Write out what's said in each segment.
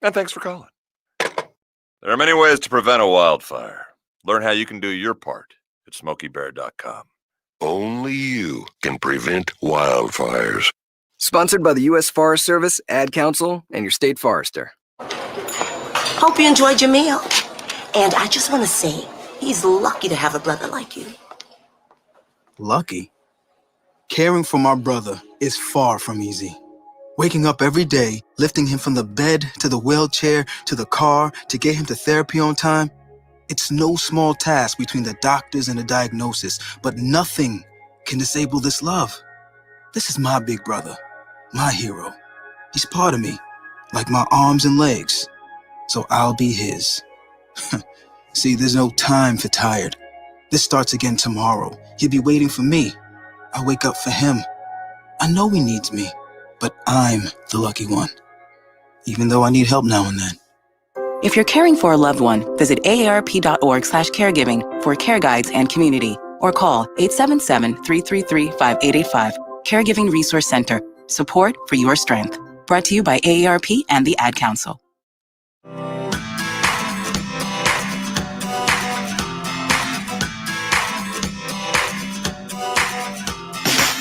And thanks for calling. There are many ways to prevent a wildfire. Learn how you can do your part at SmokeyBear.com. Only you can prevent wildfires. Sponsored by the U.S. Forest Service, Ad Council, and your state forester. Hope you enjoyed your meal. And I just want to say, he's lucky to have a brother like you. Lucky? Caring for my brother is far from easy. Waking up every day, lifting him from the bed to the wheelchair to the car to get him to therapy on time. It's no small task between the doctors and the diagnosis, but nothing can disable this love. This is my big brother, my hero. He's part of me, like my arms and legs. So I'll be his. See, there's no time for tired. This starts again tomorrow. He'll be waiting for me. I wake up for him. I know he needs me, but I'm the lucky one. Even though I need help now and then. If you're caring for a loved one, visit aarp.org/caregiving for care guides and community, or call 877-333-5885. Caregiving Resource Center. Support for your strength. Brought to you by AARP and the Ad Council.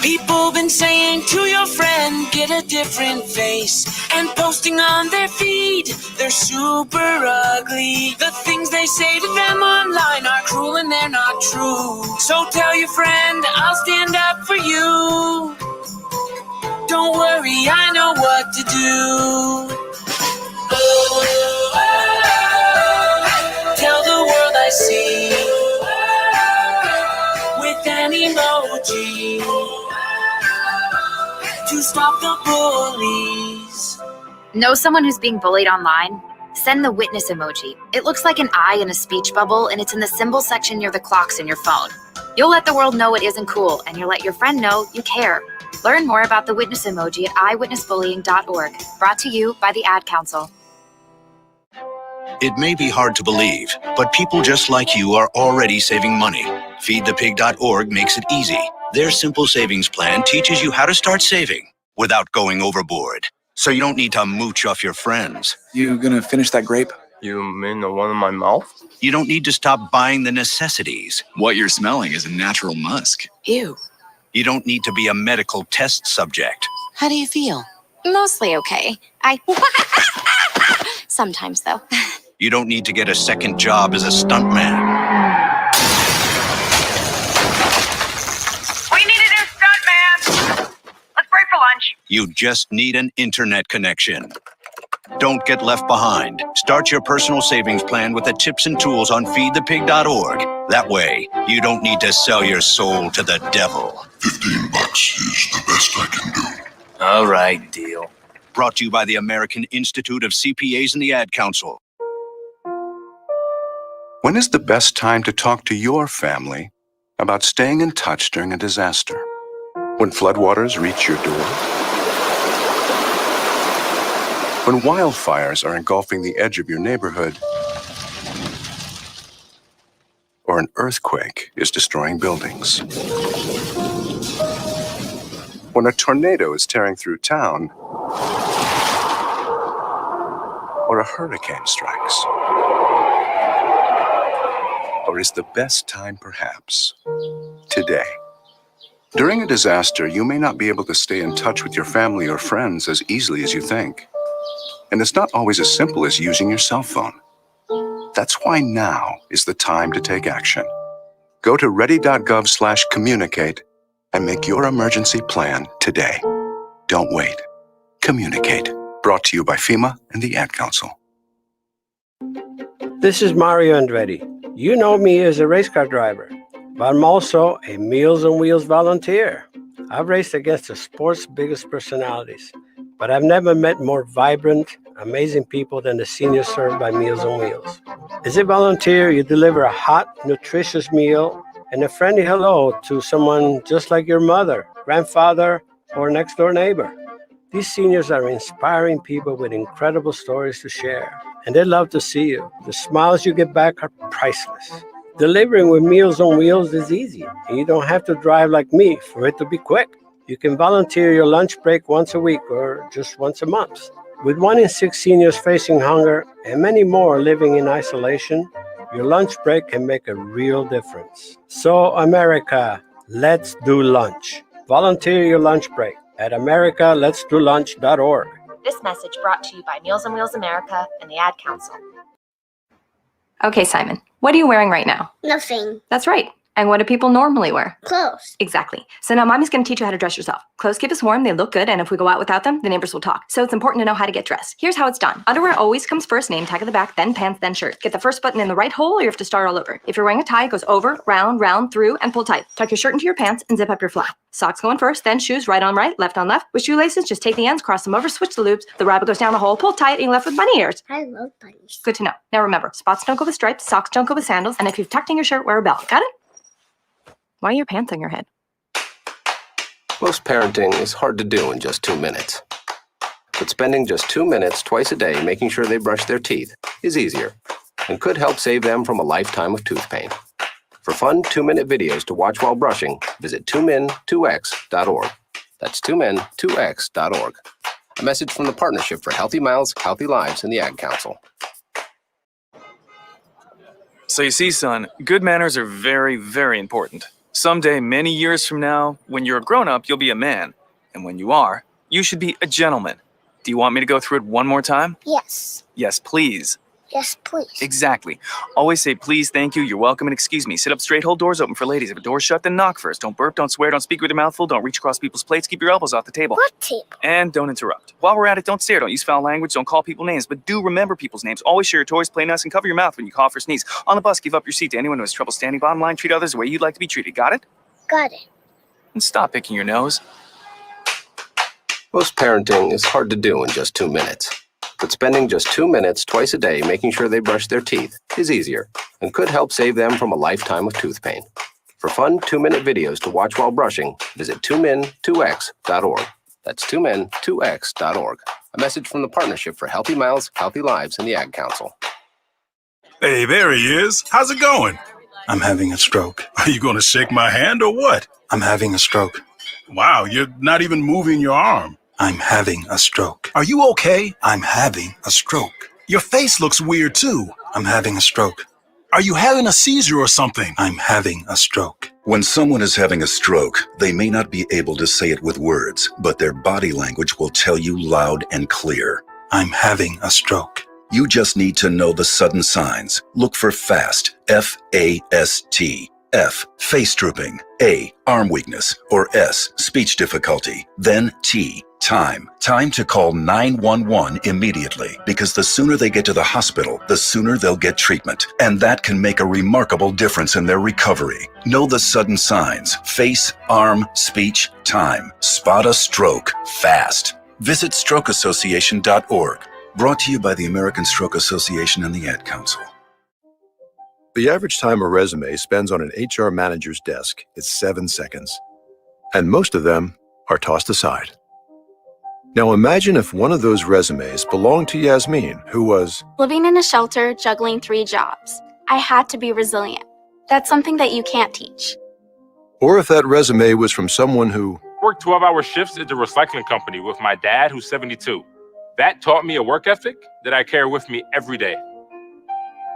People been saying to your friend, get a different face, and posting on their feed, they're super ugly. The things they say to them online are cruel and they're not true. So tell your friend, I'll stand up for you. Don't worry, I know what to do. Tell the world I see with an emoji to stop the bullies. Know someone who's being bullied online? Send the witness emoji. It looks like an eye in a speech bubble, and it's in the symbol section near the clocks in your phone. You'll let the world know it isn't cool, and you'll let your friend know you care. Learn more about the witness emoji at eyewitnessbullying.org. Brought to you by the Ad Council. It may be hard to believe, but people just like you are already saving money. FeedThePig.org makes it easy. Their simple savings plan teaches you how to start saving without going overboard. So you don't need to mooch off your friends. You gonna finish that grape? You mean the one in my mouth? You don't need to stop buying the necessities. What you're smelling is a natural musk. Ew. You don't need to be a medical test subject. How do you feel? Mostly okay. Sometimes, though. You don't need to get a second job as a stuntman. We need a new stuntman. Let's break for lunch. You just need an internet connection. Don't get left behind. Start your personal savings plan with the tips and tools on feedthepig.org. That way, you don't need to sell your soul to the devil. $15 is the best I can do. All right, deal. Brought to you by the American Institute of CPAs and the Ad Council. When is the best time to talk to your family about staying in touch during a disaster? When floodwaters reach your door? When wildfires are engulfing the edge of your neighborhood? Or an earthquake is destroying buildings? When a tornado is tearing through town? Or a hurricane strikes? Or is the best time perhaps today? During a disaster, you may not be able to stay in touch with your family or friends as easily as you think. And it's not always as simple as using your cell phone. That's why now is the time to take action. Go to ready.gov/communicate and make your emergency plan today. Don't wait. Communicate. Brought to you by FEMA and the Ad Council. This is Mario Andretti. You know me as a race car driver, but I'm also a Meals on Wheels volunteer. I've raced against the sport's biggest personalities, but I've never met more vibrant, amazing people than the seniors served by Meals on Wheels. As a volunteer, you deliver a hot, nutritious meal and a friendly hello to someone just like your mother, grandfather, or next-door neighbor. These seniors are inspiring people with incredible stories to share, and they love to see you. The smiles you get back are priceless. Delivering with Meals on Wheels is easy, and you don't have to drive like me for it to be quick. You can volunteer your lunch break once a week or just once a month. With 1 in 6 seniors facing hunger and many more living in isolation, your lunch break can make a real difference. So, America, let's do lunch. Volunteer your lunch break at americaletsdolunch.org. This message brought to you by Meals on Wheels America and the Ad Council. Okay, Simon, what are you wearing right now? Nothing. That's right. And what do people normally wear? Clothes. Exactly. So now Mommy's going to teach you how to dress yourself. Clothes keep us warm, they look good, and if we go out without them, the neighbors will talk. So it's important to know how to get dressed. Here's how it's done. Underwear always comes first, name tag at the back, then pants, then shirt. Get the first button in the right hole or you have to start all over. If you're wearing a tie, it goes over, round, round, through, and pull tight. Tuck your shirt into your pants and zip up your fly. Socks going first, then shoes right on right, left on left. With shoelaces, just take the ends, cross them over, switch the loops. The rabbit goes down the hole, pull tight, and you're left with bunny ears. I love bunnies. Good to know. Now remember, spots don't go with stripes, socks don't go with sandals, and if you've tucked in your shirt, wear a belt. Got it? Why are your pants on your head? Most parenting is hard to do in just 2 minutes. But spending just 2 minutes twice a day making sure they brush their teeth is easier and could help save them from a lifetime of tooth pain. For fun 2-minute videos to watch while brushing, visit 2min2x.org. That's 2min2x.org. A message from the Partnership for Healthy Mouths, Healthy Lives, and the Ad Council. So you see, son, good manners are very, very important. Someday, many years from now, when you're a grown-up, you'll be a man. And when you are, you should be a gentleman. Do you want me to go through it one more time? Yes. Yes, please. Yes, please. Exactly. Always say please, thank you, you're welcome, and excuse me. Sit up straight, hold doors open for ladies. If a door's shut, then knock first. Don't burp, don't swear, don't speak with your mouth full, don't reach across people's plates, keep your elbows off the table. What table? And don't interrupt. While we're at it, don't stare, don't use foul language, don't call people names, but do remember people's names. Always share your toys, play nice, and cover your mouth when you cough or sneeze. On the bus, give up your seat to anyone who has trouble standing. Bottom line, treat others the way you'd like to be treated. Got it? Got it. And stop picking your nose. Most parenting is hard to do in just 2 minutes. But spending just 2 minutes twice a day making sure they brush their teeth is easier and could help save them from a lifetime of tooth pain. For fun 2-minute videos to watch while brushing, visit 2min2x.org. That's 2min2x.org. A message from the Partnership for Healthy Mouths, Healthy Lives, and the Ad Council. Hey, there he is. How's it going? I'm having a stroke. Are you going to shake my hand or what? I'm having a stroke. Wow, you're not even moving your arm. I'm having a stroke. Are you okay? I'm having a stroke. Your face looks weird too. I'm having a stroke. Are you having a seizure or something? I'm having a stroke. When someone is having a stroke, they may not be able to say it with words, but their body language will tell you loud and clear. I'm having a stroke. You just need to know the sudden signs. Look for FAST, F-A-S-T. F, face drooping. A, arm weakness. Or S, speech difficulty. Then T, time. Time to call 911 immediately, because the sooner they get to the hospital, the sooner they'll get treatment. And that can make a remarkable difference in their recovery. Know the sudden signs. Face, arm, speech, time. Spot a stroke fast. Visit strokeassociation.org. Brought to you by the American Stroke Association and the Ad Council. The average time a resume spends on an HR manager's desk is 7 seconds. And most of them are tossed aside. Now imagine if one of those resumes belonged to Yasmin, who was Living in a shelter, juggling 3 jobs. I had to be resilient. That's something that you can't teach. or if that resume was from someone who worked 12-hour shifts at the recycling company with my dad, who's 72. That taught me a work ethic that I carry with me every day.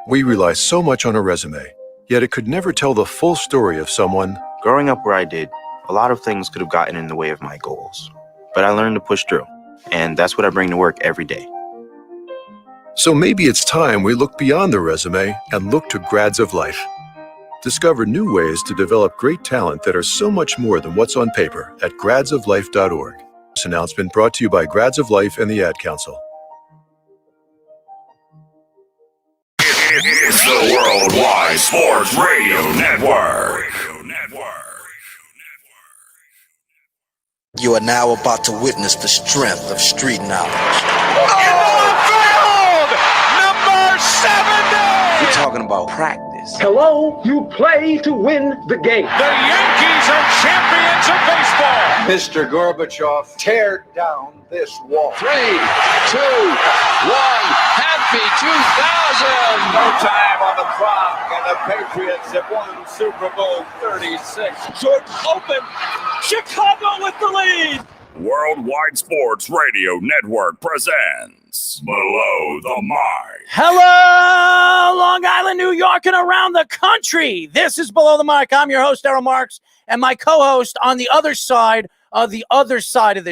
we rely so much on a resume, yet it could never tell the full story of someone. Growing up where I did, a lot of things could have gotten in the way of my goals. But I learned to push through, and that's what I bring to work every day. So maybe it's time we look beyond the resume and look to Grads of Life. Discover new ways to develop great talent that are so much more than what's on paper at gradsoflife.org. This announcement brought to you by Grads of Life and the Ad Council. It's the Worldwide Sports Radio Network. You are now about to witness the strength of street knowledge. Number 70! We're talking about practice. Hello, you play to win the game. The Yankees are champions of baseball. Mr. Gorbachev, tear down this wall. 3, 2, 1, happy 2000! No time on the clock, and the Patriots have won Super Bowl 36. Jordan open. Chicago with the lead. Worldwide Sports Radio Network presents Below the Mic. Hello, Long Island, New York, and around the country. This is Below the Mic. I'm your host, Errol Marks, and my co-host on the other side of the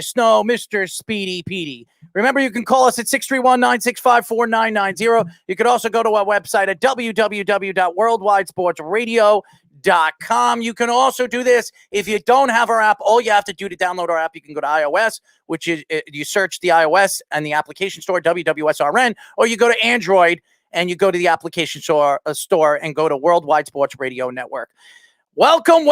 snow, Mr. Speedy Petey. Remember, you can call us at 631-965-4990. You could also go to our website at www.worldwidesportsradio.com. You can also do this if you don't have our app. All you have to do to download our app, you can go to iOS, which is you search the iOS and the application store, WWSRN, or you go to Android and you go to the application store and go to Worldwide Sports Radio Network. Welcome,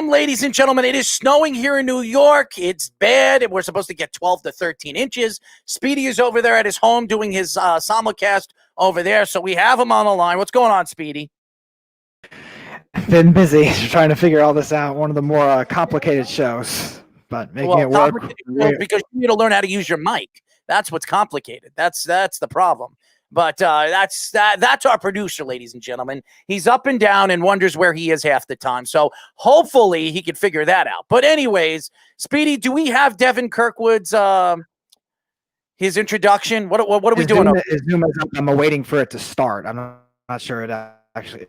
ladies and gentlemen. It is snowing here in New York. It's bad. We're supposed to get 12 to 13 inches. Speedy is over there at his home doing his simulcast over there, so we have him on the line. What's going on, Speedy? Been busy trying to figure all this out. One of the more complicated shows, but making it work. Because you need to learn how to use your mic. That's what's complicated. That's the problem. But that's our producer, ladies and gentlemen. He's up and down and wonders where he is half the time. So hopefully he can figure that out. But anyways, Speedy, do we have Devin Kirkwood's his introduction? What are we doing? His Zoom is up. I'm waiting for it to start. I'm not sure it actually.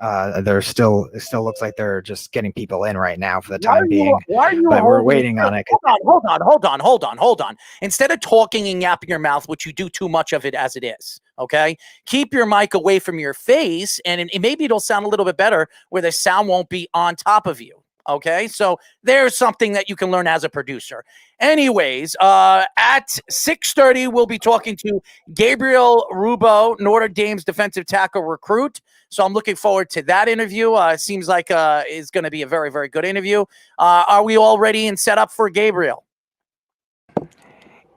It still looks like they're just getting people in right now for the time being. But we're waiting on it. Hold on. Instead of talking and yapping your mouth, which you do too much of it as it is, okay? Keep your mic away from your face, and maybe it'll sound a little bit better where the sound won't be on top of you. Okay, so there's something that you can learn as a producer. Anyways, at 6:30, we'll be talking to Gabriel Rubio, Notre Dame's defensive tackle recruit. So I'm looking forward to that interview. Seems like it's going to be a very, very good interview. Are we all ready and set up for Gabriel?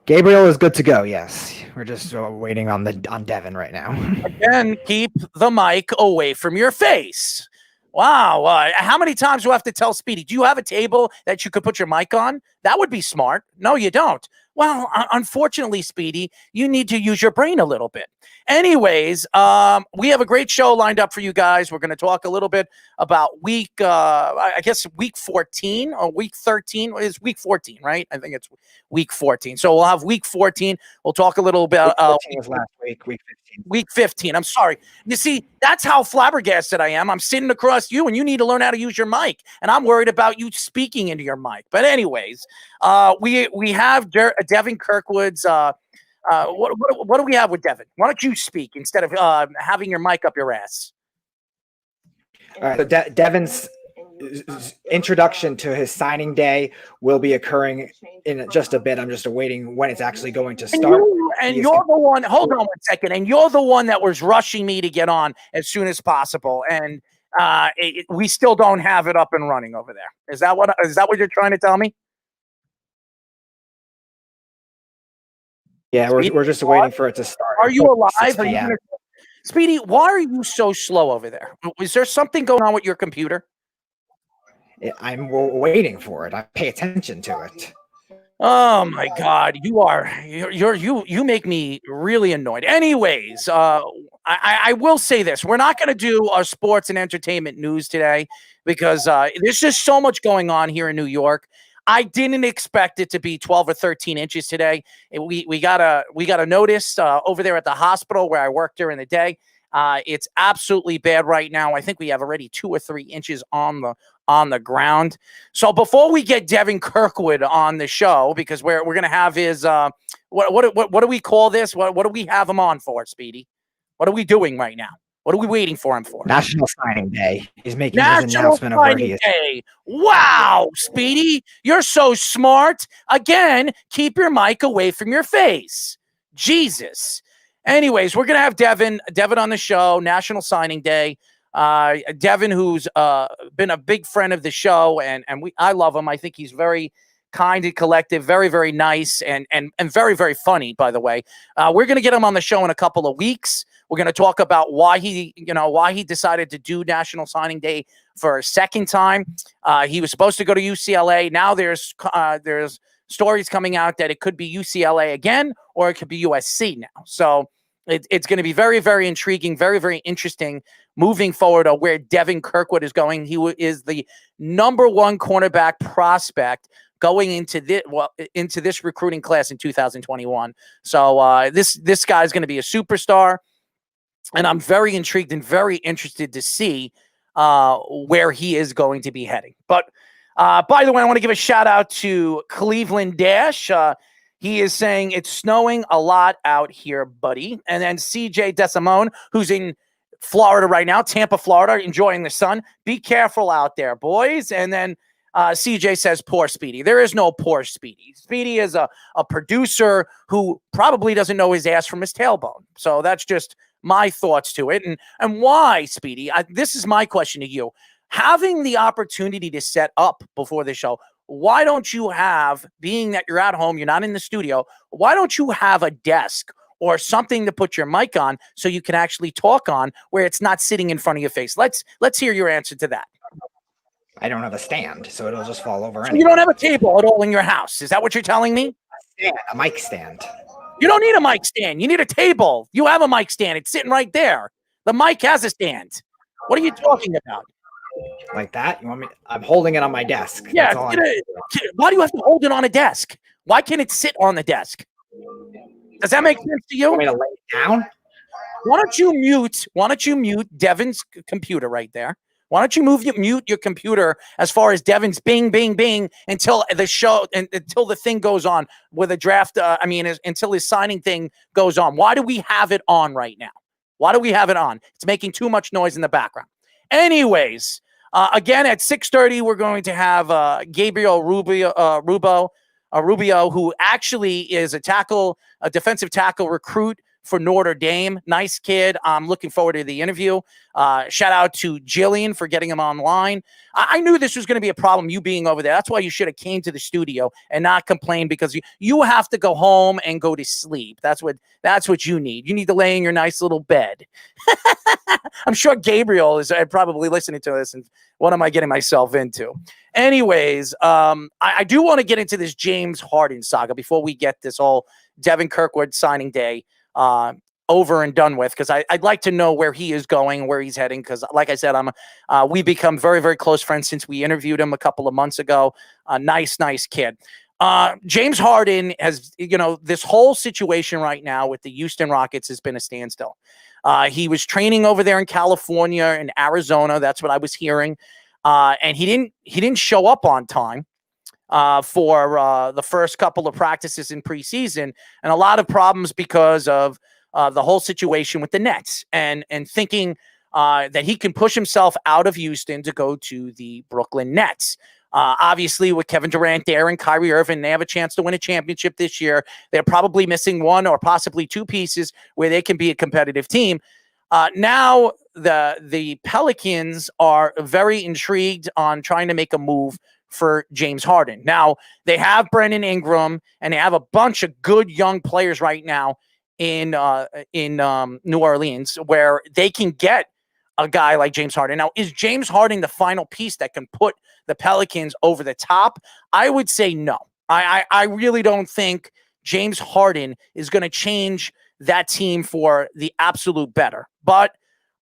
Gabriel is good to go. Yes, we're just waiting on Devin right now. Again, keep the mic away from your face. Wow. How many times do I have to tell Speedy? Do you have a table that you could put your mic on? That would be smart. No, you don't. Well, unfortunately, Speedy, you need to use your brain a little bit. Anyways, we have a great show lined up for you guys. We're going to talk a little bit about week 14 or week 13. It's week 14, right? I think it's week 14. So we'll have week 14. We'll talk a little bit. Week 14 was last week. Week 15. Week 15. I'm sorry. You see, that's how flabbergasted I am. I'm sitting across you, and you need to learn how to use your mic. And I'm worried about you speaking into your mic. But anyways, we have Devin Kirkwood's. What do we have with Devin? Why don't you speak instead of having your mic up your ass? All right. So Devin's introduction to his signing day will be occurring in just a bit. I'm just awaiting when it's actually going to start. And you're the one. Hold on 1 second. And you're the one that was rushing me to get on as soon as possible. And we still don't have it up and running over there. Is that what you're trying to tell me? Yeah, we're just waiting for it to start. Are you alive? Speedy, why are you so slow over there? Is there something going on with your computer? I'm waiting for it. I pay attention to it. Oh my God, you make me really annoyed. Anyways, I will say this: we're not going to do our sports and entertainment news today because there's just so much going on here in New York. I didn't expect it to be 12 or 13 inches today. We got a notice over there at the hospital where I work during the day. It's absolutely bad right now. I think we have already 2 or 3 inches on the ground. So before we get Devin Kirkwood on the show, because we're gonna have his what do we call this? What do we have him on for, Speedy? What are we doing right now? What are we waiting for him for? National Signing Day. He's making his announcement of where he is. Day. Wow, Speedy, you're so smart. Again, keep your mic away from your face. Jesus. Anyways, we're going to have Devin on the show, National Signing Day. Devin, who's been a big friend of the show, and I love him. I think he's very kind and collective, very, very nice, and very, very funny, by the way. We're going to get him on the show in a couple of weeks. We're going to talk about why he decided to do National Signing Day for a second time. He was supposed to go to UCLA. Now there's stories coming out that it could be UCLA again, or it could be USC now. So it's going to be very, very intriguing, very, very interesting moving forward on where Devin Kirkwood is going. He is the #1 cornerback prospect going into this recruiting class in 2021. So this guy's going to be a superstar, and I'm very intrigued and very interested to see where he is going to be heading. But by the way, I want to give a shout out to Cleveland Dash. He is saying it's snowing a lot out here, buddy. And then CJ Desimone, who's in Florida right now, Tampa, Florida, enjoying the sun. Be careful out there, boys. And then CJ says, poor Speedy. There is no poor Speedy. Speedy is a producer who probably doesn't know his ass from his tailbone. So that's just my thoughts to it. And why, Speedy? This is my question to you. Having the opportunity to set up before the show, why don't you have, being that you're at home, you're not in the studio, why don't you have a desk or something to put your mic on so you can actually talk on where it's not sitting in front of your face? Let's hear your answer to that. I don't have a stand, so it'll just fall over. So you don't have a table at all in your house. Is that what you're telling me? A mic stand. You don't need a mic stand. You need a table. You have a mic stand. It's sitting right there. The mic has a stand. What are you talking about? Like that? You want me? I'm holding it on my desk. Yeah. That's all Why do you have to hold it on a desk? Why can't it sit on the desk? Does that make sense to you? Want me to lay it down? Why don't you mute Devin's computer right there? Why don't you mute your computer as far as Devin's bing, bing, bing until the show and until the thing goes on with a draft? Until his signing thing goes on. Why do we have it on right now? Why do we have it on? It's making too much noise in the background. Anyways, again at 6:30, we're going to have Gabriel Rubio, who actually is a defensive tackle recruit for Notre Dame. Nice kid. I'm looking forward to the interview. Shout out to Jillian for getting him online. I knew this was going to be a problem, you being over there. That's why you should have came to the studio and not complain, because you have to go home and go to sleep. That's what you need. You need to lay in your nice little bed. I'm sure Gabriel is probably listening to this, and what am I getting myself into? Anyways, I do want to get into this James Harden saga before we get this whole Devin Kirkwood signing day over and done with, because I'd like to know where he is going, where he's heading, because like I said, we become very, very close friends since we interviewed him a couple of months ago. Nice kid. James Harden has, this whole situation right now with the Houston Rockets has been a standstill. He was training over there in California and Arizona. That's what I was hearing. And he didn't show up on time for the first couple of practices in preseason, and a lot of problems because of the whole situation with the Nets, and thinking that he can push himself out of Houston to go to the Brooklyn Nets. Obviously, with Kevin Durant there and Kyrie Irving, they have a chance to win a championship this year. They're probably missing one or possibly two pieces where they can be a competitive team. Now the Pelicans are very intrigued on trying to make a move for James Harden. Now, they have Brandon Ingram, and they have a bunch of good young players right now in New Orleans, where they can get a guy like James Harden. Now, is James Harden the final piece that can put the Pelicans over the top? I would say no. I really don't think James Harden is going to change that team for the absolute better. But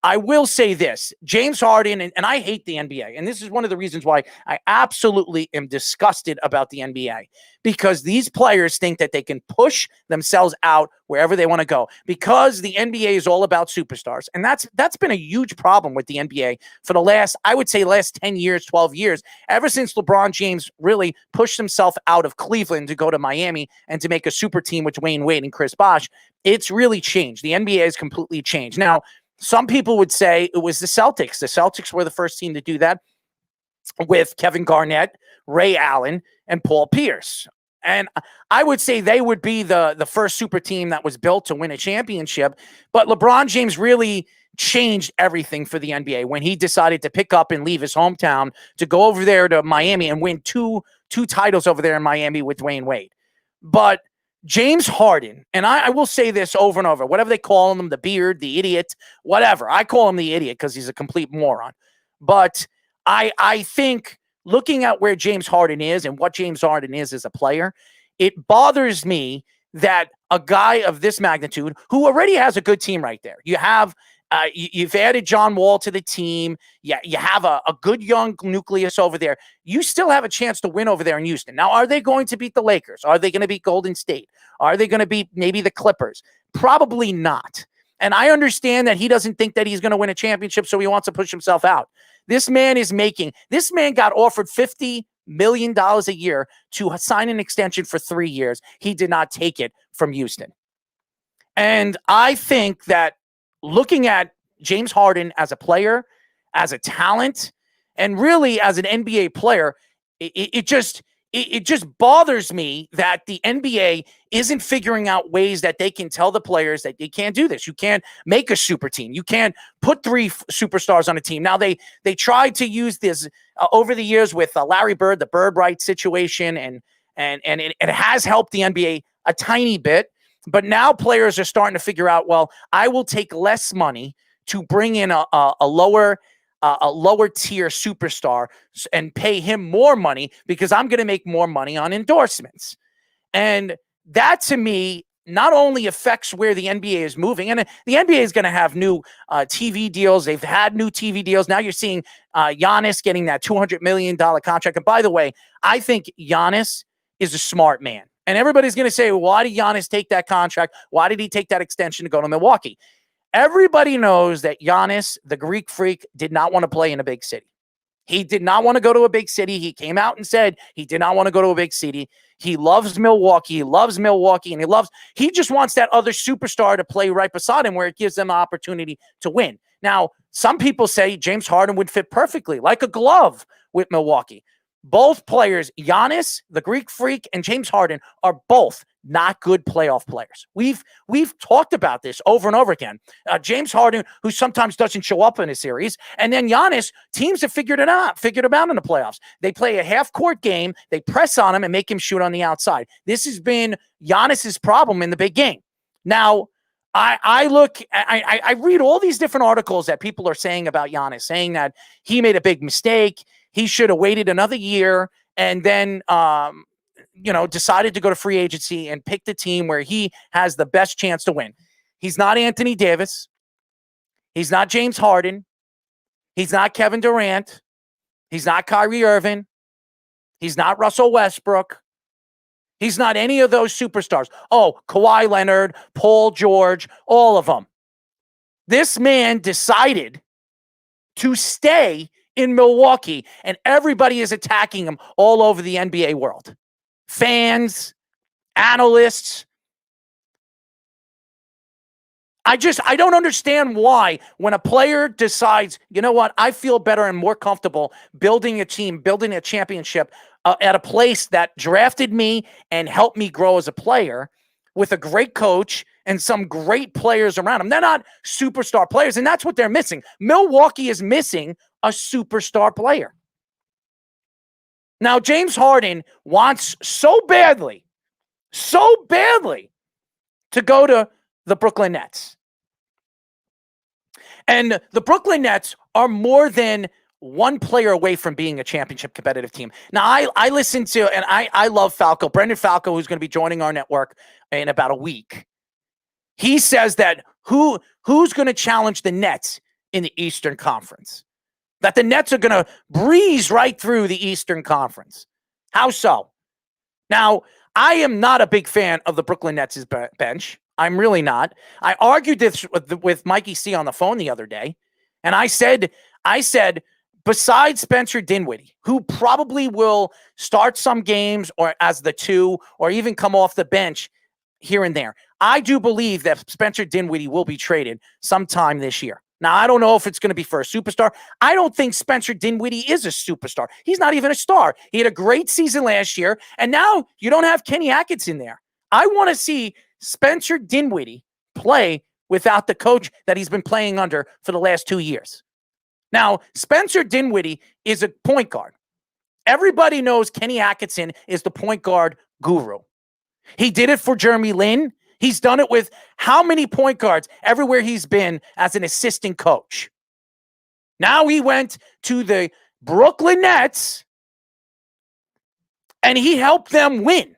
I will say this, James Harden, and I hate the NBA, and this is one of the reasons why I absolutely am disgusted about the NBA, because these players think that they can push themselves out wherever they want to go, because the NBA is all about superstars. And that's been a huge problem with the NBA for the last 10 years, 12 years, ever since LeBron James really pushed himself out of Cleveland to go to Miami and to make a super team with Dwayne Wade and Chris Bosh. It's really changed. The NBA has completely changed. Now, some people would say it was the Celtics. The Celtics were the first team to do that with Kevin Garnett, Ray Allen, and Paul Pierce. And I would say they would be the first super team that was built to win a championship. But LeBron James really changed everything for the NBA when he decided to pick up and leave his hometown to go over there to Miami and win two titles over there in Miami with Dwayne Wade. But James Harden, and I will say this over and over, whatever they call him, the beard, the idiot, whatever. I call him the idiot because he's a complete moron. But I think looking at where James Harden is and what James Harden is as a player, it bothers me that a guy of this magnitude, who already has a good team right there, you have You've added John Wall to the team. Yeah, you have a good young nucleus over there. You still have a chance to win over there in Houston. Now, are they going to beat the Lakers? Are they going to beat Golden State? Are they going to beat maybe the Clippers? Probably not. And I understand that he doesn't think that he's going to win a championship, so he wants to push himself out. This man got offered $50 million a year to sign an extension for 3 years. He did not take it from Houston. And I think that looking at James Harden as a player, as a talent, and really as an NBA player, it just bothers me that the NBA isn't figuring out ways that they can tell the players that they can't do this. You can't make a super team. You can't put 3 superstars on a team. Now, they tried to use this over the years with Larry Bird, the Bird rights situation, and it has helped the NBA a tiny bit. But now players are starting to figure out, well, I will take less money to bring in a lower tier superstar and pay him more money because I'm going to make more money on endorsements. And that, to me, not only affects where the NBA is moving, and the NBA is going to have new TV deals. They've had new TV deals. Now you're seeing Giannis getting that $200 million contract. And by the way, I think Giannis is a smart man. And everybody's going to say, well, why did Giannis take that contract? Why did he take that extension to go to Milwaukee? Everybody knows that Giannis, the Greek freak, did not want to play in a big city. He did not want to go to a big city. He came out and said he did not want to go to a big city. He loves Milwaukee. And he just wants that other superstar to play right beside him where it gives them an opportunity to win. Now, some people say James Harden would fit perfectly, like a glove, with Milwaukee. Both players, Giannis, the Greek freak, and James Harden, are both not good playoff players. We've talked about this over and over again. James Harden, who sometimes doesn't show up in a series, and then Giannis, teams have figured him out in the playoffs. They play a half-court game, they press on him and make him shoot on the outside. This has been Giannis's problem in the big game. Now, I read all these different articles that people are saying about Giannis, saying that he made a big mistake. He should have waited another year and then, decided to go to free agency and pick the team where he has the best chance to win. He's not Anthony Davis. He's not James Harden. He's not Kevin Durant. He's not Kyrie Irving. He's not Russell Westbrook. He's not any of those superstars. Oh, Kawhi Leonard, Paul George, all of them. This man decided to stay in Milwaukee, and everybody is attacking him all over the NBA world. Fans, analysts. I don't understand why when a player decides, you know what, I feel better and more comfortable building a team, building a championship at a place that drafted me and helped me grow as a player with a great coach and some great players around him. They're not superstar players, and that's what they're missing. Milwaukee is missing a superstar player. Now, James Harden wants so badly to go to the Brooklyn Nets. And the Brooklyn Nets are more than one player away from being a championship competitive team. Now, I listen to, and I love Falco, Brendan Falco, who's going to be joining our network in about a week. He says that who's going to challenge the Nets in the Eastern Conference? That the Nets are going to breeze right through the Eastern Conference. How so? Now, I am not a big fan of the Brooklyn Nets' bench. I'm really not. I argued this with Mikey C on the phone the other day, and I said, besides Spencer Dinwiddie, who probably will start some games or as the 2 or even come off the bench here and there, I do believe that Spencer Dinwiddie will be traded sometime this year. Now, I don't know if it's going to be for a superstar. I don't think Spencer Dinwiddie is a superstar. He's not even a star. He had a great season last year, and now you don't have Kenny Atkinson there. I want to see Spencer Dinwiddie play without the coach that he's been playing under for the last 2 years. Now, Spencer Dinwiddie is a point guard. Everybody knows Kenny Atkinson is the point guard guru. He did it for Jeremy Lin. He's done it with how many point guards everywhere he's been as an assistant coach. Now he went to the Brooklyn Nets and he helped them win.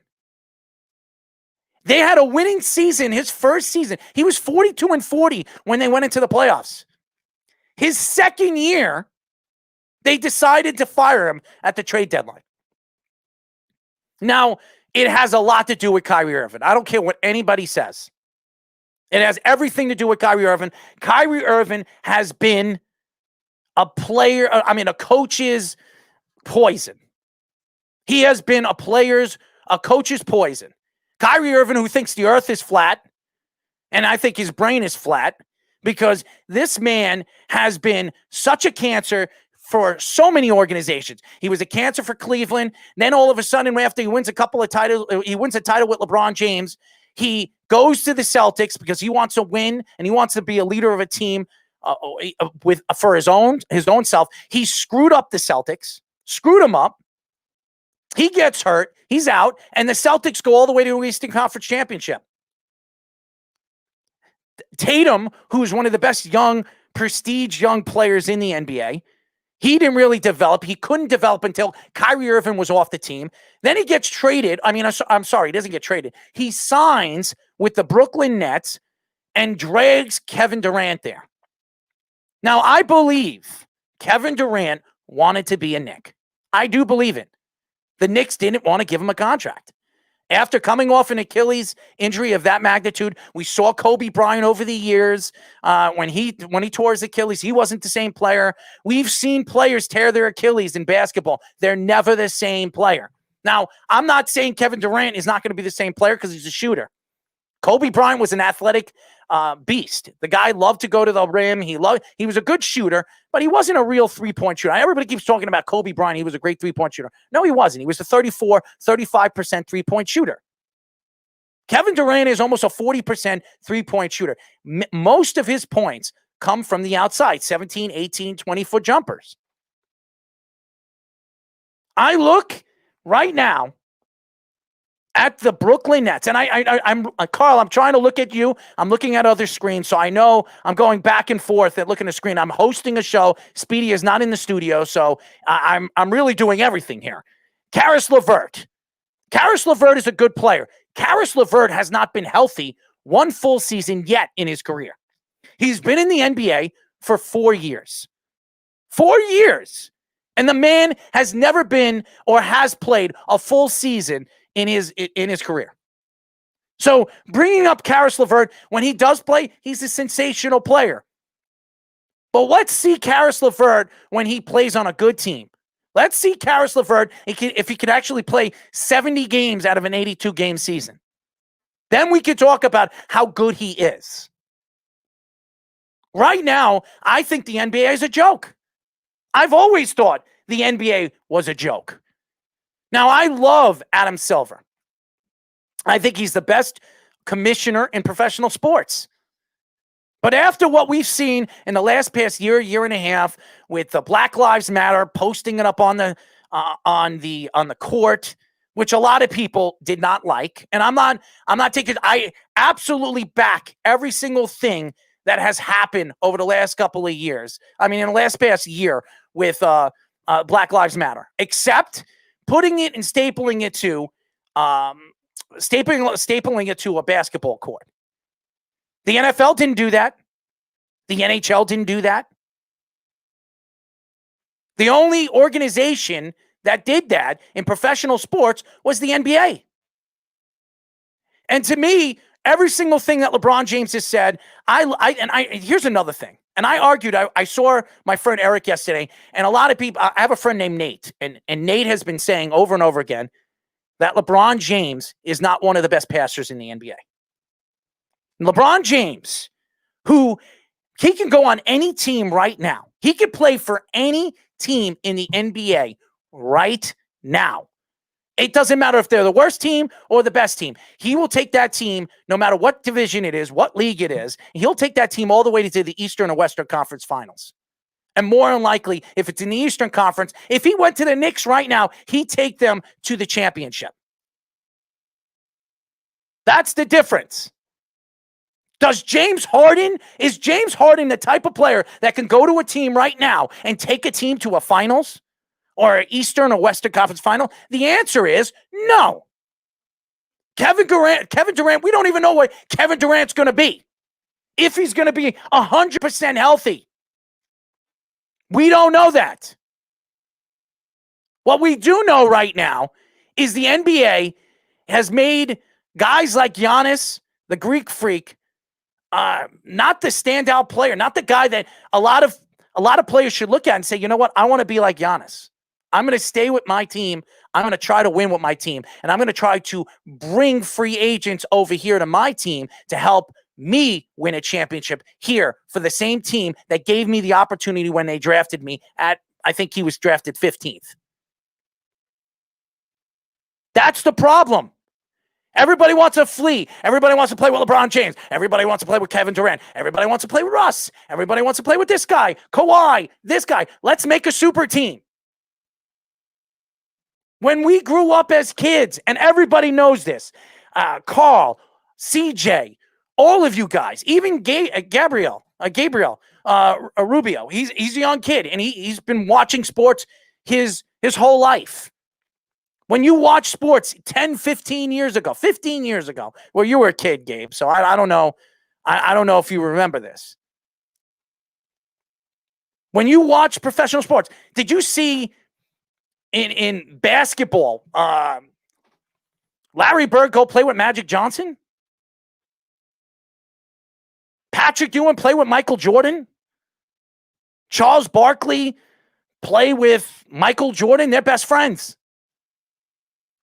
They had a winning season, his first season. He was 42-40 when they went into the playoffs. His second year, they decided to fire him at the trade deadline. Now, it has a lot to do with Kyrie Irving. I don't care what anybody says. It has everything to do with Kyrie Irving. Kyrie Irving has been a coach's poison. He has been a coach's poison. Kyrie Irving, who thinks the earth is flat, and I think his brain is flat, because this man has been such a cancer for so many organizations. He was a cancer for Cleveland. Then all of a sudden, after he wins a title with LeBron James, he goes to the Celtics because he wants to win and he wants to be a leader of a team for his own self. He screwed up the Celtics, screwed them up. He gets hurt. He's out. And the Celtics go all the way to the Eastern Conference Championship. Tatum, who's one of the best prestige young players in the NBA, he didn't really develop. He couldn't develop until Kyrie Irving was off the team. Then he gets traded. I'm sorry, he doesn't get traded. He signs with the Brooklyn Nets and drags Kevin Durant there. Now, I believe Kevin Durant wanted to be a Knick. I do believe it. The Knicks didn't want to give him a contract. After coming off an Achilles injury of that magnitude, we saw Kobe Bryant over the years. When he tore his Achilles, he wasn't the same player. We've seen players tear their Achilles in basketball. They're never the same player. Now, I'm not saying Kevin Durant is not going to be the same player because he's a shooter. Kobe Bryant was an athletic beast. The guy loved to go to the rim. He was a good shooter, but he wasn't a real three-point shooter. Everybody keeps talking about Kobe Bryant. He was a great three-point shooter. No, he wasn't. He was a 35% three-point shooter. Kevin Durant is almost a 40% three-point shooter. Most of his points come from the outside, 17, 18, 20-foot jumpers. I look right now at the Brooklyn Nets. And I'm Carl, I'm trying to look at you. I'm looking at other screens, so I know I'm going back and forth at looking at the screen. I'm hosting a show. Speedy is not in the studio, so I'm really doing everything here. Karis LeVert. Karis LeVert is a good player. Karis LeVert has not been healthy one full season yet in his career. He's been in the NBA for 4 years. 4 years. And the man has never been or has played a full season in his career. So bringing up Karis LeVert, when he does play, he's a sensational player. But let's see Karis LeVert when he plays on a good team. Let's see Karis LeVert if he could actually play 70 games out of an 82-game season. Then we could talk about how good he is. Right now, I think the NBA is a joke. I've always thought the NBA was a joke. Now, I love Adam Silver. I think he's the best commissioner in professional sports. But after what we've seen in the past year and a half, with the Black Lives Matter posting it up on the court, which a lot of people did not like, and I absolutely back every single thing that has happened over the last couple of years. In the past year with Black Lives Matter, except putting it and stapling it to a basketball court. The NFL didn't do that. The NHL didn't do that. The only organization that did that in professional sports was the NBA. And to me, every single thing that LeBron James has said, here's another thing. And I argued, I saw my friend Eric yesterday, and a lot of people, I have a friend named Nate, and Nate has been saying over and over again that LeBron James is not one of the best passers in the NBA. LeBron James, he can go on any team right now. He could play for any team in the NBA right now. It doesn't matter if they're the worst team or the best team. He will take that team, no matter what division it is, what league it is, and he'll take that team all the way to the Eastern or Western Conference Finals. And more than likely, if it's in the Eastern Conference, if he went to the Knicks right now, he'd take them to the championship. That's the difference. Is James Harden the type of player that can go to a team right now and take a team to a finals? Or Eastern or Western Conference Final? The answer is no. Kevin Durant, we don't even know what Kevin Durant's going to be. If he's going to be 100% healthy. We don't know that. What we do know right now is the NBA has made guys like Giannis, the Greek freak, not the standout player, not the guy that a lot of players should look at and say, you know what, I want to be like Giannis. I'm going to stay with my team. I'm going to try to win with my team. And I'm going to try to bring free agents over here to my team to help me win a championship here for the same team that gave me the opportunity when they drafted me at, I think he was drafted 15th. That's the problem. Everybody wants to flee. Everybody wants to play with LeBron James. Everybody wants to play with Kevin Durant. Everybody wants to play with Russ. Everybody wants to play with this guy, Kawhi, this guy. Let's make a super team. When we grew up as kids, and everybody knows this, Carl, CJ, all of you guys, even Gabriel Rubio, he's a young kid, and he's been watching sports his whole life. When you watch sports 10, 15 years ago, well, you were a kid, Gabe, so I don't know. I don't know if you remember this. When you watch professional sports, did you see in basketball, Larry Bird go play with Magic Johnson? Patrick Ewing play with Michael Jordan? Charles Barkley play with Michael Jordan? They're best friends.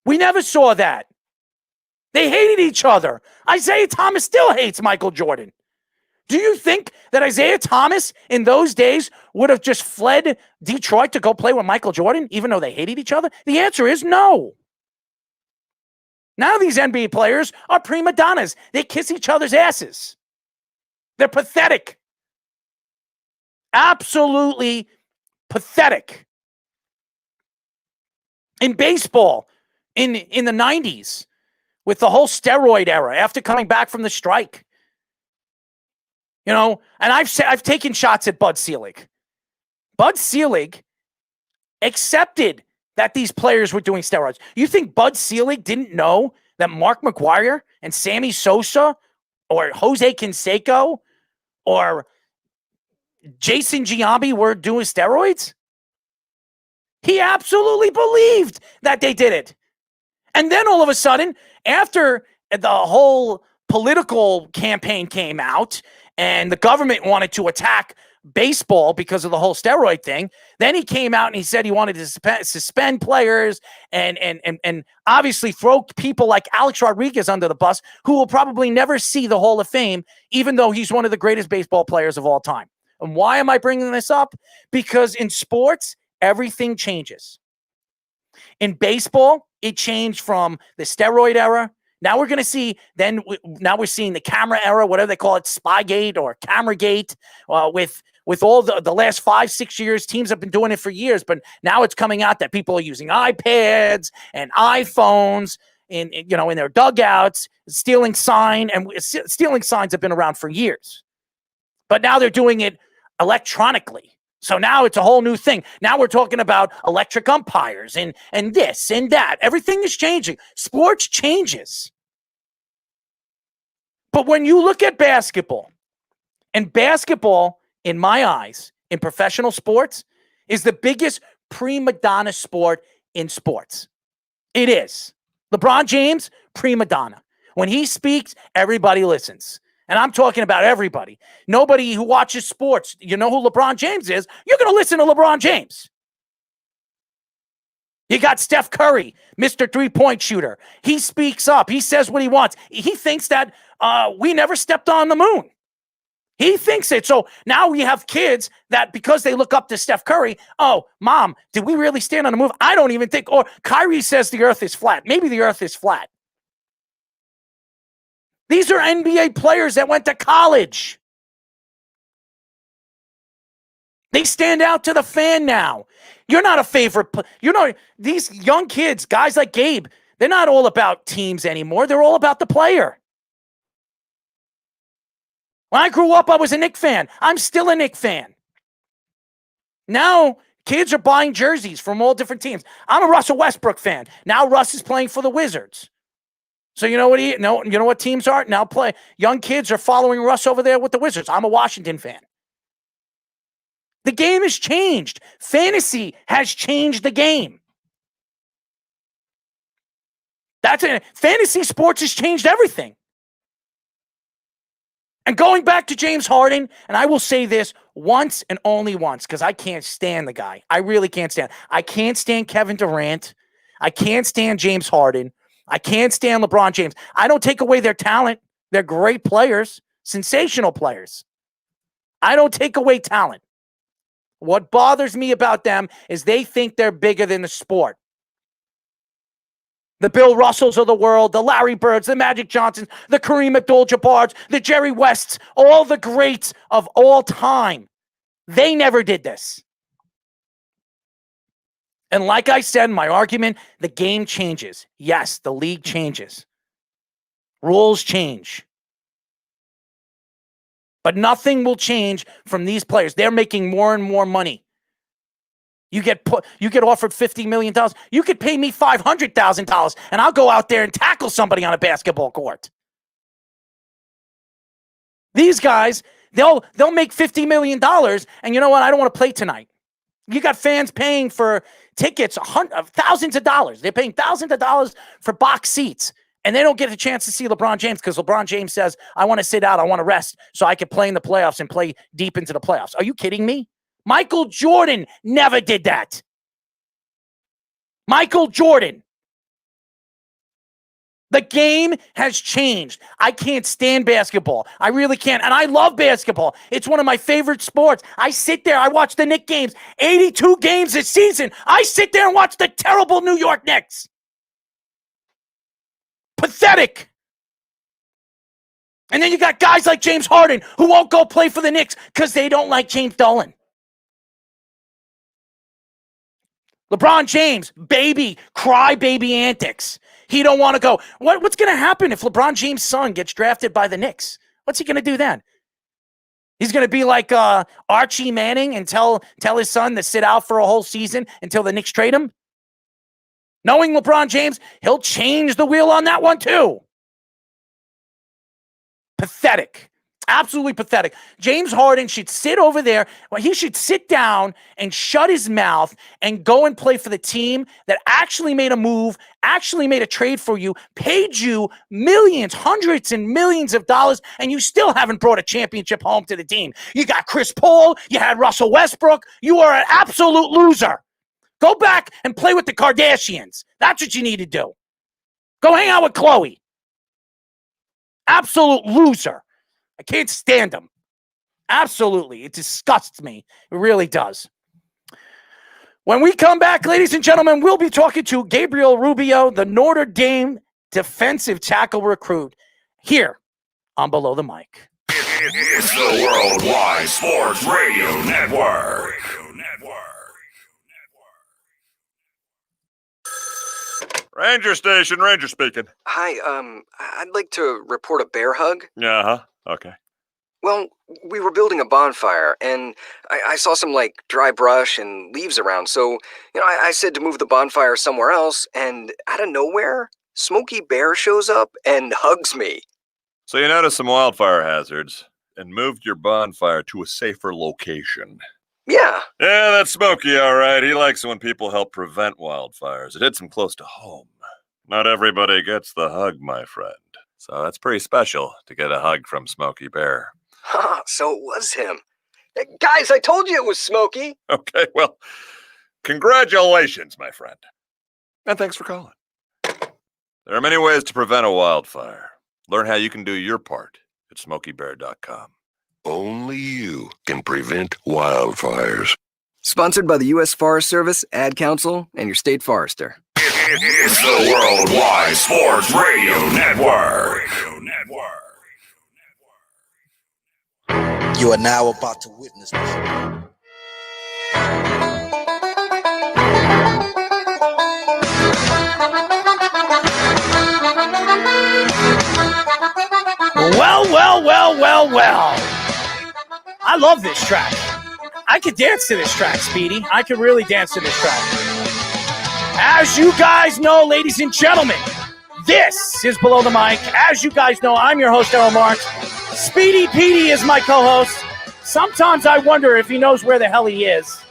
We never saw that. They hated each other. Isaiah Thomas still hates Michael Jordan. Do you think that Isaiah Thomas in those days would have just fled Detroit to go play with Michael Jordan, even though they hated each other? The answer is no. Now these NBA players are prima donnas. They kiss each other's asses. They're pathetic. Absolutely pathetic. In baseball, in the 90s, with the whole steroid era, after coming back from the strike, and I've taken shots at Bud Selig. Bud Selig accepted that these players were doing steroids. You think Bud Selig didn't know that Mark McGwire and Sammy Sosa or Jose Canseco or Jason Giambi were doing steroids? He absolutely believed that they did it. And then all of a sudden, after the whole political campaign came out and the government wanted to attack baseball because of the whole steroid thing, then he came out and he said he wanted to suspend players and obviously throw people like Alex Rodriguez under the bus, who will probably never see the Hall of Fame, even though he's one of the greatest baseball players of all time. And why am I bringing this up? Because in sports, everything changes. In baseball, it changed from the steroid era. Now we're going to see, now we're seeing the camera era, whatever they call it, Spygate or Cameragate, with all the last 5-6 years. Teams have been doing it for years, but now it's coming out that people are using iPads and iPhones in their dugouts, stealing signs have been around for years. But now they're doing it electronically. So now it's a whole new thing. Now we're talking about electric umpires and this and that. Everything is changing. Sports changes. But when you look at basketball, and basketball, in my eyes, in professional sports, is the biggest prima donna sport in sports. It is. LeBron James, prima donna. When he speaks, everybody listens. And I'm talking about everybody. Nobody who watches sports, you know who LeBron James is, you're going to listen to LeBron James. You got Steph Curry, Mr. Three-Point Shooter. He speaks up. He says what he wants. He thinks that we never stepped on the moon. He thinks it. So now we have kids that because they look up to Steph Curry, oh, Mom, did we really stand on the moon? I don't even think. Or Kyrie says the earth is flat. Maybe the earth is flat. These are NBA players that went to college. They stand out to the fan now. You're not a favorite. These young kids, guys like Gabe, they're not all about teams anymore. They're all about the player. When I grew up, I was a Knicks fan. I'm still a Knicks fan. Now, kids are buying jerseys from all different teams. I'm a Russell Westbrook fan. Now Russ is playing for the Wizards. So you know what teams are now play. Young kids are following Russ over there with the Wizards. I'm a Washington fan. The game has changed. Fantasy has changed the game. That's it. Fantasy sports has changed everything. And going back to James Harden, and I will say this once and only once, because I can't stand the guy. I really can't stand. I can't stand Kevin Durant. I can't stand James Harden. I can't stand LeBron James. I don't take away their talent. They're great players, sensational players. I don't take away talent. What bothers me about them is they think they're bigger than the sport. The Bill Russells of the world, the Larry Birds, the Magic Johnsons, the Kareem Abdul-Jabbars, the Jerry Wests, all the greats of all time. They never did this. And like I said in my argument, the game changes. Yes, the league changes. Rules change. But nothing will change from these players. They're making more and more money. You get offered $50 million. You could pay me $500,000 and I'll go out there and tackle somebody on a basketball court. These guys, they'll make $50 million and you know what? I don't want to play tonight. You got fans paying for tickets, thousands of dollars. They're paying thousands of dollars for box seats. And they don't get a chance to see LeBron James because LeBron James says, I want to sit out, I want to rest so I can play in the playoffs and play deep into the playoffs. Are you kidding me? Michael Jordan never did that. Michael Jordan. The game has changed. I can't stand basketball. I really can't. And I love basketball. It's one of my favorite sports. I sit there, I watch the Knicks games, 82 games this season. I sit there and watch the terrible New York Knicks. Pathetic. And then you got guys like James Harden who won't go play for the Knicks because they don't like James Dolan. LeBron James, cry baby antics. He don't want to go. What's going to happen if LeBron James' son gets drafted by the Knicks? What's he going to do then? He's going to be like Archie Manning and tell his son to sit out for a whole season until the Knicks trade him? Knowing LeBron James, he'll change the wheel on that one too. Pathetic. Absolutely pathetic. James Harden should sit over there. Well, he should sit down and shut his mouth and go and play for the team that actually made a move, actually made a trade for you, paid you millions, hundreds and millions of dollars, and you still haven't brought a championship home to the team. You got Chris Paul. You had Russell Westbrook. You are an absolute loser. Go back and play with the Kardashians. That's what you need to do. Go hang out with Khloe. Absolute loser. I can't stand him. Absolutely. It disgusts me. It really does. When we come back, ladies and gentlemen, we'll be talking to Gabriel Rubio, the Notre Dame defensive tackle recruit, here on Below the Mic. It's the Worldwide Sports Radio Network. Ranger Station, Ranger speaking. Hi, I'd like to report a bear hug. Uh-huh, okay. Well, we were building a bonfire, and I saw some, dry brush and leaves around, so, I said to move the bonfire somewhere else, and out of nowhere, Smokey Bear shows up and hugs me. So you noticed some wildfire hazards and moved your bonfire to a safer location. Yeah. Yeah, that's Smokey, all right. He likes it when people help prevent wildfires. It hits him close to home. Not everybody gets the hug, my friend. So that's pretty special to get a hug from Smokey Bear. So it was him. Hey, guys, I told you it was Smokey. Okay, well, congratulations, my friend. And thanks for calling. There are many ways to prevent a wildfire. Learn how you can do your part at SmokeyBear.com. Only you can prevent wildfires. Sponsored by the U.S. Forest Service, Ad Council, and your state forester. It's the Worldwide Sports Radio Network. You are now about to witness this. Well. I love this track. I could dance to this track, Speedy. I could really dance to this track. As you guys know, ladies and gentlemen, This is Below the Mic. As you guys know, I'm your host, Errol Marks. Speedy Petey is my co-host. Sometimes I wonder if he knows where the hell he is.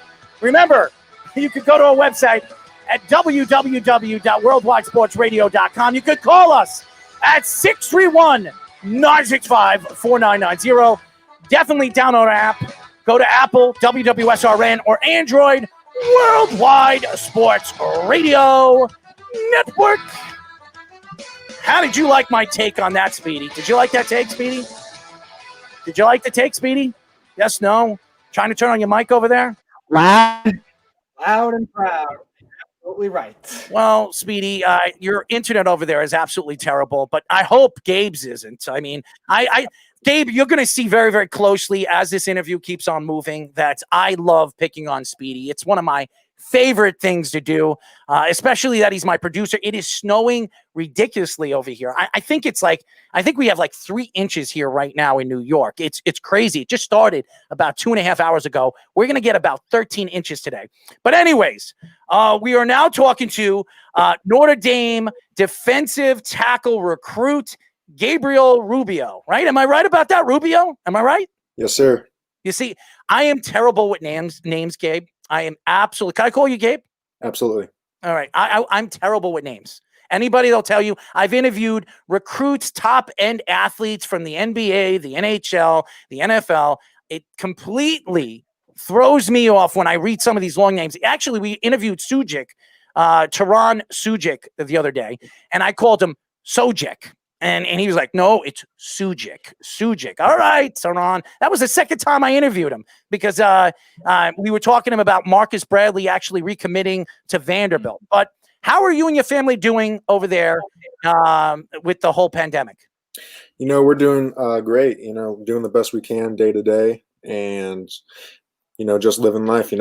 Remember, you could go to our website at www.worldwidesportsradio.com. You could call us at 631-965-4990. Definitely download our app. Go to Apple, WWSRN, or Android, Worldwide Sports Radio Network. How did you like my take on that, Speedy? Did you like that take, Speedy? Did you like the take, Speedy? Yes, no? Trying to turn on your mic over there? Loud and proud. Absolutely right. Well, Speedy, your internet over there is absolutely terrible, but I hope Gabe's isn't. I mean, Gabe, you're going to see very, very closely as this interview keeps on moving that I love picking on Speedy. It's one of my favorite things to do, especially that he's my producer. It is snowing ridiculously over here. I think we have like 3 inches here right now in New York. It's crazy. It just started about 2.5 hours ago. We're going to get about 13 inches today. But anyways, we are now talking to Notre Dame defensive tackle recruit, Gabriel Rubio, right? Am I right about that, Rubio? Am I right? Yes, sir. You see, I am terrible with names, Gabe. I am absolutely. Can I call you Gabe? Absolutely. All right. I'm terrible with names. Anybody that'll tell you, I've interviewed recruits, top-end athletes from the NBA, the NHL, the NFL. It completely throws me off when I read some of these long names. Actually, we interviewed Sujic, Tehran Sujic the other day, and I called him Sojic. And he was like, no, it's Sujic. All right, Tehran. That was the second time I interviewed him because we were talking about Marcus Bradley actually recommitting to Vanderbilt. But how are you and your family doing over there with the whole pandemic? You know, we're doing great, doing the best we can day to day and, just living life,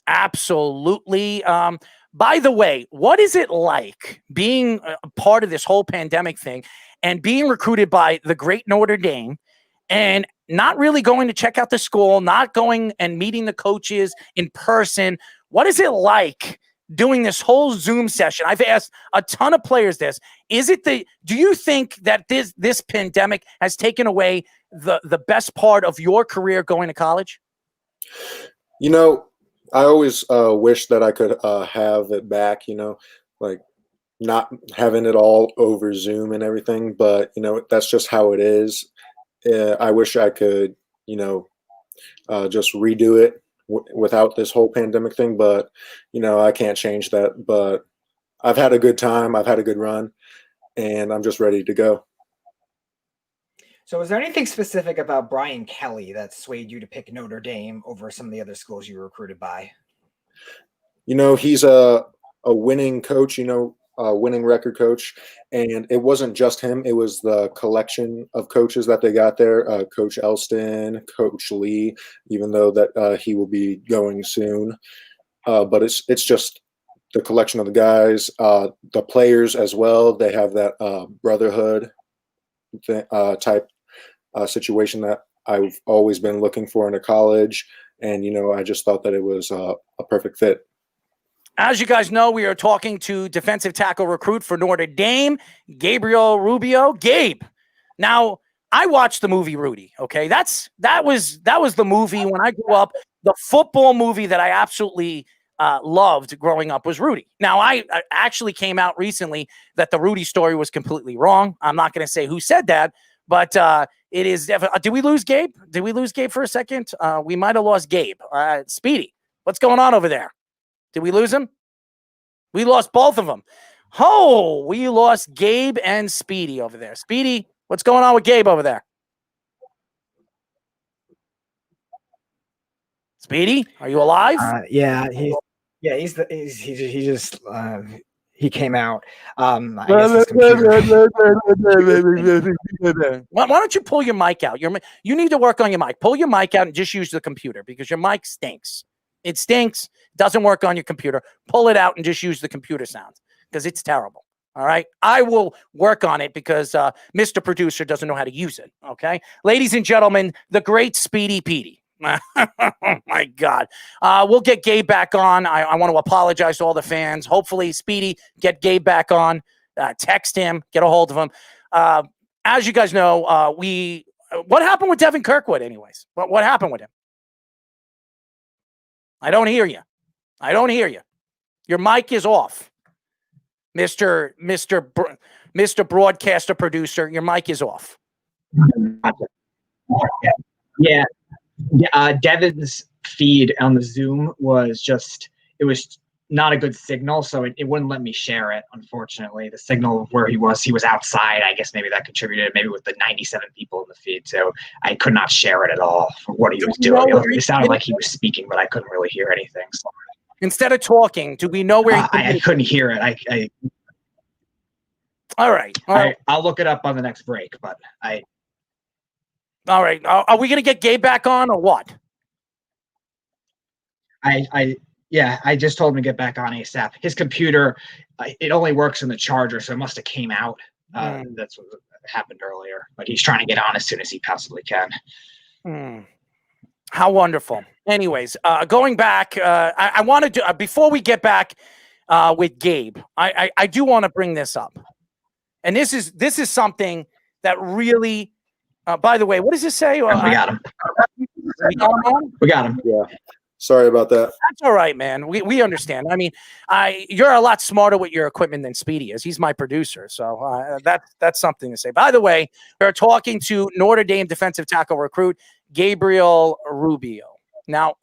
Absolutely. By the way, what is it like being a part of this whole pandemic thing and being recruited by the great Notre Dame and not really going to check out the school, not going and meeting the coaches in person? What is it like doing this whole Zoom session? I've asked a ton of players this. Do you think that this pandemic has taken away the best part of your career going to college? I always wish that I could have it back, like not having it all over Zoom and everything. But, that's just how it is. I wish I could, just redo it without this whole pandemic thing. But, I can't change that. But I've had a good time. I've had a good run. And I'm just ready to go. So is there anything specific about Brian Kelly that swayed you to pick Notre Dame over some of the other schools you were recruited by? He's a winning coach, a winning record coach. And it wasn't just him. It was the collection of coaches that they got there. Coach Elston, Coach Lee, even though that he will be going soon. But it's just the collection of the guys, the players as well. They have that brotherhood type situation that I've always been looking for in a college. And, I just thought that it was a perfect fit. As you guys know, we are talking to defensive tackle recruit for Notre Dame, Gabriel Rubio. Gabe, now I watched the movie Rudy. Okay, that was the movie when I grew up. The football movie that I absolutely loved growing up was Rudy. Now I actually came out recently that the Rudy story was completely wrong. I'm not going to say who said that, but it is definitely. Did we lose Gabe? Did we lose Gabe for a second? We might have lost Gabe. Speedy, what's going on over there? Did we lose him? We lost both of them. Oh, we lost Gabe and Speedy over there. Speedy, what's going on with Gabe over there? Speedy, are you alive? He came out. Why don't you pull your mic out? You need to work on your mic. Pull your mic out and just use the computer because your mic stinks. It stinks. Doesn't work on your computer. Pull it out and just use the computer sound because it's terrible. All right. I will work on it because Mr. Producer doesn't know how to use it. Okay. Ladies and gentlemen, the great Speedy Petey. Oh my God. We'll get Gabe back on. I want to apologize to all the fans. Hopefully, Speedy, get Gabe back on. text him, get a hold of him. As you guys know, what happened with Devin Kirkwood anyways? What happened with him? I don't hear you. Your mic is off. Mr. Broadcaster Producer, your mic is off. Yeah. Devin's feed on the Zoom was it was not a good signal, so it wouldn't let me share it, unfortunately. The signal of where he was outside. I guess maybe that contributed, maybe with the 97 people in the feed, so I could not share it at all for what he was doing. It sounded like he was speaking, but I couldn't really hear anything. So. Instead of talking, do we know where I couldn't hear it. All right. I'll look it up on the next break, but All right. Are we going to get Gabe back on or what? I just told him to get back on ASAP. His computer, it only works in the charger, so it must have came out. That's what happened earlier. But he's trying to get on as soon as he possibly can. How wonderful. Anyways, going back, I want to do before we get back with Gabe. I do want to bring this up, and this is something that really. By the way, what does this say? We got him. We got him. Yeah. Sorry about that. That's all right, man. We understand. I mean, you're a lot smarter with your equipment than Speedy is. He's my producer, so that's something to say. By the way, we're talking to Notre Dame defensive tackle recruit Gabriel Rubio. Now,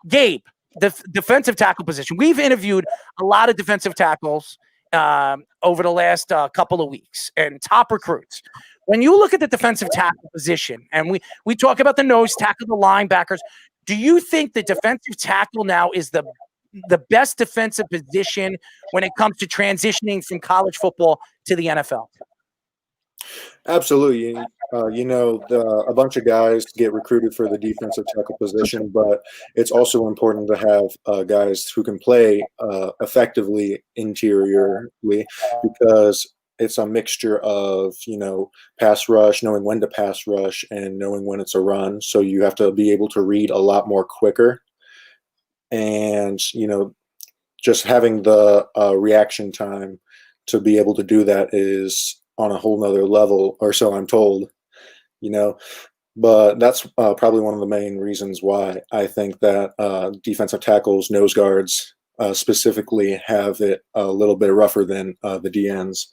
Gabe, the defensive tackle position. We've interviewed a lot of defensive tackles over the last couple of weeks and top recruits. When you look at the defensive tackle position, and we talk about the nose tackle, the linebackers, do you think the defensive tackle now is the best defensive position when it comes to transitioning from college football to the NFL? Absolutely. A bunch of guys get recruited for the defensive tackle position, but it's also important to have guys who can play effectively interiorly, because it's a mixture of, pass rush, knowing when to pass rush and knowing when it's a run. So you have to be able to read a lot more quicker. And, just having the reaction time to be able to do that is on a whole nother level, or so I'm told, But that's probably one of the main reasons why I think that defensive tackles, nose guards specifically have it a little bit rougher than the DNs.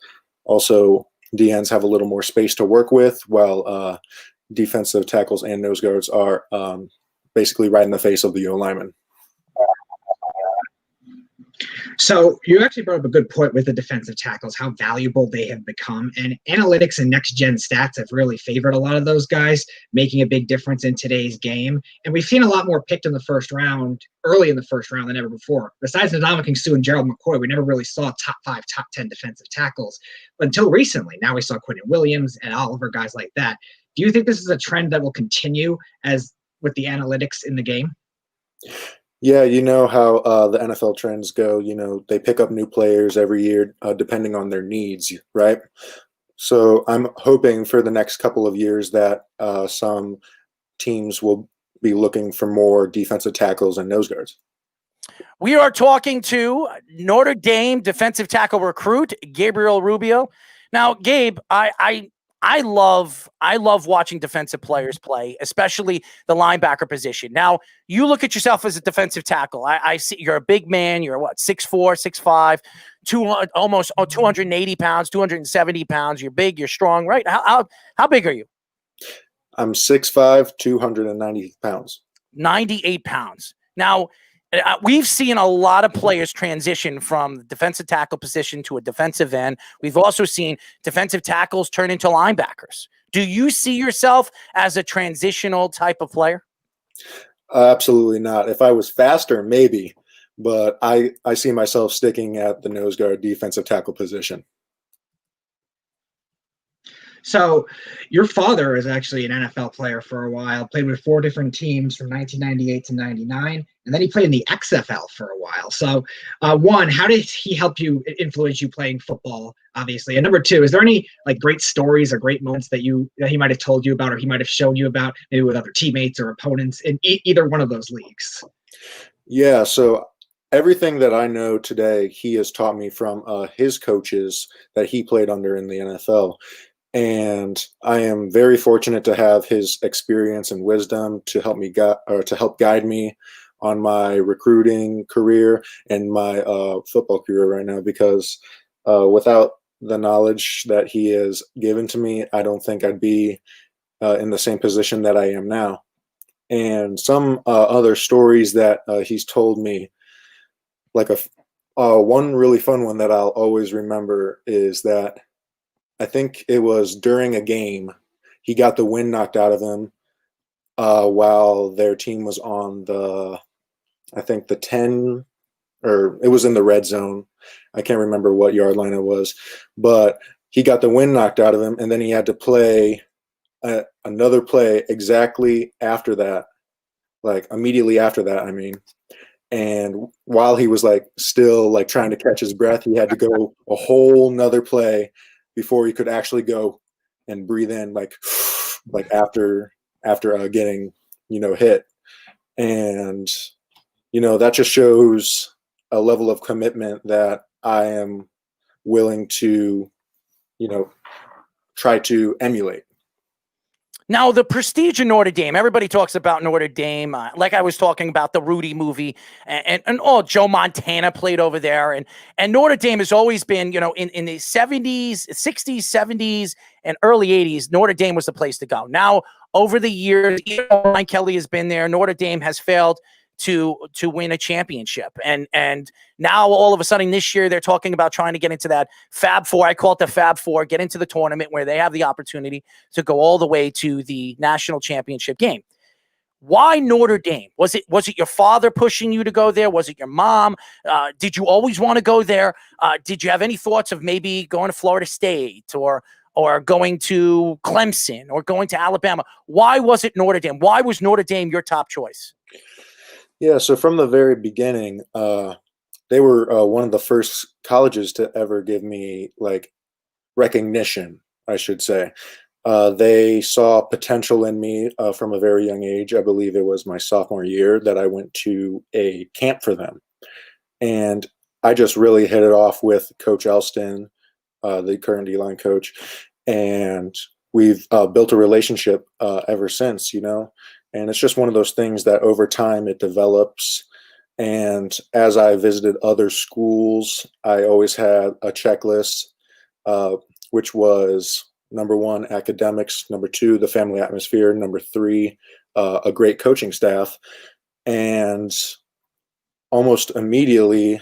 Also, DNs have a little more space to work with, while defensive tackles and nose guards are basically right in the face of the O-lineman. So you actually brought up a good point with the defensive tackles, how valuable they have become. And analytics and next-gen stats have really favored a lot of those guys, making a big difference in today's game. And we've seen a lot more picked in the first round, early in the first round than ever before. Besides Ndamukong Suh and Gerald McCoy, we never really saw top 5, top 10 defensive tackles until recently. Now we saw Quentin Williams and Oliver, guys like that. Do you think this is a trend that will continue as with the analytics in the game? Yeah, you know how the NFL trends go. They pick up new players every year depending on their needs, right? So I'm hoping for the next couple of years that some teams will be looking for more defensive tackles and nose guards. We are talking to Notre Dame defensive tackle recruit Gabriel Rubio. Now, Gabe, I love watching defensive players play, especially the linebacker position. Now, you look at yourself as a defensive tackle. I see you're a big man. You're what, 6'4", 6'5", almost 280 pounds, 270 pounds. You're big, you're strong, right? How big are you? I'm 6'5", 290 pounds. 98 pounds. Now, we've seen a lot of players transition from the defensive tackle position to a defensive end. We've also seen defensive tackles turn into linebackers. Do you see yourself as a transitional type of player? Absolutely not. If I was faster, maybe, but I see myself sticking at the nose guard defensive tackle position. So your father is actually an NFL player for a while, played with 4 different teams from 1998 to 99, and then he played in the XFL for a while. So one, how did he help you, influence you playing football, obviously? And number 2, is there any great stories or great moments that he might have told you about, or he might have shown you about, maybe with other teammates or opponents in either one of those leagues? Yeah, so everything that I know today, he has taught me from his coaches that he played under in the NFL. And I am very fortunate to have his experience and wisdom to help me to help guide me on my recruiting career and my football career right now. Because without the knowledge that he has given to me, I don't think I'd be in the same position that I am now. And some other stories that he's told me, like one really fun one that I'll always remember is that I think it was during a game, he got the wind knocked out of him while their team was on I think the 10, or it was in the red zone. I can't remember what yard line it was, but he got the wind knocked out of him, and then he had to play another play exactly after that, like immediately after that, I mean. And while he was like still like trying to catch his breath, he had to go a whole nother play before he could actually go and breathe in, like after getting, hit. And, that just shows a level of commitment that I am willing to, try to emulate. Now, the prestige of Notre Dame, everybody talks about Notre Dame, like I was talking about the Rudy movie, and Joe Montana played over there. And Notre Dame has always been, in the 70s, 60s, 70s, and early 80s, Notre Dame was the place to go. Now, over the years, even though Brian Kelly has been there, Notre Dame has failed to win a championship. And now all of a sudden this year they're talking about trying to get into that Fab Four. I call it the Fab Four, get into the tournament where they have the opportunity to go all the way to the national championship game. Why Notre Dame? Was it your father pushing you to go there? Was it your mom? Did you always want to go there? Did you have any thoughts of maybe going to Florida State or going to Clemson or going to Alabama? Why was it Notre Dame? Why was Notre Dame your top choice? Yeah, so from the very beginning, they were one of the first colleges to ever give me like recognition, I should say. They saw potential in me from a very young age. I believe it was my sophomore year that I went to a camp for them. And I just really hit it off with Coach Elston, the current D-line coach. And we've built a relationship ever since, And it's just one of those things that over time it develops. And as I visited other schools, I always had a checklist, which was number 1, academics, number 2, the family atmosphere, number 3, a great coaching staff. And almost immediately,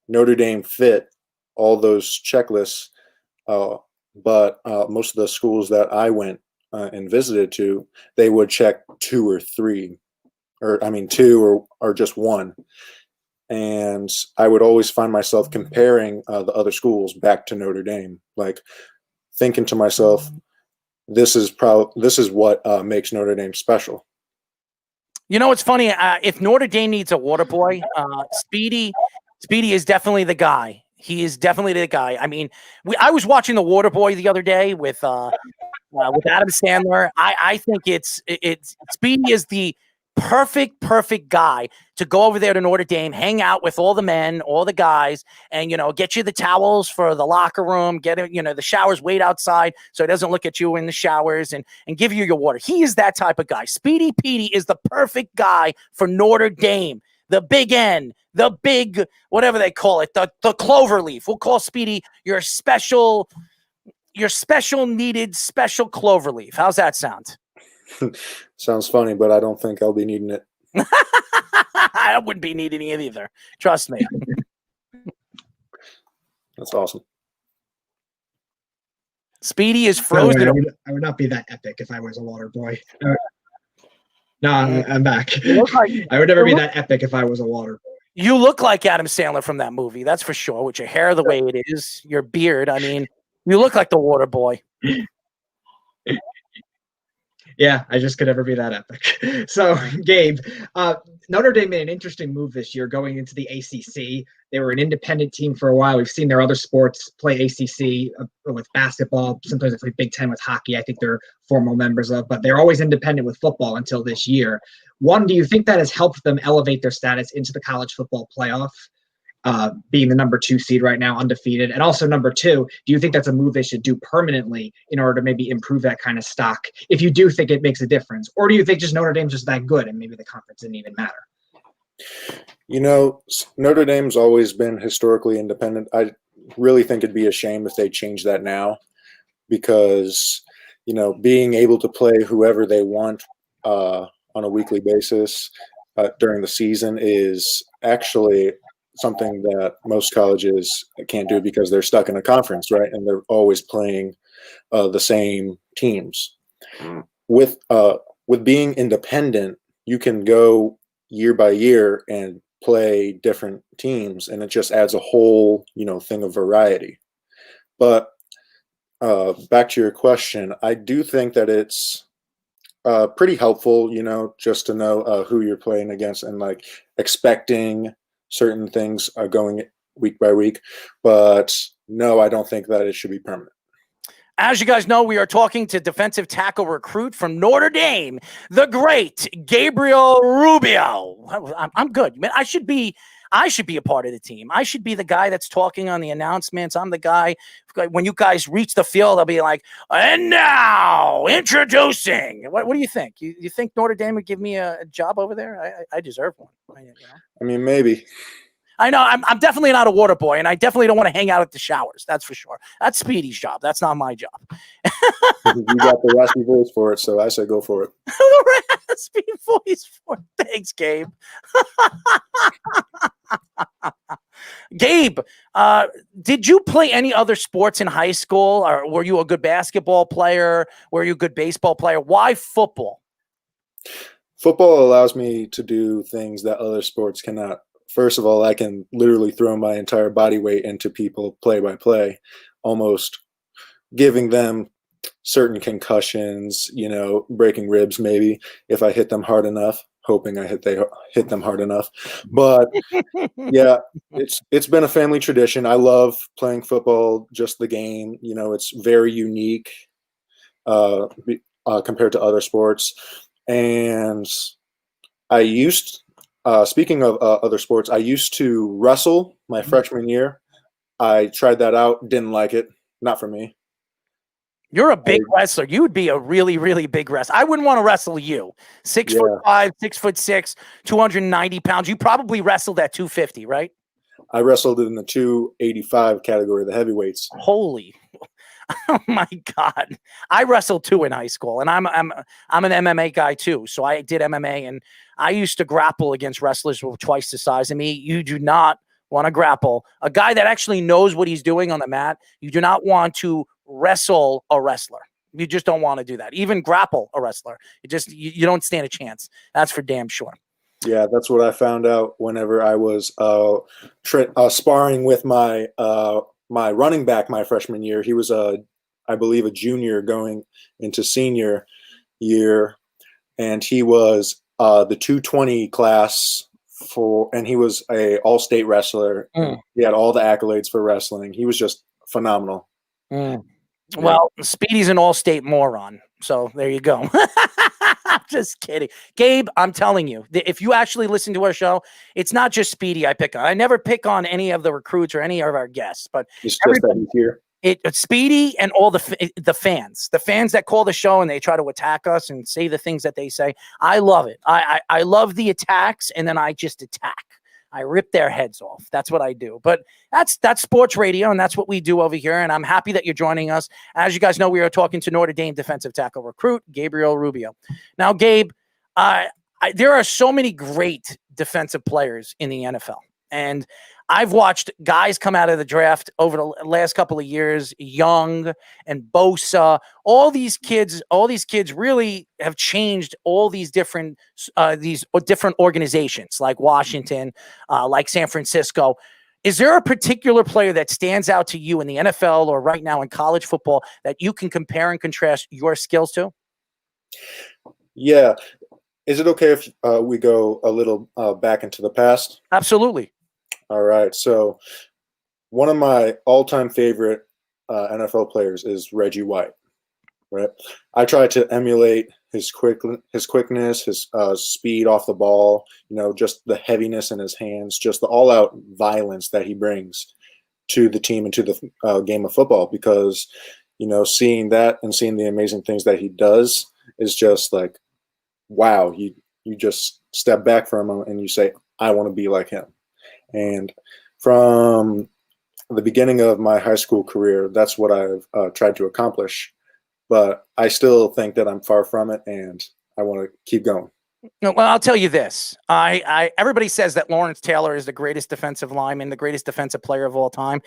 Notre Dame fit all those checklists. But most of the schools that I went and visited to, they would check 2 or 3, or 2 or just 1. And I would always find myself comparing the other schools back to Notre Dame, like thinking to myself, this is what makes Notre Dame special. It's funny. If Notre Dame needs a water boy, Speedy is definitely the guy. He is definitely the guy. I mean, I was watching The Waterboy the other day with Adam Sandler. I think it's Speedy is the perfect guy to go over there to Notre Dame, hang out with all the men, all the guys, and get you the towels for the locker room, get it, the showers, wait outside so he doesn't look at you in the showers, and give you your water. He is that type of guy. Speedy Petey is the perfect guy for Notre Dame. The big N, the big, whatever they call it, the clover leaf. We'll call Speedy your special needed special clover leaf. How's that sound? Sounds funny, but I don't think I'll be needing it. I wouldn't be needing it either. Trust me. That's awesome. Speedy is frozen. I would not be that epic if I was a water boy. No, I'm back. I would never be that epic if I was a water boy. You look like Adam Sandler from that movie, that's for sure. With your hair the way it is, your beard. I mean, you look like the water boy. Yeah, I just could never be that epic. So, Gabe, Notre Dame made an interesting move this year going into the ACC. They were an independent team for a while. We've seen their other sports play ACC with basketball. Sometimes they play Big Ten with hockey. I think they're formal members of, but they're always independent with football until this year. One, do you think that has helped them elevate their status into the college football playoff? being the number 2 seed right now, undefeated. And also number 2, do you think that's a move they should do permanently in order to maybe improve that kind of stock? If you do think it makes a difference, or do you think just Notre Dame's just that good and maybe the conference didn't even matter? You know, Notre Dame's always been historically independent. I really think it'd be a shame if they change that now, because, you know, being able to play whoever they want on a weekly basis during the season is actually something that most colleges can't do because they're stuck in a conference, right? And they're always playing the same teams. With being independent, you can go year by year and play different teams, and it just adds a whole, you know, thing of variety. But back to your question, I do think that it's pretty helpful, you know, just to know who you're playing against and like expecting certain things are going week by week. But no, I don't think that it should be permanent. As you guys know, we are talking to defensive tackle recruit from Notre Dame, the great Gabriel Rubio. I'm good, man. I should be a part of the team. I should be the guy that's talking on the announcements. I'm the guy, when you guys reach the field, I'll be like, and now introducing. What do you think? You think Notre Dame would give me a job over there? I deserve one. You know? I mean, maybe. I know I'm definitely not a water boy, and I definitely don't want to hang out at the showers. That's for sure. That's Speedy's job. That's not my job. You got the raspy voice for it, so I say go for it. Raspy voice for it. Thanks, Gabe. Gabe, did you play any other sports in high school, or were you a good basketball player? Were you a good baseball player? Why football? Football allows me to do things that other sports cannot. First of all, I can literally throw my entire body weight into people play by play, almost giving them certain concussions, you know, breaking ribs maybe if I hit them hard enough, hoping I hit them hard enough. But yeah, it's been a family tradition. I love playing football, just the game. You know, it's very unique compared to other sports. And I used speaking of other sports, I used to wrestle my freshman year. I tried that out, didn't like it. Not for me. You're a big wrestler. You would be a really, really big wrestler. I wouldn't want to wrestle you. 6'5", 6'6", 290 pounds. You probably wrestled at 250, right? I wrestled in the 285 category, the heavyweights. Holy. Oh my God. I wrestled too in high school, and I'm an MMA guy too. So I did MMA, and I used to grapple against wrestlers who were twice the size of me. You do not want to grapple a guy that actually knows what he's doing on the mat. You do not want to wrestle a wrestler. You just don't want to do that. Even grapple a wrestler. You don't stand a chance. That's for damn sure. Yeah, that's what I found out whenever I was sparring with my my running back my freshman year. He was I believe a junior going into senior year, and he was the 220 class and he was a all-state wrestler. He had all the accolades for wrestling. He was just phenomenal. Well, Speedy's an all-state moron, so there you go. I'm just kidding. Gabe, I'm telling you, if you actually listen to our show, it's not just Speedy I pick on. I never pick on any of the recruits or any of our guests, but it's just that he's here. It's Speedy and all the fans that call the show and they try to attack us and say the things that they say. I love it. I love the attacks, and then I just attack. I rip their heads off. That's what I do. But that's sports radio, and that's what we do over here. And I'm happy that you're joining us. As you guys know, we are talking to Notre Dame defensive tackle recruit Gabriel Rubio. Now, Gabe, there are so many great defensive players in the NFL, and I've watched guys come out of the draft over the last couple of years, Young and Bosa. All these kids really have changed all these different organizations like Washington, like San Francisco. Is there a particular player that stands out to you in the NFL or right now in college football that you can compare and contrast your skills to? Yeah. Is it okay if we go a little back into the past? Absolutely. All right. So one of my all-time favorite NFL players is Reggie White, right? I try to emulate his quickness, his speed off the ball, just the heaviness in his hands, just the all-out violence that he brings to the team and to the game of football. Because, seeing that and seeing the amazing things that he does is just like, wow, you just step back for a moment and you say, I want to be like him. And from the beginning of my high school career, that's what I've tried to accomplish. But I still think that I'm far from it, and I want to keep going. No, well, I'll tell you this. Everybody says that Lawrence Taylor is the greatest defensive lineman, the greatest defensive player of all time.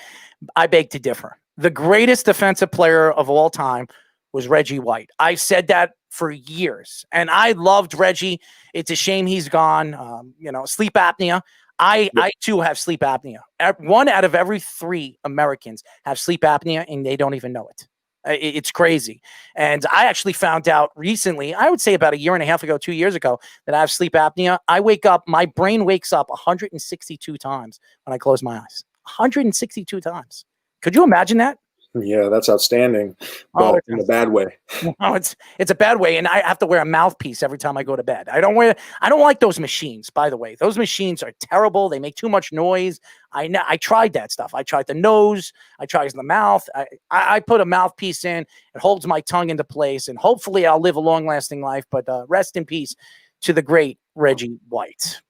I beg to differ. The greatest defensive player of all time was Reggie White. I've said that for years, and I loved Reggie. It's a shame he's gone. Sleep apnea. I too have sleep apnea. 1 out of every 3 Americans have sleep apnea, and they don't even know it. It's crazy. And I actually found out recently, I would say about 1.5 years ago, 2 years ago, that I have sleep apnea. I wake up, my brain wakes up 162 times when I close my eyes. 162 times. Could you imagine that? Yeah, that's outstanding, but in a bad way. No, it's a bad way, and I have to wear a mouthpiece every time I go to bed. I don't like those machines, by the way. Those machines are terrible. They make too much noise. I tried that stuff. I tried the nose. I tried the mouth. I put a mouthpiece in. It holds my tongue into place, and hopefully I'll live a long-lasting life. But rest in peace to the great Reggie White.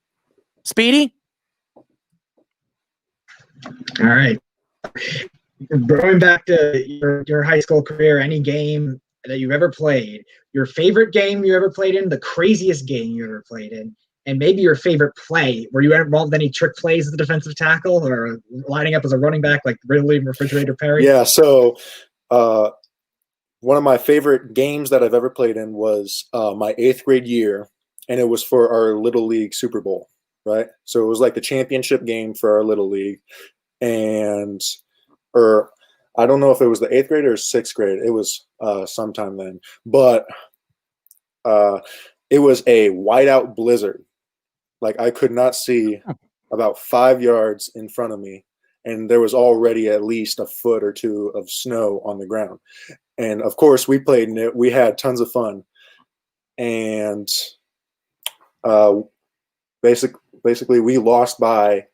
Speedy? All right. Going back to your high school career, any game that you've ever played, your favorite game you ever played in, the craziest game you ever played in, and maybe your favorite play. Were you involved in any trick plays as a defensive tackle or lining up as a running back like Ridley Refrigerator Perry? Yeah, so one of my favorite games that I've ever played in was my 8th grade year, and it was for our Little League Super Bowl, right? So it was like the championship game for our Little League, or I don't know if it was the 8th grade or 6th grade. It was sometime then. But it was a whiteout blizzard. Like I could not see about 5 yards in front of me. And there was already at least a foot or 2 of snow on the ground. And of course, we played in it. We had tons of fun. And basically, we lost by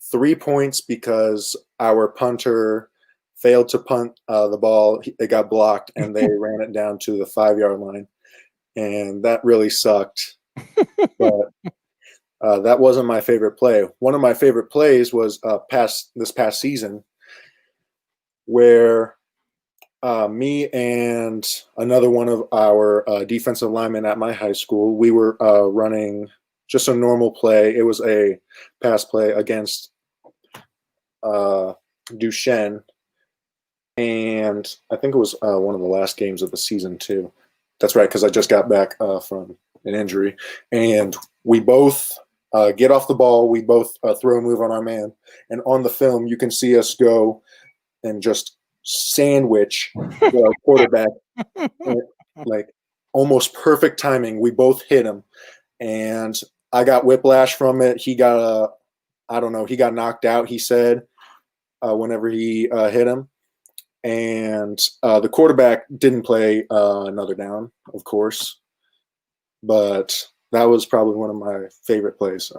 3 points because our punter failed to punt the ball. It got blocked, and they ran it down to the 5-yard line, and that really sucked. But that wasn't my favorite play. One of my favorite plays was this past season, where me and another one of our defensive linemen at my high school, we were running just a normal play. It was a pass play against Duchenne, and I think it was one of the last games of the season too. That's right, because I just got back from an injury, and we both get off the ball. We both throw a move on our man, and on the film you can see us go and just sandwich the quarterback, like almost perfect timing. We both hit him, and I got whiplash from it. He got he got knocked out, he said, whenever he hit him. And the quarterback didn't play another down, of course. But that was probably one of my favorite plays,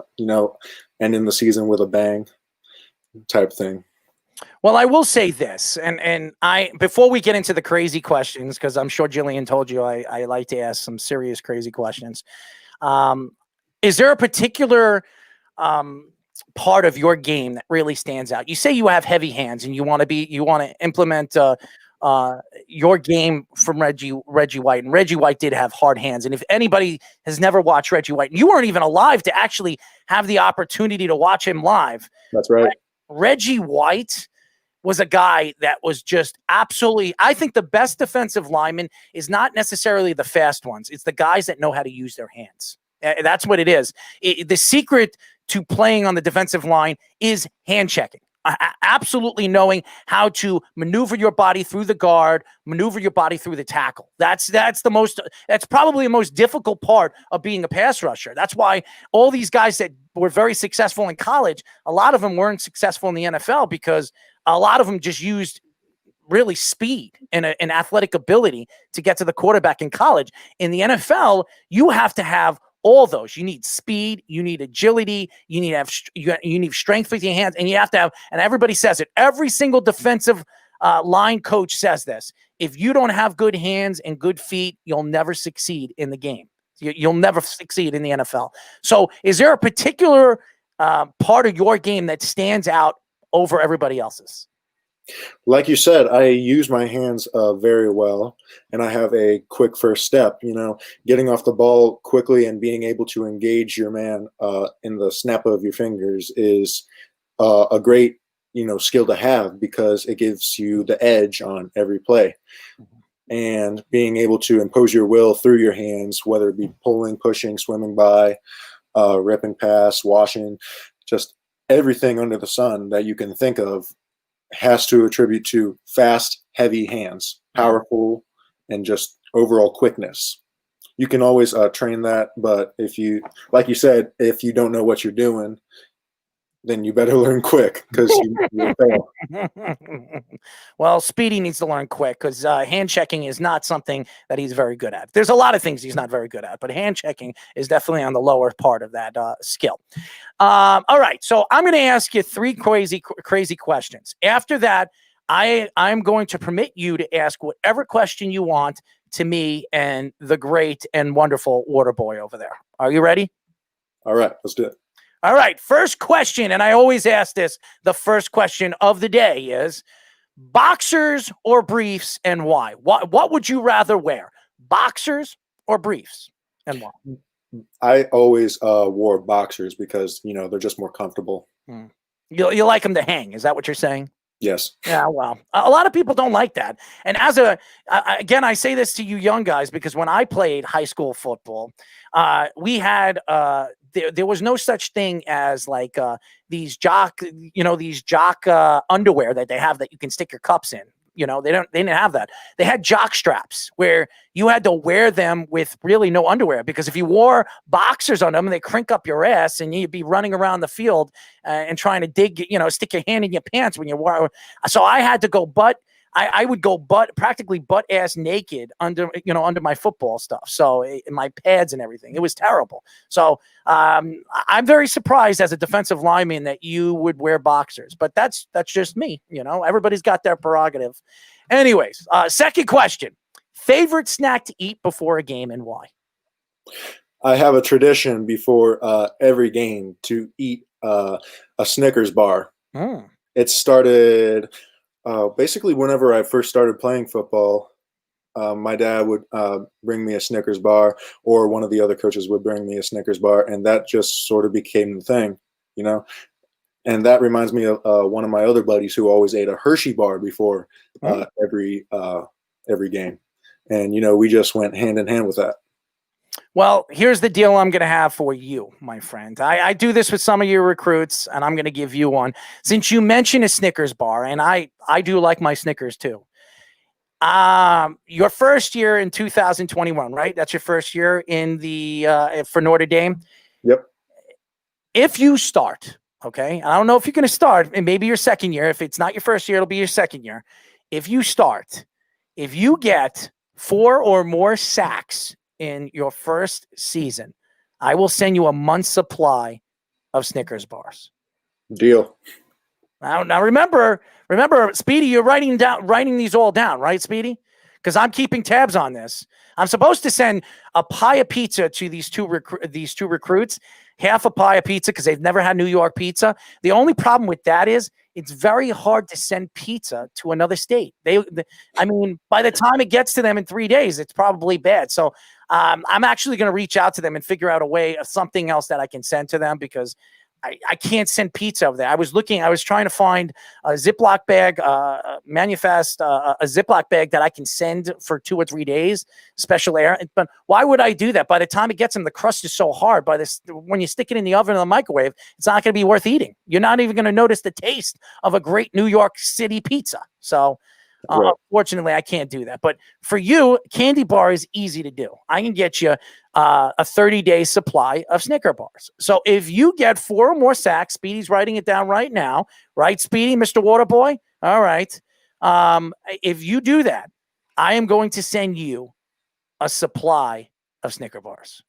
ending the season with a bang type thing. Well, I will say this, and before we get into the crazy questions, because I'm sure Jillian told you I like to ask some serious crazy questions. Is there a particular part of your game that really stands out? You say you have heavy hands, and you want to implement your game from Reggie White, and Reggie White did have hard hands. And if anybody has never watched Reggie White, and you weren't even alive to actually have the opportunity to watch him live. That's right. Reggie White was a guy that was just absolutely, I think the best defensive lineman is not necessarily the fast ones. It's the guys that know how to use their hands. That's what it is. The secret to playing on the defensive line is hand checking. Absolutely knowing how to maneuver your body through the guard, maneuver your body through the tackle. That's probably the most difficult part of being a pass rusher. That's why all these guys that were very successful in college, a lot of them weren't successful in the NFL because a lot of them just used really speed and an athletic ability to get to the quarterback in college. In the NFL, you have to have all those. You need speed, you need agility, you need to have you need strength with your hands, and you have to have. And everybody says it. Every single defensive line coach says this. If you don't have good hands and good feet, you'll never succeed in the game. You'll never succeed in the NFL. So, is there a particular part of your game that stands out over everybody else's? Like you said, I use my hands very well, and I have a quick first step. Getting off the ball quickly and being able to engage your man in the snap of your fingers is a great, skill to have, because it gives you the edge on every play. And being able to impose your will through your hands, whether it be pulling, pushing, swimming by, ripping pass, washing, just everything under the sun that you can think of, has to attribute to fast, heavy hands, powerful, and just overall quickness. You can always train that, but like you said, if you don't know what you're doing, then you better learn quick, because you'll fail. Well, Speedy needs to learn quick, because hand checking is not something that he's very good at. There's a lot of things he's not very good at, but hand checking is definitely on the lower part of that skill. All right, so I'm going to ask you 3 crazy questions. After that, I'm going to permit you to ask whatever question you want to me and the great and wonderful water boy over there. Are you ready? All right, let's do it. All right, first question, and I always ask this, the first question of the day is, boxers or briefs, and why? What would you rather wear, boxers or briefs, and why? I always wore boxers because, they're just more comfortable. You like them to hang, is that what you're saying? Yes. Yeah, well, a lot of people don't like that. And again, I say this to you young guys, because when I played high school football, we had there was no such thing as like these jock underwear that they have that you can stick your cups in. They didn't have that. They had jock straps where you had to wear them with really no underwear, because if you wore boxers on them, they crink up your ass and you'd be running around the field and trying to stick your hand in your pants when you wore. So I had to go I would go practically butt ass naked under my football stuff. So my pads and everything, it was terrible. So I'm very surprised as a defensive lineman that you would wear boxers, but that's just me. Everybody's got their prerogative. Anyways, second question, favorite snack to eat before a game, and why? I have a tradition before every game to eat a Snickers bar. It started basically whenever I first started playing football. My dad would bring me a Snickers bar, or one of the other coaches would bring me a Snickers bar, and that just sort of became the thing, And that reminds me of one of my other buddies who always ate a Hershey bar before every game, and we just went hand in hand with that. Well, here's the deal I'm going to have for you, my friend. I do this with some of your recruits, and I'm going to give you one. Since you mentioned a Snickers bar, and I do like my Snickers too. Your first year in 2021, right? That's your first year in the for Notre Dame? Yep. If you start, okay, I don't know if you're going to start, and maybe your second year. If it's not your first year, it'll be your second year. If you get 4 or more sacks in your first season, I will send you a month's supply of Snickers bars. Deal. Now remember, Speedy, you're writing these all down, right, Speedy? Because I'm keeping tabs on this. I'm supposed to send a pie of pizza to these two recruits, half a pie of pizza, because they've never had New York pizza. The only problem with that is it's very hard to send pizza to another state. By the time it gets to them in 3 days, it's probably bad. So I'm actually going to reach out to them and figure out a way of something else that I can send to them, because I can't send pizza over there. I was trying to find a Ziploc bag, a Ziploc bag that I can send for 2 or 3 days, special air. But why would I do that? By the time it gets them, the crust is so hard. When you stick it in the oven or the microwave, it's not going to be worth eating. You're not even going to notice the taste of a great New York City pizza. So Right. Unfortunately, I can't do that. But for you, candy bar is easy to do. I can get you a 30-day supply of Snicker bars. So if you get 4 or more sacks, Speedy's writing it down right now. Right, Speedy, Mr. Waterboy? All right. If you do that, I am going to send you a supply of Snicker bars.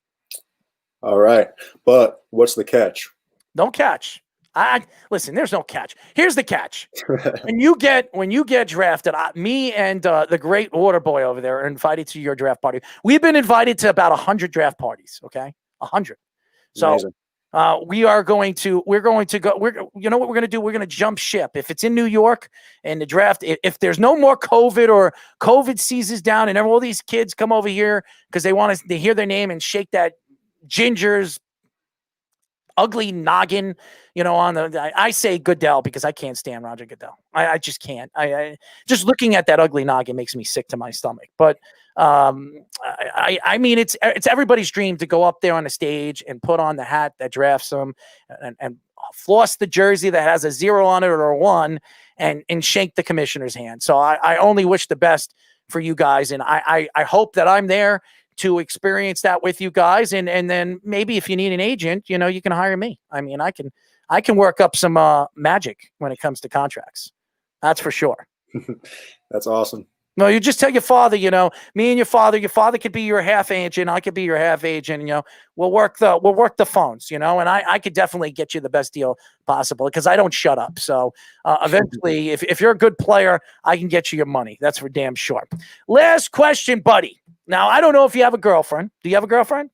All right. But what's the catch? No catch. Listen, there's no catch. Here's the catch. When you get drafted, me and the great water boy over there are invited to your draft party. We've been invited to about 100 draft parties. Okay, 100. So we're going to go. You know what we're going to do? We're going to jump ship. If it's in New York and the draft, if there's no more COVID or COVID seizes down and all these kids come over here because they want to hear their name and shake that Ginger's ugly noggin, on I say Goodell because I can't stand Roger Goodell. I just can't. I just looking at that ugly noggin makes me sick to my stomach. But I mean, it's everybody's dream to go up there on the stage and put on the hat that drafts them and floss the jersey that has a 0 on it or a 1 and shake the commissioner's hand. So I only wish the best for you guys. And I hope that I'm there to experience that with you guys. And then maybe if you need an agent, you can hire me. I mean, I can work up some magic when it comes to contracts. That's for sure. That's awesome. No, you just tell your father, me and your father could be your half agent. I could be your half agent. We'll work the phones, and I could definitely get you the best deal possible because I don't shut up. So eventually, if you're a good player, I can get you your money. That's for damn sure. Last question, buddy. Now, I don't know if you have a girlfriend. Do you have a girlfriend?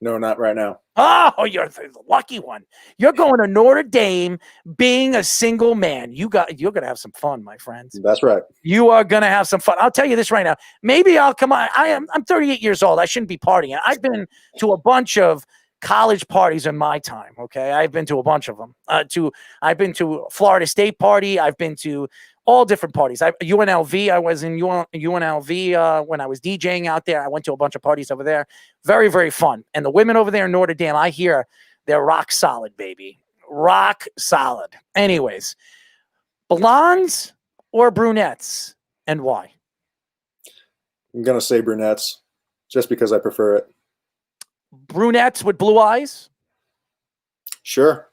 No, not right now. Oh, you're the lucky one. You're going to Notre Dame being a single man. You're going to have some fun, my friends. That's right. You are going to have some fun. I'll tell you this right now. Maybe I'll come on. I'm 38 years old. I shouldn't be partying. I've been to a bunch of college parties in my time. Okay. I've been to a bunch of them. I've been to Florida State party. I've been to all different parties. UNLV. I was in UNLV when I was DJing out there. I went to a bunch of parties over there. Very, very fun. And the women over there in Notre Dame, I hear they're rock solid, baby. Rock solid. Anyways, blondes or brunettes, and why? I'm gonna say brunettes, just because I prefer it. Brunettes with blue eyes? Sure.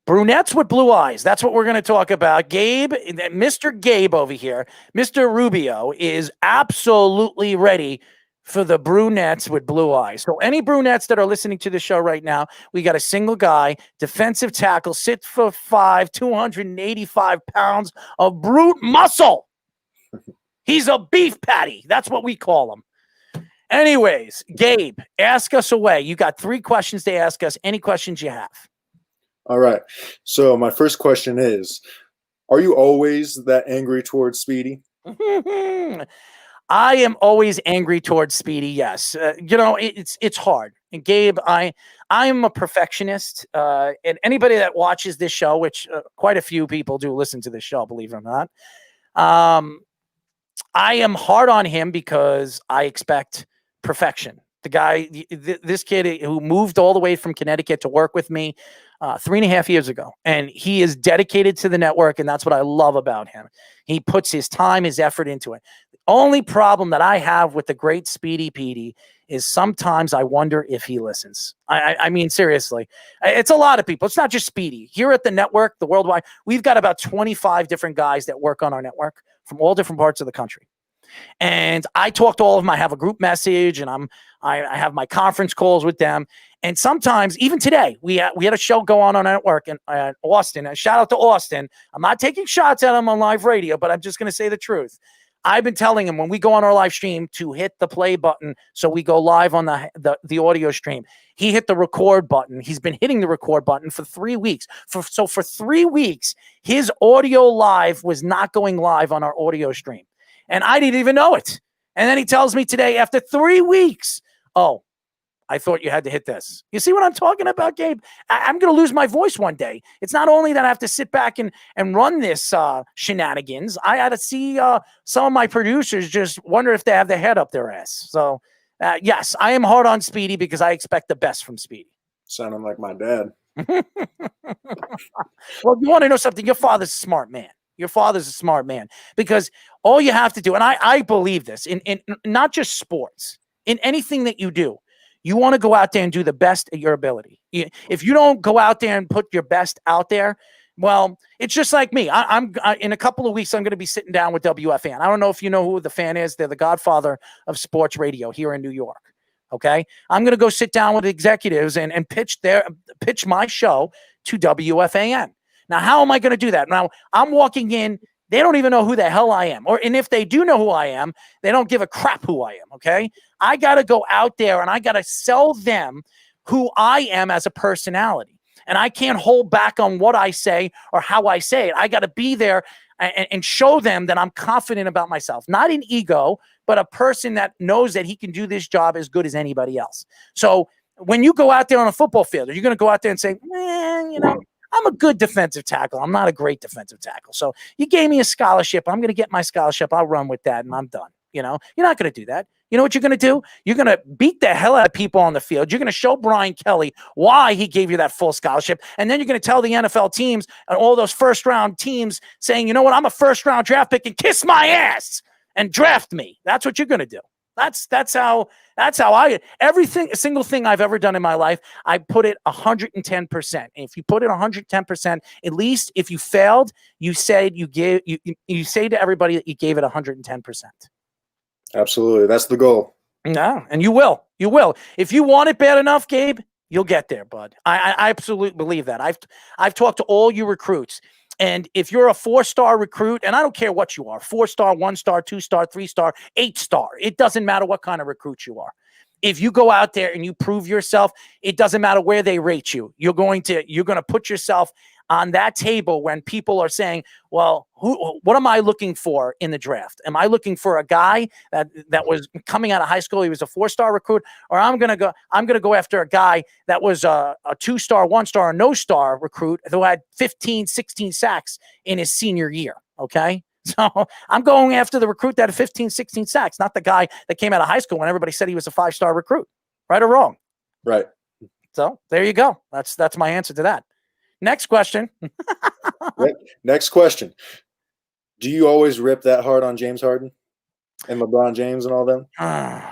Brunettes with blue eyes. That's what we're going to talk about. Gabe, Mr. Gabe over here, Mr. Rubio is absolutely ready for the brunettes with blue eyes. So any brunettes that are listening to the show right now, we got a single guy, defensive tackle, 6'5", 285 pounds of brute muscle. He's a beef patty. That's what we call him. Anyways, Gabe, ask us away. You got 3 questions to ask us. Any questions you have? All right. So my first question is, are you always that angry towards Speedy? I am always angry towards Speedy. Yes. It's hard. And Gabe, I'm a perfectionist. And anybody that watches this show, which quite a few people do listen to this show, believe it or not, I am hard on him because I expect perfection. The guy, this kid who moved all the way from Connecticut to work with me 3.5 years ago, and he is dedicated to the network, and that's what I love about him. He puts his time, his effort into it. The only problem that I have with the great Speedy Petey is sometimes I wonder if he listens. I mean, seriously, it's a lot of people. It's not just Speedy. Here at the network, the worldwide, we've got about 25 different guys that work on our network from all different parts of the country. And I talk to all of them. I have a group message, and I have my conference calls with them. And sometimes, even today, we had a show go on our network in Austin. A shout out to Austin. I'm not taking shots at him on live radio, but I'm just going to say the truth. I've been telling him when we go on our live stream to hit the play button so we go live on the audio stream. He hit the record button. He's been hitting the record button for 3 weeks. For 3 weeks, his audio live was not going live on our audio stream. And I didn't even know it. And then he tells me today, after 3 weeks, oh, I thought you had to hit this. You see what I'm talking about, Gabe? I'm going to lose my voice one day. It's not only that I have to sit back and run this shenanigans. I had to see some of my producers just wonder if they have their head up their ass. So, yes, I am hard on Speedy because I expect the best from Speedy. Sounding like my dad. Well, you want to know something? Your father's a smart man. Your father's a smart man because all you have to do, and I believe this, in not just sports, in anything that you do, you want to go out there and do the best at your ability. If you don't go out there and put your best out there, Well, it's just like me. I'm in a couple of weeks, I'm going to be sitting down with WFAN. I don't know if you know who the fan is. They're the godfather of sports radio here in New York. Okay. I'm going to go sit down with executives and pitch my show to WFAN. Now, how am I going to do that? Now, I'm walking in. They don't even know who the hell I am. And if they do know who I am, they don't give a crap who I am. Okay. I got to go out there and I got to sell them who I am as a personality. And I can't hold back on what I say or how I say it. I got to be there and show them that I'm confident about myself. Not an ego, but a person that knows that he can do this job as good as anybody else. So when you go out there on a football field, are you going to go out there and say, I'm a good defensive tackle. I'm not a great defensive tackle. So you gave me a scholarship. I'm going to get my scholarship. I'll run with that, and I'm done. You're not going to do that. You know what you're going to do? You're going to beat the hell out of people on the field. You're going to show Brian Kelly why he gave you that full scholarship. And then you're going to tell the NFL teams and all those first-round teams saying, you know what, I'm a first-round draft pick and kiss my ass and draft me. That's what you're going to do. That's how every single thing I've ever done in my life, I put it 110%. And if you put it 110%, at least if you failed, you say to everybody that you gave it 110%. Absolutely. That's the goal. No, and you will. You will. If you want it bad enough, Gabe, you'll get there, bud. I absolutely believe that. I've talked to all you recruits. And if you're a 4-star recruit, and I don't care what you are, 4-star, 1-star, 2-star, 3-star, 8-star, it doesn't matter what kind of recruit you are. If you go out there and you prove yourself, it doesn't matter where they rate you. You're going to put yourself on that table when people are saying, well, what am I looking for in the draft? Am I looking for a guy that was coming out of high school? He was a 4-star recruit, or I'm going to go after a guy that was a 2-star, 1-star, or no-star recruit who had 15, 16 sacks in his senior year. Okay. So I'm going after the recruit that had 15, 16 sacks, not the guy that came out of high school when everybody said he was a 5-star recruit. Right or wrong? Right. So there you go. That's my answer to that. Next question. Next question. Do you always rip that hard on James Harden and LeBron James and all them? Or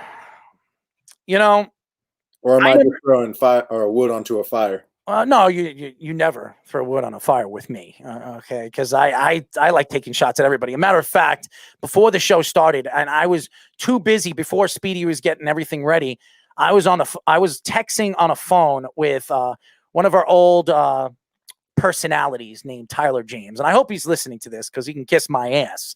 am I just throwing fire or wood onto a fire? No, you never throw wood on a fire with me, okay? Because I like taking shots at everybody. A matter of fact, before the show started, and I was too busy before Speedy was getting everything ready, I was texting on a phone with one of our old personalities named Tyler James, and I hope he's listening to this because he can kiss my ass.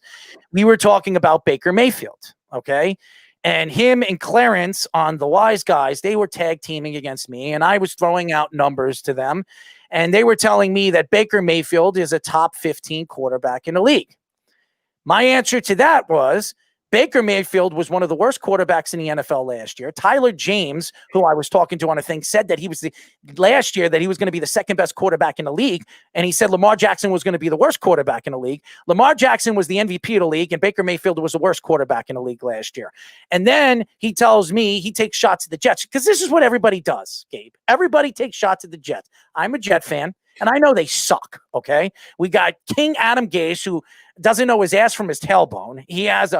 We were talking about Baker Mayfield, okay? And him and Clarence on the Wise Guys, they were tag teaming against me, and I was throwing out numbers to them, and they were telling me that Baker Mayfield is a top 15 quarterback in the league. My answer to that was Baker Mayfield was one of the worst quarterbacks in the NFL last year. Tyler James, who I was talking to on a thing, said that he was last year that he was going to be the second best quarterback in the league. And he said Lamar Jackson was going to be the worst quarterback in the league. Lamar Jackson was the MVP of the league, and Baker Mayfield was the worst quarterback in the league last year. And then he tells me he takes shots at the Jets because this is what everybody does, Gabe. Everybody takes shots at the Jets. I'm a Jet fan. And I know they suck, okay? We got King Adam Gase, who doesn't know his ass from his tailbone. He has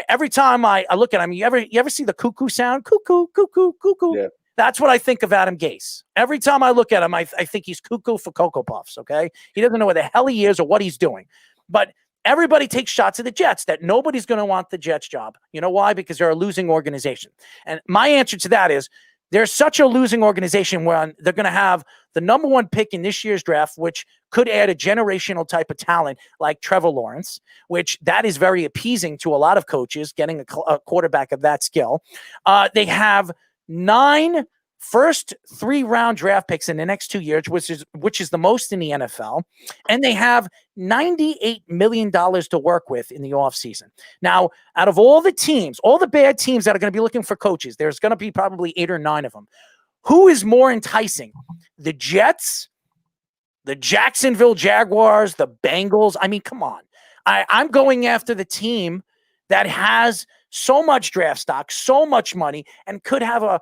every time I look at him, you ever see the cuckoo sound? Cuckoo, cuckoo, cuckoo. Yeah. That's what I think of Adam Gase. Every time I look at him, I think he's cuckoo for Cocoa Puffs, okay? He doesn't know where the hell he is or what he's doing. But everybody takes shots at the Jets, that nobody's going to want the Jets job. You know why? Because they're a losing organization. And my answer to that is, they're such a losing organization where they're going to have the number 1 pick in this year's draft, which could add a generational type of talent like Trevor Lawrence, which that is very appeasing to a lot of coaches, getting a quarterback of that skill. They have 9 first 3-round draft picks in the next 2 years, which is the most in the NFL. And they have $98 million to work with in the offseason. Now, out of all the teams, all the bad teams that are going to be looking for coaches, there's going to be probably 8 or 9 of them. Who is more enticing? The Jets, the Jacksonville Jaguars, the Bengals? I mean, come on. I'm going after the team that has so much draft stock, so much money, and could have a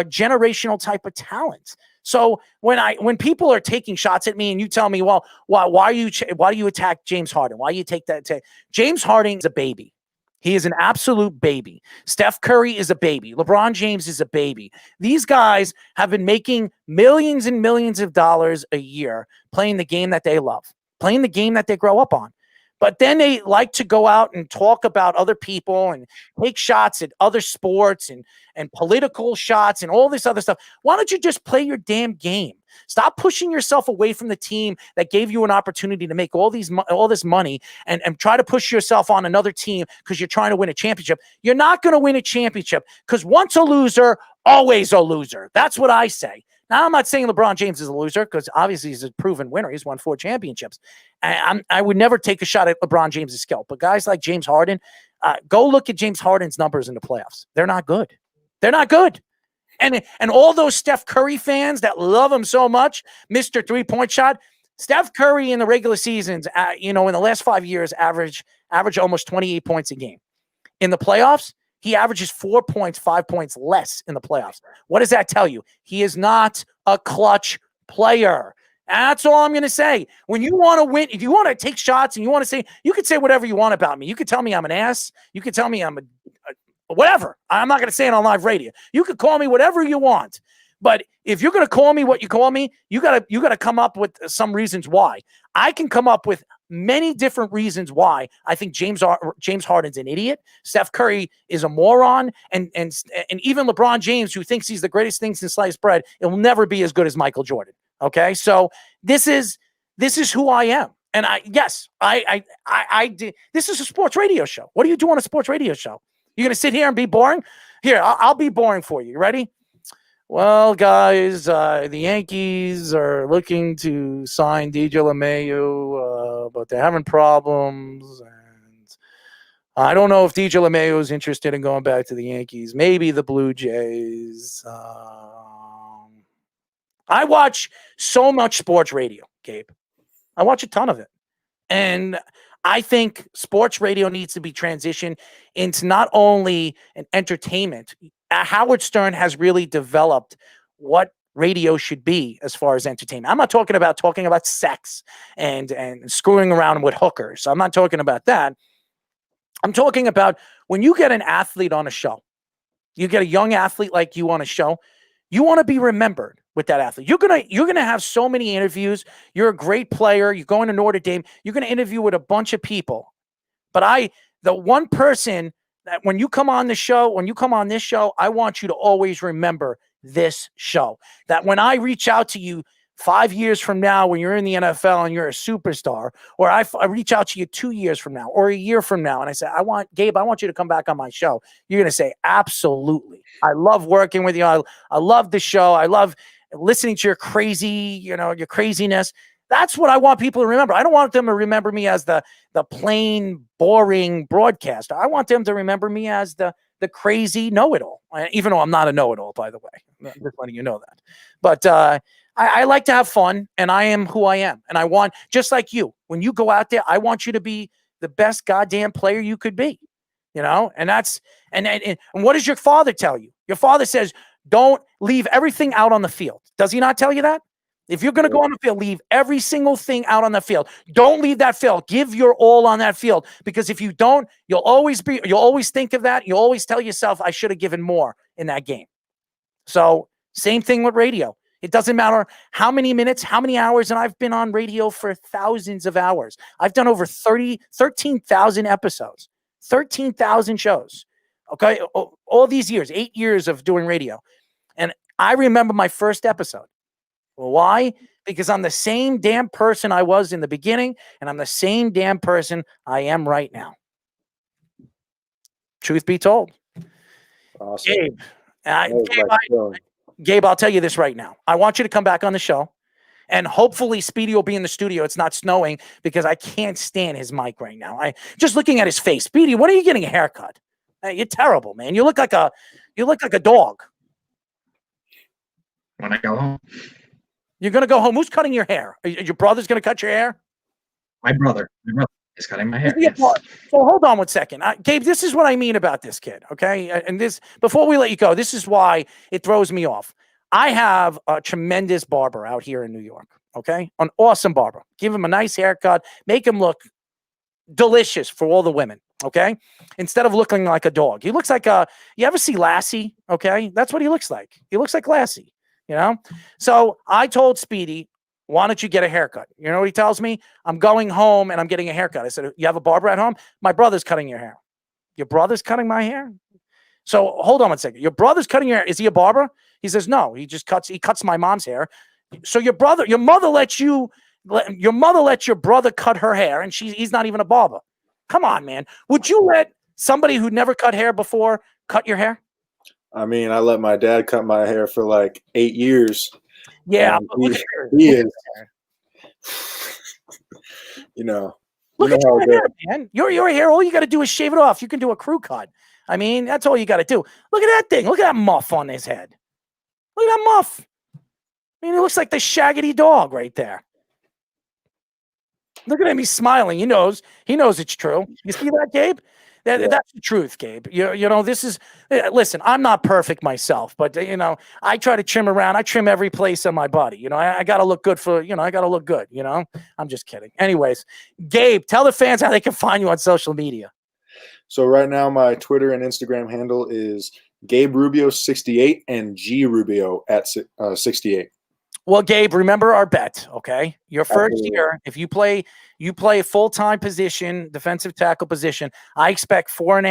generational type of talent. So when people are taking shots at me and you tell me, well, why do you attack James Harden? Why do you take that? James Harden is a baby. He is an absolute baby. Steph Curry is a baby. LeBron James is a baby. These guys have been making millions and millions of dollars a year playing the game that they love. playing the game that they grow up on. But then they like to go out and talk about other people and take shots at other sports and political shots and all this other stuff. Why don't you just play your damn game? Stop pushing yourself away from the team that gave you an opportunity to make all this money and try to push yourself on another team because you're trying to win a championship. You're not going to win a championship because once a loser, always a loser. That's what I say. Now, I'm not saying LeBron James is a loser because obviously he's a proven winner. He's won 4 championships. I would never take a shot at LeBron James' skill. But guys like James Harden, go look at James Harden's numbers in the playoffs. They're not good. They're not good. And all those Steph Curry fans that love him so much, Mr. Three-Point Shot, Steph Curry in the regular seasons, in the last 5 years, average almost 28 points a game. In the playoffs, he averages 4 points, 5 points less in the playoffs. What does that tell you? He is not a clutch player. That's all I'm going to say. When you want to win, if you want to take shots and you want to say, you could say whatever you want about me. You could tell me I'm an ass. You could tell me I'm a whatever. I'm not going to say it on live radio. You could call me whatever you want. But if you're going to call me what you call me, you got to come up with some reasons why. I can come up with many different reasons why I think James Harden's an idiot. Steph Curry is a moron, and even LeBron James, who thinks he's the greatest thing since sliced bread, it will never be as good as Michael Jordan. Okay, so this is who I am, and I did. This is a sports radio show. What do you do on a sports radio show? You're gonna sit here and be boring? Here, I'll be boring for you. You ready? Well, guys, the Yankees are looking to sign DJ LeMahieu, but they're having problems. And I don't know if DJ LeMahieu is interested in going back to the Yankees. Maybe the Blue Jays. I watch so much sports radio, Gabe. I watch a ton of it. And I think sports radio needs to be transitioned into not only an entertainment. Howard Stern has really developed what radio should be as far as entertainment. I'm not talking about sex and screwing around with hookers. I'm not talking about that. I'm talking about when you get an athlete on a show, you get a young athlete like you on a show, you want to be remembered with that athlete. You're gonna have so many interviews. You're a great player. You're going to Notre Dame. You're gonna interview with a bunch of people. But the one person that when you come on this show, I want you to always remember this show. That when I reach out to you 5 years from now, when you're in the NFL and you're a superstar, or I reach out to you 2 years from now or a year from now, and I say, I want you to come back on my show. You're going to say, absolutely. I love working with you. I love the show. I love listening to your your craziness. That's what I want people to remember. I don't want them to remember me as the plain, boring broadcaster. I want them to remember me as the crazy know-it-all, even though I'm not a know-it-all, by the way. I'm just letting you know that. But I like to have fun, and I am who I am. And I want, just like you, when you go out there, I want you to be the best goddamn player you could be. And that's and what does your father tell you? Your father says, don't leave everything out on the field. Does he not tell you that? If you're going to go on the field, leave every single thing out on the field. Don't leave that field. Give your all on that field, because if you don't, you'll always think of that. You'll always tell yourself, I should have given more in that game. So same thing with radio. It doesn't matter how many minutes, how many hours, and I've been on radio for thousands of hours. I've done over 13,000 episodes, 13,000 shows. Okay, all these years, 8 years of doing radio. And I remember my first episode. Well, why? Because I'm the same damn person I was in the beginning, and I'm the same damn person I am right now. Truth be told. Awesome. Gabe, I'll tell you this right now. I want you to come back on the show, and hopefully Speedy will be in the studio. It's not snowing, because I can't stand his mic right now. Just looking at his face. Speedy, when are you getting a haircut? You're terrible, man. You look like a dog. When I go home. You're going to go home. Who's cutting your hair? Your brother's going to cut your hair? My brother is cutting my hair. Yes. So hold on 1 second. Gabe, this is what I mean about this kid, okay? And this, before we let you go, this is why it throws me off. I have a tremendous barber out here in New York, okay? An awesome barber. Give him a nice haircut. Make him look delicious for all the women, okay? Instead of looking like a dog. He looks like you ever see Lassie, okay? That's what he looks like. He looks like Lassie. So I told Speedy, why don't you get a haircut? You know what he tells me? I'm going home and I'm getting a haircut. I said, you have a barber at home? My brother's cutting your hair. Your brother's cutting my hair? So hold on one second. Your brother's cutting your hair. Is he a barber? He says, no, he cuts my mom's hair. So your mother lets your brother cut her hair, and he's not even a barber. Come on, man. Would you let somebody who never cut hair before cut your hair? I mean, I let my dad cut my hair for like 8 years. Yeah, he is. You know. Look at your hair, man. Your hair, all you got to do is shave it off. You can do a crew cut. I mean, that's all you got to do. Look at that thing. Look at that muff on his head. Look at that muff. I mean, it looks like the Shaggy Dog right there. Look at him. He's smiling. He knows it's true. You see that, Gabe? That's the truth, Gabe. You know, this is, listen, I'm not perfect myself, but, you know, I try to trim around. I trim every place on my body. You know, I got to look good I got to look good, you know? I'm just kidding. Anyways, Gabe, tell the fans how they can find you on social media. So right now, my Twitter and Instagram handle is Gabe Rubio 68 and G Rubio at 68. Well, Gabe, remember our bet, okay? Your first year, if you play a full-time position, defensive tackle position, I expect four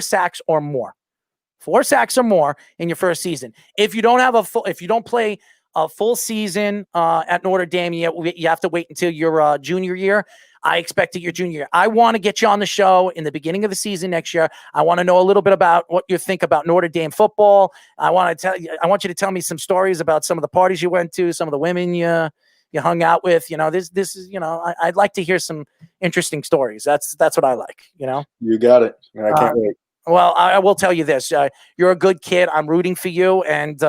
sacks or more. 4 sacks or more in your first season. If you don't play a full season at Notre Dame, you have to wait until your junior year. I expect it your junior year. I want to get you on the show in the beginning of the season next year. I want to know a little bit about what you think about Notre Dame football. I want you to tell me some stories about some of the parties you went to, some of the women you hung out with. You know, this is, you know, I'd like to hear some interesting stories. That's what I like, you know. You got it. I can't wait. Well, I will tell you this. You're a good kid. I'm rooting for you, and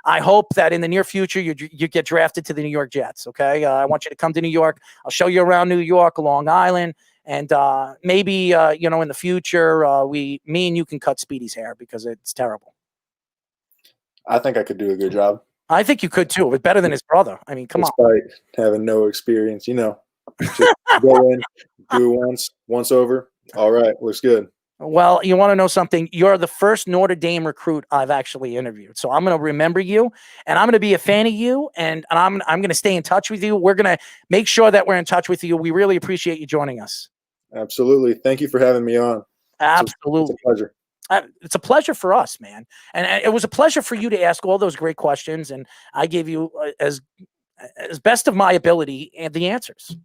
I hope that in the near future you get drafted to the New York Jets, okay? I want you to come to New York. I'll show you around New York, Long Island, and maybe, you know, in the future, me and you can cut Speedy's hair because it's terrible. I think I could do a good job. I think you could, too. It's better than his brother. I mean, come on. Despite having no experience, you know. Just go in, do it once over. All right, looks good. Well, you want to know something? You're the first Notre Dame recruit I've actually interviewed. So I'm going to remember you, and I'm going to be a fan of you, and I'm going to stay in touch with you. We're going to make sure that we're in touch with you. We really appreciate you joining us. Absolutely. Thank you for having me on. Absolutely. It's a pleasure. It's a pleasure for us, man. And it was a pleasure for you to ask all those great questions, and I gave you as best of my ability and the answers.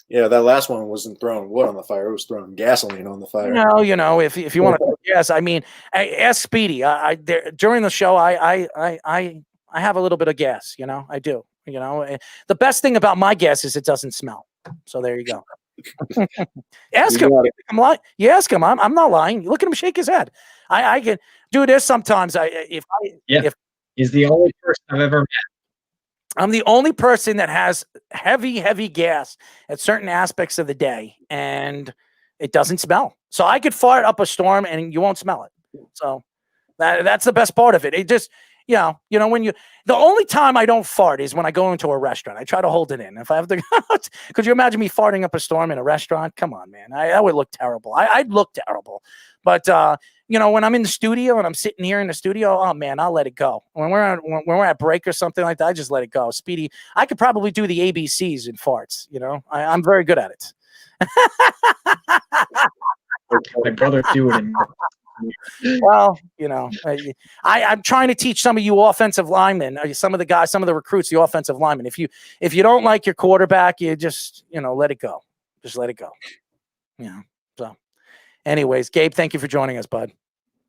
Yeah, that last one wasn't throwing wood on the fire; it was throwing gasoline on the fire. No, you know, if you want to, yes, I mean, ask Speedy. During the show, I have a little bit of gas. You know, I do. You know, the best thing about my gas is it doesn't smell. So there you go. Ask him. I'm lying. You ask him. I'm not lying. Look at him shake his head. I can do this sometimes. If he's the only person I've ever met. I'm the only person that has heavy gas at certain aspects of the day, and it doesn't smell. So I could fart up a storm, and you won't smell it. So that's the best part of it. It just, you know, the only time I don't fart is when I go into a restaurant. I try to hold it in. If I have to, could you imagine me farting up a storm in a restaurant? Come on, man. That would look terrible. I'd look terrible. But, you know, when I'm in the studio and I'm sitting here in the studio, oh man, I'll let it go. When we're at break or something like that, I just let it go. Speedy, I could probably do the ABCs in farts. You know, I'm very good at it. My brother do it. Well, you know, I'm trying to teach some of you offensive linemen, some of the recruits, the offensive linemen. If you don't like your quarterback, you just, you know, let it go. Just let it go. Yeah. So, anyways, Gabe, thank you for joining us, bud.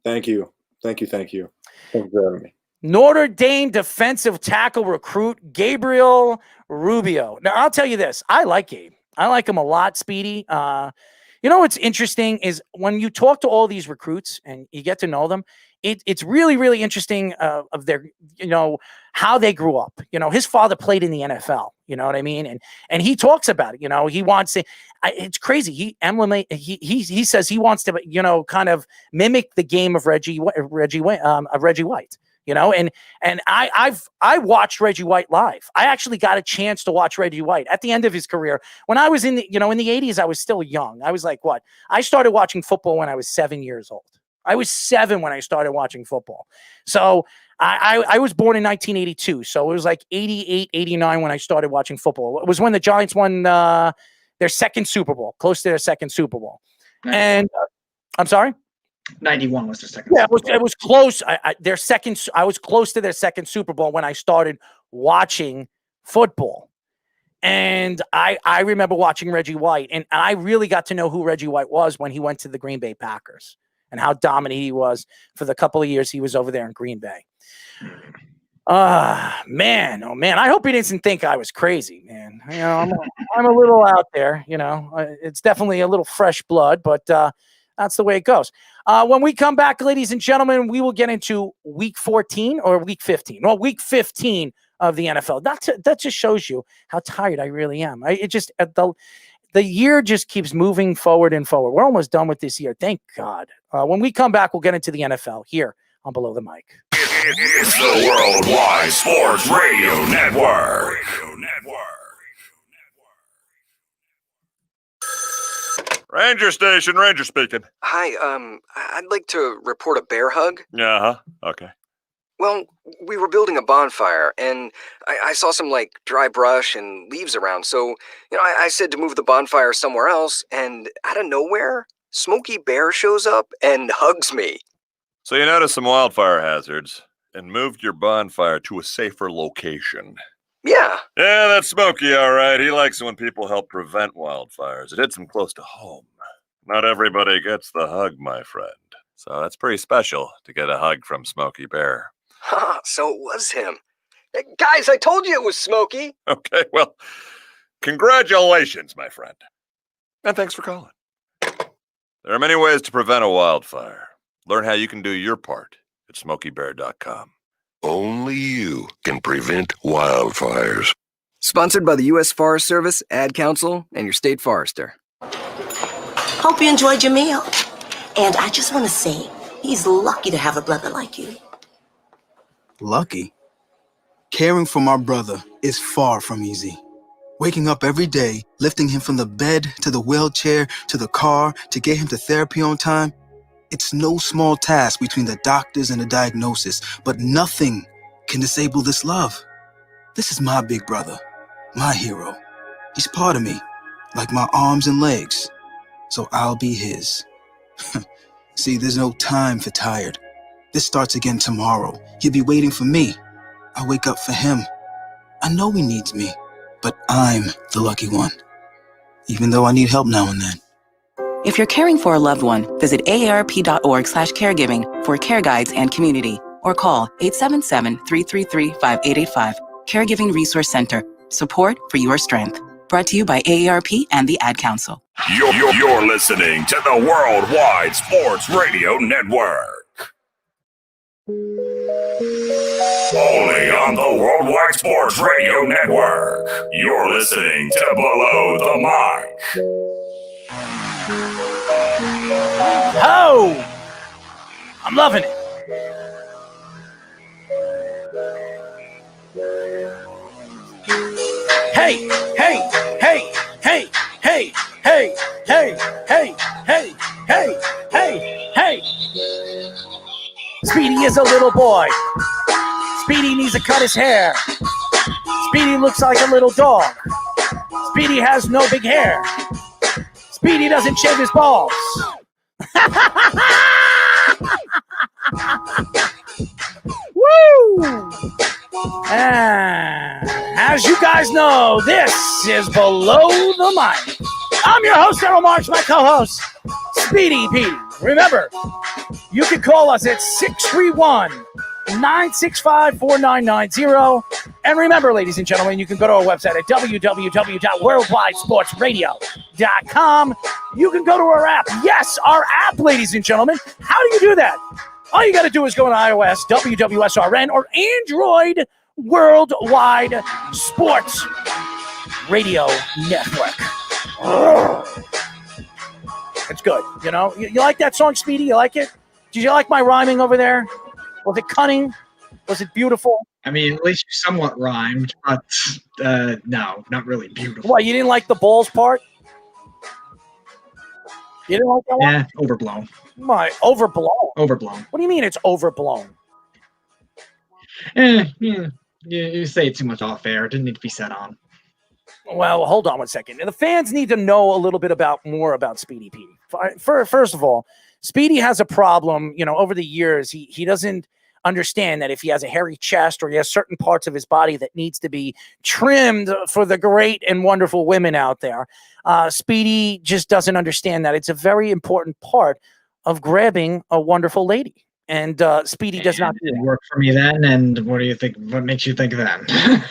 Thank you. Thank you for having me. Notre Dame defensive tackle recruit Gabriel Rubio. Now, I'll tell you this. I like Gabe. I like him a lot, Speedy. You know what's interesting is when you talk to all these recruits and you get to know them, it's really, really interesting of their, you know, how they grew up. You know, his father played in the NFL. You know what I mean? And he talks about it. You know, he wants to. It's crazy. He says he wants to, you know, kind of mimic the game of Reggie White. You know, and I watched Reggie White live. I actually got a chance to watch Reggie White at the end of his career. When I was in the 80s, I was still young. I was like, what? I started watching football when I was 7 years old. I was 7 when I started watching football. So I was born in 1982, so it was like 88, 89 when I started watching football. It was when the Giants won their second Super Bowl, close to their second Super Bowl. And I'm sorry? 91 was their second. Yeah, it was close. I was close to their second Super Bowl when I started watching football. And I remember watching Reggie White, and I really got to know who Reggie White was when he went to the Green Bay Packers and how dominant he was for the couple of years he was over there in Green Bay. Man, oh man, I hope he didn't think I was crazy, man. You know, I'm a little out there, you know. It's definitely a little fresh blood, but that's the way it goes. When we come back, ladies and gentlemen, we will get into week 14 or week 15. Well, week 15 of the NFL. That just shows you how tired I really am. The year just keeps moving forward and forward. We're almost done with this year. Thank God. When we come back, we'll get into the NFL here on Below the Mic. It's the Worldwide Sports Radio Network. Ranger Station, Ranger speaking. Hi, I'd like to report a bear hug. Uh-huh. Okay. Well, we were building a bonfire, and I saw some, like, dry brush and leaves around, so, I said to move the bonfire somewhere else, and out of nowhere, Smokey Bear shows up and hugs me. So you noticed some wildfire hazards and moved your bonfire to a safer location. Yeah. Yeah, that's Smokey, all right. He likes it when people help prevent wildfires. It hits him close to home. Not everybody gets the hug, my friend. So that's pretty special to get a hug from Smokey Bear. So it was him. Hey, guys, I told you it was Smokey. Okay, well, congratulations, my friend. And thanks for calling. There are many ways to prevent a wildfire. Learn how you can do your part at SmokeyBear.com. Only you can prevent wildfires. Sponsored by the U.S. Forest Service, Ad Council, and your state forester. Hope you enjoyed your meal. And I just want to say, he's lucky to have a brother like you. Lucky? Caring for my brother is far from easy. Waking up every day, lifting him from the bed to the wheelchair to the car to get him to therapy on time, it's no small task between the doctors and the diagnosis, but nothing can disable this love. This is my big brother, my hero. He's part of me, like my arms and legs, so I'll be his. See, there's no time for tired. This starts again tomorrow. He'll be waiting for me. I wake up for him. I know he needs me, but I'm the lucky one, even though I need help now and then. If you're caring for a loved one, visit aarp.org/caregiving for care guides and community, or call 877-333-5885. Caregiving Resource Center. Support for your strength. Brought to you by AARP and the Ad Council. You're listening to the Worldwide Sports Radio Network. Only on the Worldwide Sports Radio Network. You're listening to Below the Mic. Oh! I'm loving it. Hey, hey, hey, hey, hey, hey, hey, hey, hey, hey, hey, hey. Speedy is a little boy. Speedy needs to cut his hair. Speedy looks like a little dog. Speedy has no big hair. Speedy doesn't shave his balls. Woo! As you guys know, this is Below the Mic. I'm your host, Errol Marks, my co-host, Speedy Petey. Remember, you can call us at 631-965-4990. And remember, ladies and gentlemen, you can go to our website at www.worldwidesportsradio.com. You can go to our app. Yes, our app, ladies and gentlemen. How do you do that? All you got to do is go to iOS, WWSRN, or Android Worldwide Sports Radio Network. It's good. You know, you like that song, Speedy? You like it? Did you like my rhyming over there? Was it cunning? Was it beautiful? I mean, at least you somewhat rhymed, but no, not really beautiful. What, you didn't like the balls part? You didn't like that one? Yeah, overblown. My, overblown? Overblown. What do you mean it's overblown? You say it too much off air. It didn't need to be said on. Well, hold on one second. The fans need to know a little bit more about Speedy Petey. First of all, Speedy has a problem. Over the years, he doesn't understand that if he has a hairy chest or he has certain parts of his body that needs to be trimmed for the great and wonderful women out there, Speedy just doesn't understand that it's a very important part of grabbing a wonderful lady. And Speedy does not do work for me then. And what do you think? What makes you think of that?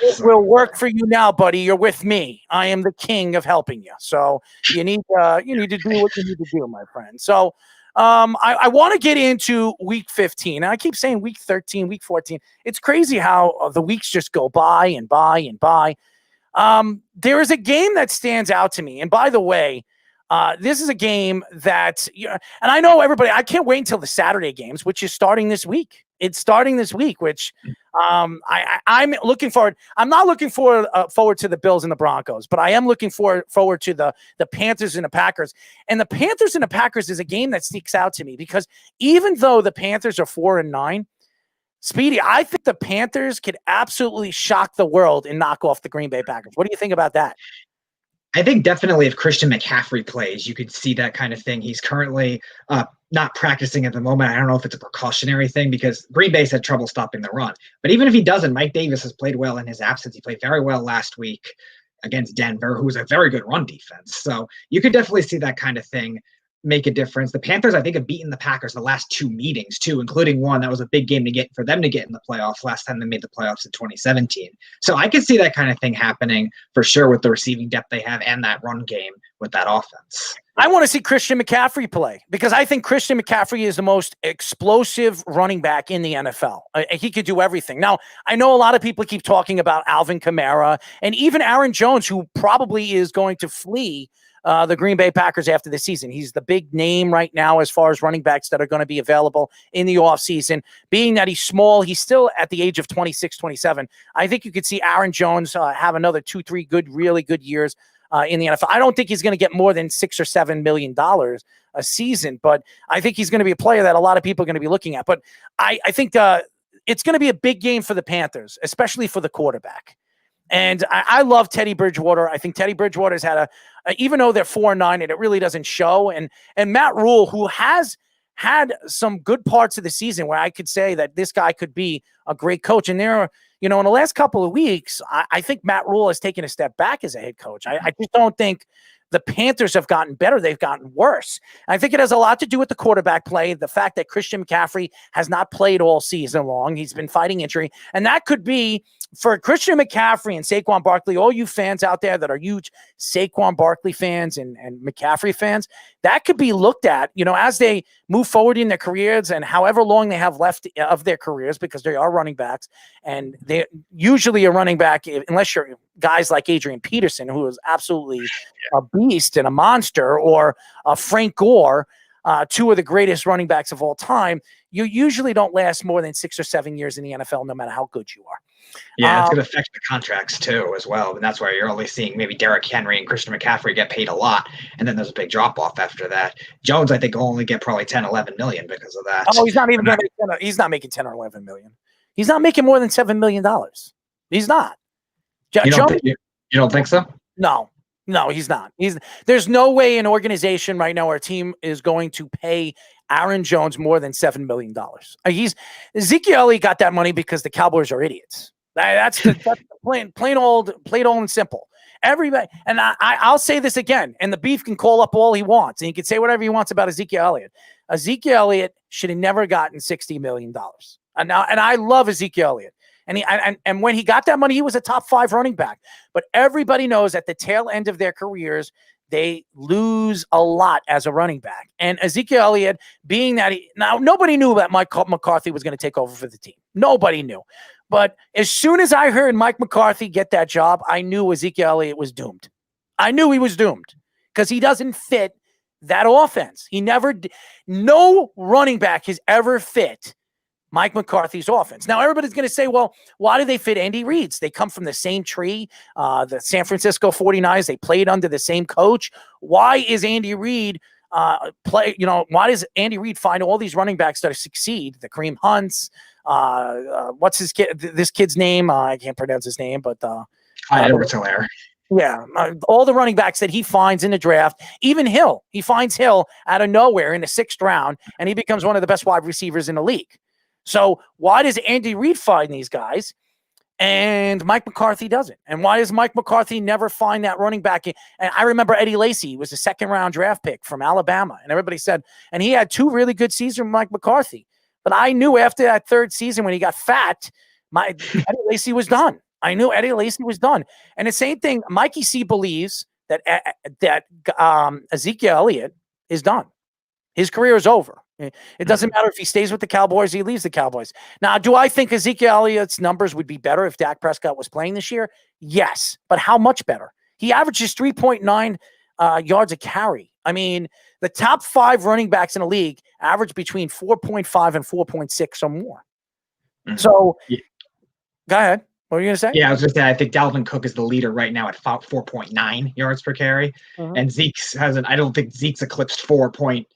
It will work for you now, buddy. You're with me. I am the king of helping you. So you need to do what you need to do, my friend. So I want to get into week 15. I keep saying week 13, week 14. It's crazy how the weeks just go by and by and by. There is a game that stands out to me. And by the way, this is a game that, and I know everybody, I can't wait until the Saturday games, which is starting this week. It's starting this week, which I'm looking forward. I'm not looking forward to the Bills and the Broncos, but I am looking forward to the Panthers and the Packers. And the Panthers and the Packers is a game that sticks out to me because even though the Panthers are 4-9, Speedy, I think the Panthers could absolutely shock the world and knock off the Green Bay Packers. What do you think about that? I think definitely if Christian McCaffrey plays, you could see that kind of thing. He's currently not practicing at the moment. I don't know if it's a precautionary thing because Green Bay's had trouble stopping the run. But even if he doesn't, Mike Davis has played well in his absence. He played very well last week against Denver, who's a very good run defense. So you could definitely see that kind of thing make a difference. The Panthers, I think, have beaten the Packers the last 2 meetings too, including one that was a big game for them to get in the playoffs last time they made the playoffs in 2017. So I could see that kind of thing happening for sure with the receiving depth they have and that run game with that offense. I want to see Christian McCaffrey play because I think Christian McCaffrey is the most explosive running back in the NFL. He could do everything. Now, I know a lot of people keep talking about Alvin Kamara and even Aaron Jones, who probably is going to flee the Green Bay Packers after the season. He's the big name right now as far as running backs that are going to be available in the offseason. Being that he's small, he's still at the age of 26, 27. I think you could see Aaron Jones have another 2-3 really good years in the NFL. I don't think he's going to get more than $6 or $7 million a season, but I think he's going to be a player that a lot of people are going to be looking at. But I think it's going to be a big game for the Panthers, especially for the quarterback. And I love Teddy Bridgewater. I think Teddy Bridgewater has had even though they're 4-9 and it really doesn't show. And Matt Rule, who has had some good parts of the season where I could say that this guy could be a great coach. And there are, in the last couple of weeks, I think Matt Rule has taken a step back as a head coach. I just don't think the Panthers have gotten better. They've gotten worse. I think it has a lot to do with the quarterback play, the fact that Christian McCaffrey has not played all season long. He's been fighting injury. And that could be for Christian McCaffrey and Saquon Barkley, all you fans out there that are huge Saquon Barkley fans and McCaffrey fans, that could be looked at, as they move forward in their careers and however long they have left of their careers, because they are running backs. And they usually a running back, unless you're guys like Adrian Peterson, who is absolutely a beast and a monster, or Frank Gore, two of the greatest running backs of all time, you usually don't last more than 6 or 7 years in the NFL, no matter how good you are. Yeah, it's going to affect the contracts too, as well. And that's why you're only seeing maybe Derrick Henry and Christian McCaffrey get paid a lot. And then there's a big drop off after that. Jones, I think, will only get probably 10, 11 million because of that. Oh, he's not even he's not making 10 or 11 million. He's not making more than $7 million. He's not. You don't think so? No, he's not. There's no way an organization right now or a team is going to pay Aaron Jones more than $7 million. Ezekiel Elliott got that money because the Cowboys are idiots. That's plain old and simple. Everybody, and I'll say this again, and the beef can call up all he wants, and he can say whatever he wants about Ezekiel Elliott. Ezekiel Elliott should have never gotten $60 million. And I love Ezekiel Elliott. And when he got that money, he was a top 5 running back. But everybody knows at the tail end of their careers, they lose a lot as a running back. And Ezekiel Elliott, being that now nobody knew that Mike McCarthy was going to take over for the team. Nobody knew. But as soon as I heard Mike McCarthy get that job, I knew Ezekiel Elliott was doomed. I knew he was doomed because he doesn't fit that offense. No running back has ever fit Mike McCarthy's offense. Now, everybody's going to say, well, why do they fit Andy Reid's? They come from the same tree. The San Francisco 49ers, they played under the same coach. Why is Andy Reid why does Andy Reid find all these running backs that succeed? The Kareem Hunts, What's his kid? This kid's name? I can't pronounce his name, but Edwards-Helaire. Yeah, all the running backs that he finds in the draft, even Hill. He finds Hill out of nowhere in the 6th round, and he becomes one of the best wide receivers in the league. So why does Andy Reid find these guys and Mike McCarthy doesn't? And why does Mike McCarthy never find that running back? And I remember Eddie Lacy was a 2nd-round draft pick from Alabama, and everybody said, and he had 2 really good seasons with Mike McCarthy. But I knew after that 3rd season when he got fat, Eddie Lacy was done. I knew Eddie Lacy was done. And the same thing, Mikey C believes that Ezekiel Elliott is done. His career is over. It doesn't matter if he stays with the Cowboys or he leaves the Cowboys. Now, do I think Ezekiel Elliott's numbers would be better if Dak Prescott was playing this year? Yes. But how much better? He averages 3.9 yards a carry. I mean, the top 5 running backs in the league average between 4.5 and 4.6 or more. So, go ahead. What were you going to say? Yeah, I was going to say, I think Dalvin Cook is the leader right now at 4.9 yards per carry. And Zeke's I don't think Zeke's eclipsed 4.0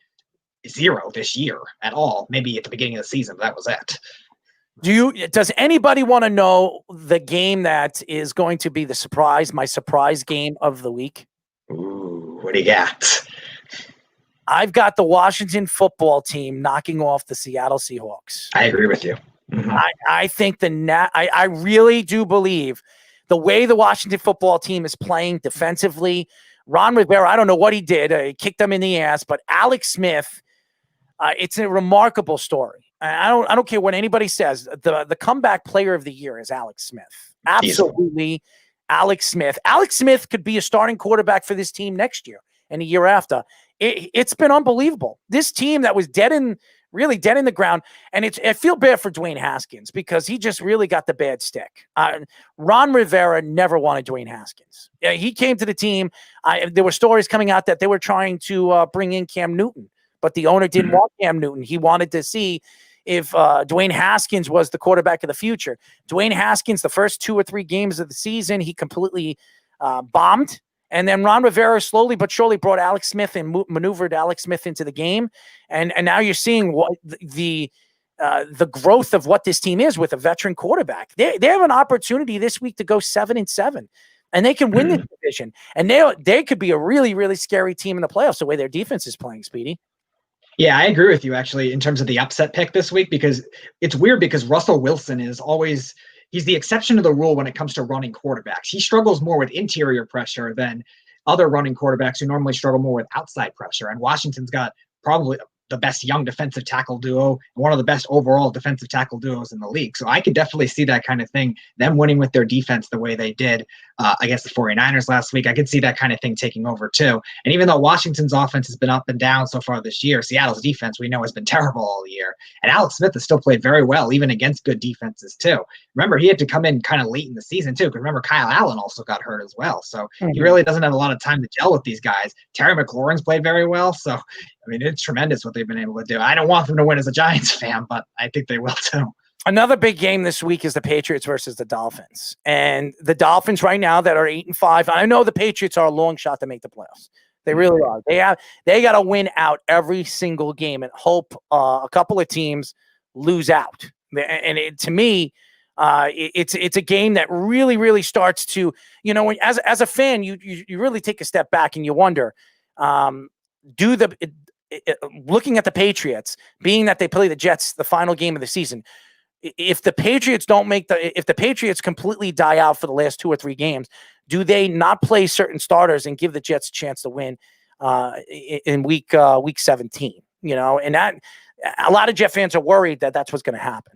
this year at all. Maybe at the beginning of the season, but that was it. Does anybody want to know the game that is going to be my surprise game of the week? Ooh, what do you got? I've got the Washington football team knocking off the Seattle Seahawks. I agree with you. I think I really do believe the way the Washington football team is playing defensively. Ron Rivera, I don't know what he did. He kicked them in the ass, but Alex Smith, it's a remarkable story. I don't care what anybody says. The comeback player of the year is Alex Smith. Absolutely, Alex Smith. Alex Smith could be a starting quarterback for this team next year and the year after. It's been unbelievable. This team that was really dead in the ground. And I feel bad for Dwayne Haskins because he just really got the bad stick. Ron Rivera never wanted Dwayne Haskins. He came to the team. There were stories coming out that they were trying to bring in Cam Newton, but the owner didn't want Cam Newton. He wanted to see if Dwayne Haskins was the quarterback of the future. Dwayne Haskins, the first 2 or 3 games of the season, he completely bombed. And then Ron Rivera slowly but surely brought Alex Smith and maneuvered Alex Smith into the game. And now you're seeing what the growth of what this team is with a veteran quarterback. They have an opportunity this week to go 7-7, and they can win the division. And they could be a really, really scary team in the playoffs the way their defense is playing, Speedy. Yeah, I agree with you actually in terms of the upset pick this week, because it's weird because Russell Wilson is always – he's the exception to the rule when it comes to running quarterbacks. He struggles more with interior pressure than other running quarterbacks who normally struggle more with outside pressure. And Washington's got probably the best young defensive tackle duo, and one of the best overall defensive tackle duos in the league. So I could definitely see that kind of thing, them winning with their defense the way they did against the 49ers last week. I could see that kind of thing taking over too. And even though Washington's offense has been up and down so far this year, Seattle's defense we know has been terrible all year. And Alex Smith has still played very well, even against good defenses too. Remember, he had to come in kind of late in the season too, because remember, Kyle Allen also got hurt as well. So he really doesn't have a lot of time to gel with these guys. Terry McLaurin's played very well. So, I mean, it's tremendous what they've been able to do. I don't want them to win as a Giants fan, but I think they will too. Another big game this week is the Patriots versus the Dolphins. And the Dolphins right now that are 8-5, I know the Patriots are a long shot to make the playoffs. They really are. They got to win out every single game and hope a couple of teams lose out. And to me, it's a game that really, really starts to, when as a fan, you really take a step back and you wonder, looking at the Patriots, being that they play the Jets the final game of the season, if the Patriots if the Patriots completely die out for the last 2 or 3 games, do they not play certain starters and give the Jets a chance to win in week 17? And that a lot of Jet fans are worried that that's what's going to happen.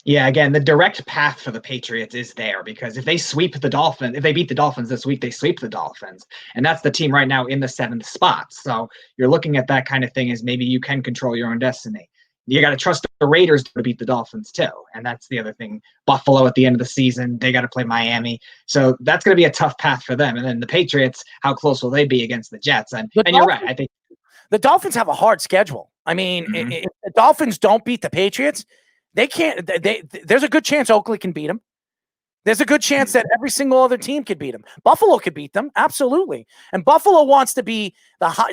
Yeah, again, the direct path for the Patriots is there because if they sweep the Dolphins, if they beat the Dolphins this week, they sweep the Dolphins. And that's the team right now in the 7th spot. So you're looking at that kind of thing as maybe you can control your own destiny. You got to trust the Raiders to beat the Dolphins too. And that's the other thing. Buffalo at the end of the season, they got to play Miami. So that's going to be a tough path for them. And then the Patriots, how close will they be against the Jets? And you're right. I think the Dolphins have a hard schedule. I mean, if the Dolphins don't beat the Patriots, they can't. There's a good chance Oakland can beat them. There's a good chance that every single other team could beat them. Buffalo could beat them, absolutely. And Buffalo wants to be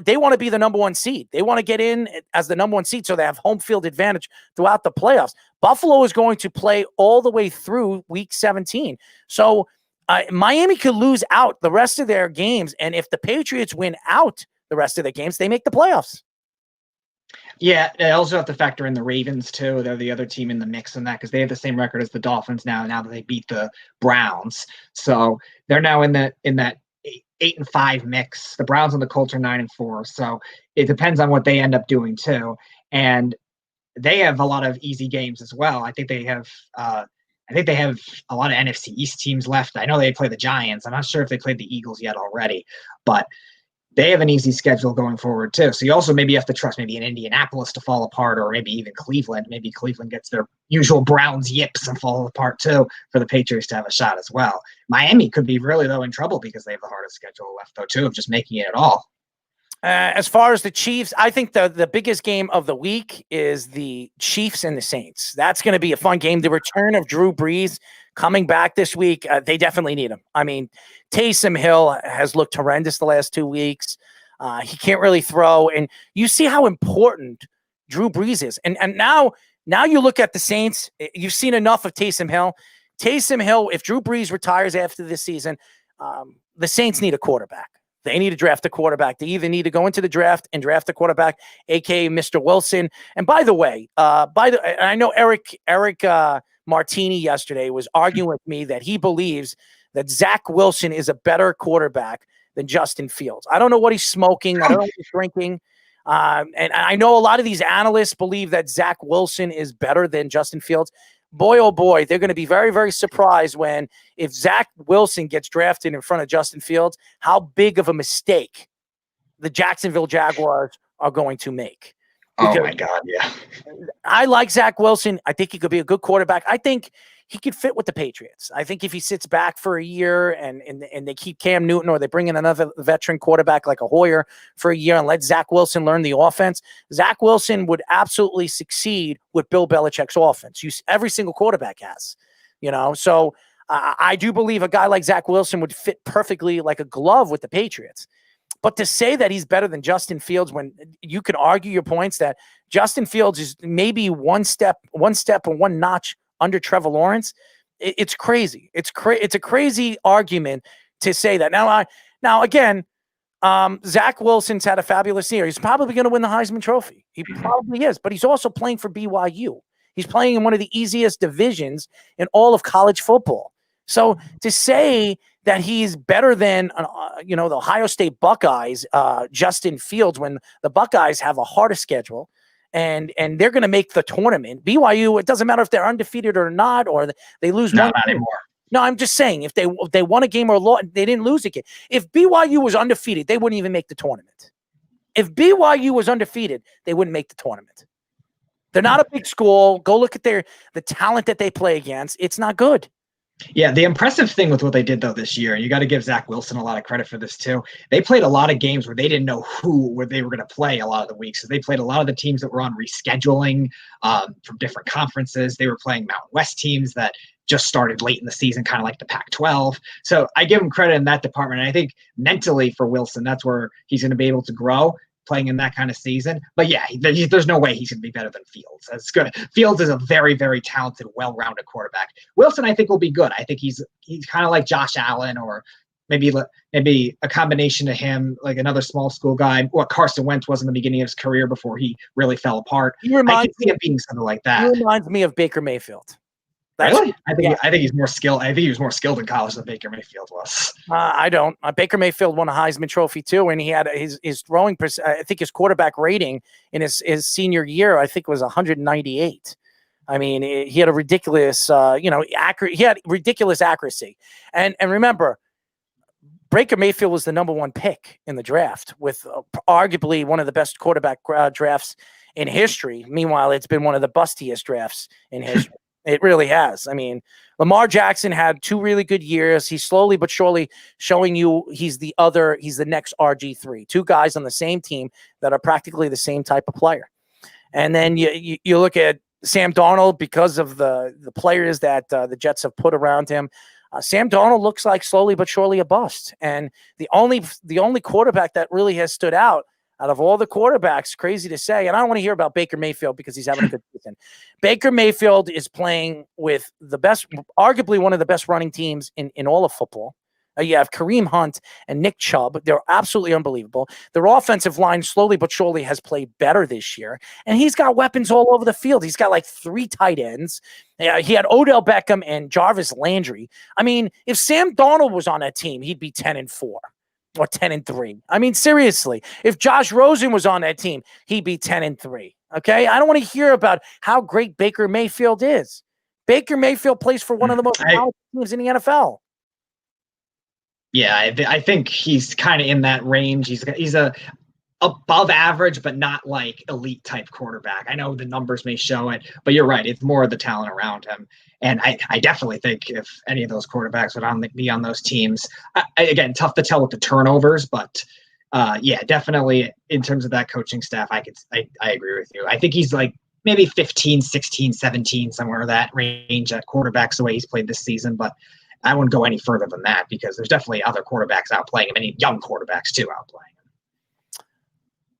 they want to be the number one seed. They want to get in as the number one seed so they have home field advantage throughout the playoffs. Buffalo is going to play all the way through week 17. So Miami could lose out the rest of their games, and if the Patriots win out the rest of their games, they make the playoffs. Yeah, they also have to factor in the Ravens too. They're the other team in the mix in that because they have the same record as the Dolphins now that they beat the Browns. So they're now in that 8-5 mix. The Browns and the Colts are 9-4. So it depends on what they end up doing too. And they have a lot of easy games as well. I think they have a lot of NFC East teams left. I know they play the Giants. I'm not sure if they played the Eagles yet already, but they have an easy schedule going forward too. So you also maybe have to trust maybe in Indianapolis to fall apart, or maybe even Cleveland. Maybe Cleveland gets their usual Browns yips and fall apart too for the Patriots to have a shot as well. Miami could be really though in trouble because they have the hardest schedule left though too of just making it at all. As far as the Chiefs, I think the biggest game of the week is the Chiefs and the Saints. That's going to be a fun game. The return of Drew Brees coming back this week, they definitely need him. I mean, Taysom Hill has looked horrendous the last 2 weeks. He can't really throw, and you see how important Drew Brees is. And now you look at the Saints. You've seen enough of Taysom Hill. Taysom Hill, if Drew Brees retires after this season, the Saints need a quarterback. They need to draft a quarterback. They either need to go into the draft and draft a quarterback, aka Mr. Wilson. And by the way, I know Eric Martini yesterday was arguing with me that he believes that Zach Wilson is a better quarterback than Justin Fields. I don't know what he's smoking. I don't know what he's drinking. And I know a lot of these analysts believe that Zach Wilson is better than Justin Fields. Boy, oh boy, they're going to be very, very surprised if Zach Wilson gets drafted in front of Justin Fields, how big of a mistake the Jacksonville Jaguars are going to make. Oh my God, yeah. I like Zach Wilson. I think he could be a good quarterback. I think he could fit with the Patriots. I think if he sits back for a year and they keep Cam Newton, or they bring in another veteran quarterback like a Hoyer for a year and let Zach Wilson learn the offense, Zach Wilson would absolutely succeed with Bill Belichick's offense. Every single quarterback has, So I do believe a guy like Zach Wilson would fit perfectly like a glove with the Patriots. But to say that he's better than Justin Fields, when you can argue your points that Justin Fields is maybe one step or one notch under Trevor Lawrence, it's crazy. It's a crazy argument to say that. Now again, Zach Wilson's had a fabulous year. He's probably going to win the Heisman Trophy. He probably is, but he's also playing for BYU. He's playing in one of the easiest divisions in all of college football. So to say that he's better than, the Ohio State Buckeyes, Justin Fields, when the Buckeyes have a harder schedule and they're going to make the tournament. BYU, it doesn't matter if they're undefeated or not, or they lose one. Not anymore. No, I'm just saying if they won a game or lost, they didn't lose a game. If BYU was undefeated, they wouldn't even make the tournament. If BYU was undefeated, they wouldn't make the tournament. They're not a big school. Go look at the talent that they play against. It's not good. Yeah, the impressive thing with what they did, though, this year, and you got to give Zach Wilson a lot of credit for this, too. They played a lot of games where they didn't know where they were going to play a lot of the weeks. So they played a lot of the teams that were on rescheduling from different conferences. They were playing Mountain West teams that just started late in the season, kind of like the Pac-12. So I give him credit in that department. And I think mentally for Wilson, that's where he's going to be able to grow, playing in that kind of season. But yeah, there's no way he's going to be better than Fields. That's good. Fields is a very, very talented, well-rounded quarterback. Wilson, I think, will be good. I think he's kind of like Josh Allen, or maybe a combination of him, like another small school guy, what Carson Wentz was in the beginning of his career before he really fell apart. I can see him being something like that. He reminds me of Baker Mayfield. Really? I think he's more skilled. I think he was more skilled in college than Baker Mayfield was. I don't. Baker Mayfield won a Heisman Trophy too, and he had his throwing. I think his quarterback rating in his senior year, I think, was 198. I mean, he had a ridiculous, accurate. He had ridiculous accuracy, and remember, Baker Mayfield was the number one pick in the draft, with arguably one of the best quarterback drafts in history. Meanwhile, it's been one of the bustiest drafts in history. It really has. I mean, Lamar Jackson had 2 really good years. He's slowly but surely showing you he's the next RG3. 2 guys on the same team that are practically the same type of player. And then you look at Sam Darnold, because of the players that the Jets have put around him. Sam Darnold looks like slowly but surely a bust. And the only quarterback that really has stood out of all the quarterbacks, crazy to say, and I don't want to hear about Baker Mayfield because he's having a good season. Baker Mayfield is playing with the best, arguably one of the best running teams in all of football. You have Kareem Hunt and Nick Chubb. They're absolutely unbelievable. Their offensive line slowly but surely has played better this year. And he's got weapons all over the field. He's got like 3 tight ends. He had Odell Beckham and Jarvis Landry. I mean, if Sam Darnold was on that team, he'd be 10-4 or 10-3. I mean, seriously, if Josh Rosen was on that team, he'd be 10-3. Okay. I don't want to hear about how great Baker Mayfield is. Baker Mayfield plays for one of the most talented teams in the NFL. Yeah, I think he's kind of in that range. He's a above average, but not like elite type quarterback. I know the numbers may show it, but you're right. It's more of the talent around him. And I definitely think if any of those quarterbacks would be on those teams, again, tough to tell with the turnovers, but yeah, definitely in terms of that coaching staff, I agree with you. I think he's like maybe 15, 16, 17, somewhere in that range at quarterbacks the way he's played this season, but I wouldn't go any further than that because there's definitely other quarterbacks outplaying him, and young quarterbacks too outplaying him.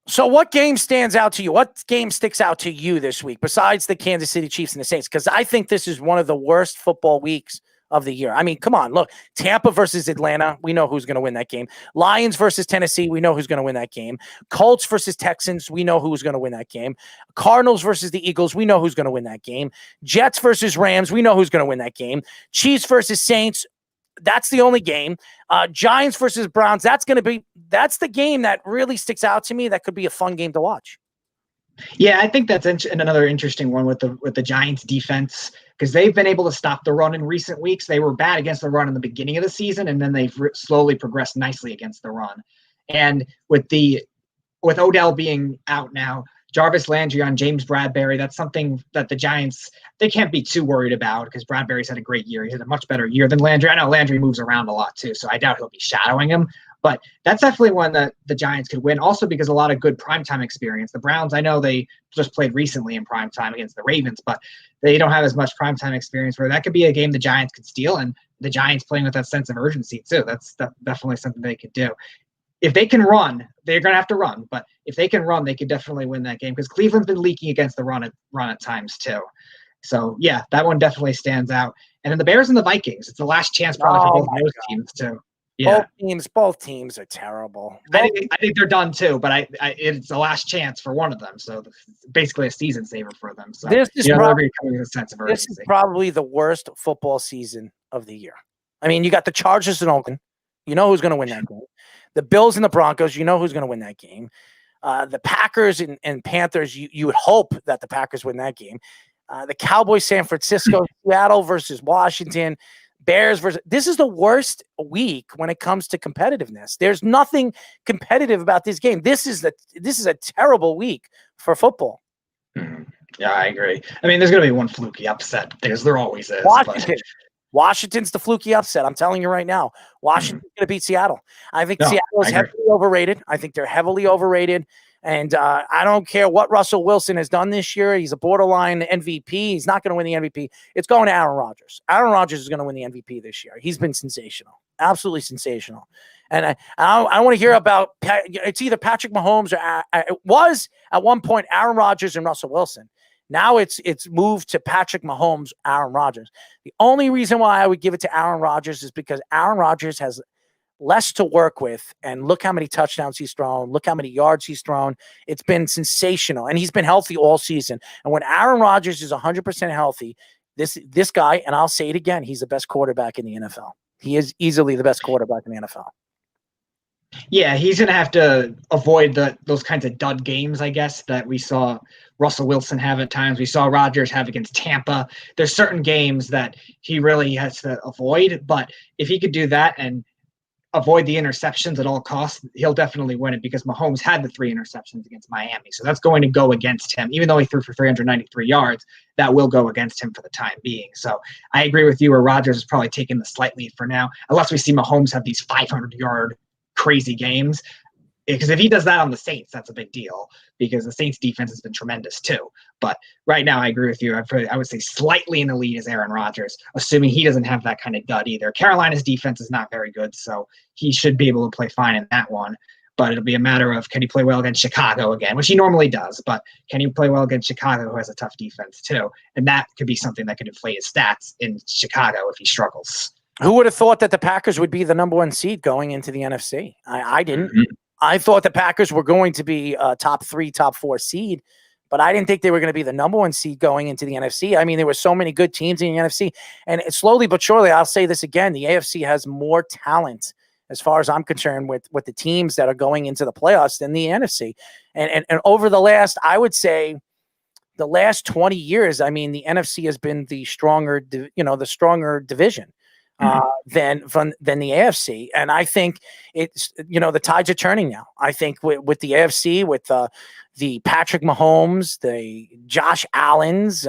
So what game stands out to you? What game sticks out to you this week besides the Kansas City Chiefs and the Saints? Because I think this is one of the worst football weeks of the year. I mean, come on, look, Tampa versus Atlanta. We know who's going to win that game. Lions versus Tennessee. We know who's going to win that game. Colts versus Texans. We know who's going to win that game. Cardinals versus the Eagles. We know who's going to win that game. Jets versus Rams. We know who's going to win that game. Chiefs versus Saints. That's the only game. Giants versus Browns. That's the game that really sticks out to me. That could be a fun game to watch. Yeah, I think that's another interesting one with the Giants defense because they've been able to stop the run in recent weeks. They were bad against the run in the beginning of the season, and then they've slowly progressed nicely against the run. And with Odell being out now, Jarvis Landry on James Bradbury, that's something that the Giants, they can't be too worried about because Bradbury's had a great year. He's had a much better year than Landry. I know Landry moves around a lot too, so I doubt he'll be shadowing him. But that's definitely one that the Giants could win. Also because a lot of good primetime experience. The Browns, I know they just played recently in primetime against the Ravens, but they don't have as much primetime experience where that could be a game the Giants could steal, and the Giants playing with that sense of urgency too. That's definitely something they could do. If they can run, they're going to have to run. But if they can run, they could definitely win that game because Cleveland's been leaking against the run at times too. So, yeah, that one definitely stands out. And then the Bears and the Vikings. It's the last chance probably for both of those teams too. Yeah. Both teams are terrible. I think they're done too, but it's the last chance for one of them. So basically a season saver for them. So this is probably the worst football season of the year. I mean, you got the Chargers and Oakland. You know who's going to win that game. The Bills and the Broncos. You know who's going to win that game. The Packers and Panthers. You would hope that the Packers win that game. The Cowboys, San Francisco, Seattle versus Washington. Bears versus. This is the worst week when it comes to competitiveness. There's nothing competitive about this game. This is a terrible week for football. Mm-hmm. Yeah, I agree. I mean, there's going to be one fluky upset because there always is. Washington's the fluky upset. I'm telling you right now. Washington's going to beat Seattle. I think Seattle is heavily overrated. I think they're heavily overrated. And I don't care what Russell Wilson has done this year. He's a borderline MVP. He's not going to win the MVP. It's going to Aaron Rodgers. Aaron Rodgers is going to win the MVP this year. He's been sensational, absolutely sensational. And I want to hear about it's either Patrick Mahomes or it was at one point Aaron Rodgers and Russell Wilson. Now it's moved to Patrick Mahomes, Aaron Rodgers. The only reason why I would give it to Aaron Rodgers is because Aaron Rodgers has less to work with, and look how many touchdowns he's thrown. Look how many yards he's thrown. It's been sensational, and he's been healthy all season. And when Aaron Rodgers is 100% healthy, this guy, and I'll say it again, he's the best quarterback in the NFL. He is easily the best quarterback in the NFL. Yeah, he's going to have to avoid those kinds of dud games, I guess, that we saw Russell Wilson have at times. We saw Rodgers have against Tampa. There's certain games that he really has to avoid, but if he could do that and avoid the interceptions at all costs, he'll definitely win it because Mahomes had the 3 interceptions against Miami. So that's going to go against him. Even though he threw for 393 yards, that will go against him for the time being. So I agree with you where Rodgers is probably taking the slight lead for now, unless we see Mahomes have these 500-yard crazy games. because if he does that on the Saints, that's a big deal because the Saints defense has been tremendous too. But right now, I agree with you. I would say slightly in the lead is Aaron Rodgers, assuming he doesn't have that kind of dud either. Carolina's defense is not very good, so he should be able to play fine in that one. But it'll be a matter of, can he play well against Chicago again, which he normally does, but can he play well against Chicago, who has a tough defense too? And that could be something that could inflate his stats in Chicago if he struggles. Who would have thought that the Packers would be the number 1 seed going into the NFC? I didn't. Mm-hmm. I thought the Packers were going to be a top 3, top 4 seed, but I didn't think they were going to be the number 1 seed going into the NFC. I mean, there were so many good teams in the NFC, and slowly but surely, I'll say this again, the AFC has more talent as far as I'm concerned with the teams that are going into the playoffs than the NFC. And over the last, I would say, the last 20 years, I mean, the NFC has been the stronger division than the AFC. And I think it's, the tides are turning now. I think with the AFC, with the Patrick Mahomes, the Josh Allens,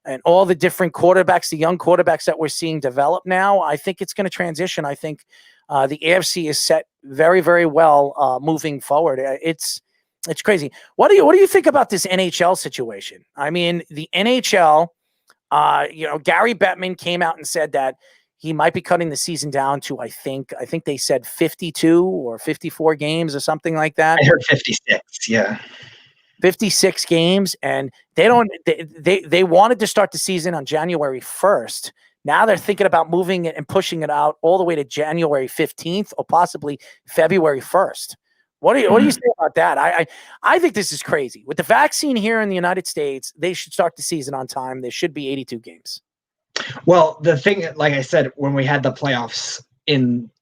and all the different quarterbacks, the young quarterbacks that we're seeing develop now, I think it's going to transition. I think the AFC is set very, very well moving forward. It's crazy. What do you think about this NHL situation? I mean, the NHL, Gary Bettman came out and said that he might be cutting the season down to, I think they said 52 or 54 games or something like that. I heard 56. Yeah. 56 games, and they wanted to start the season on January 1st. Now they're thinking about moving it and pushing it out all the way to January 15th or possibly February 1st. What do you say about that? I think this is crazy. With the vaccine here in the United States, they should start the season on time. There should be 82 games. Well, the thing, like I said, when we had the playoffs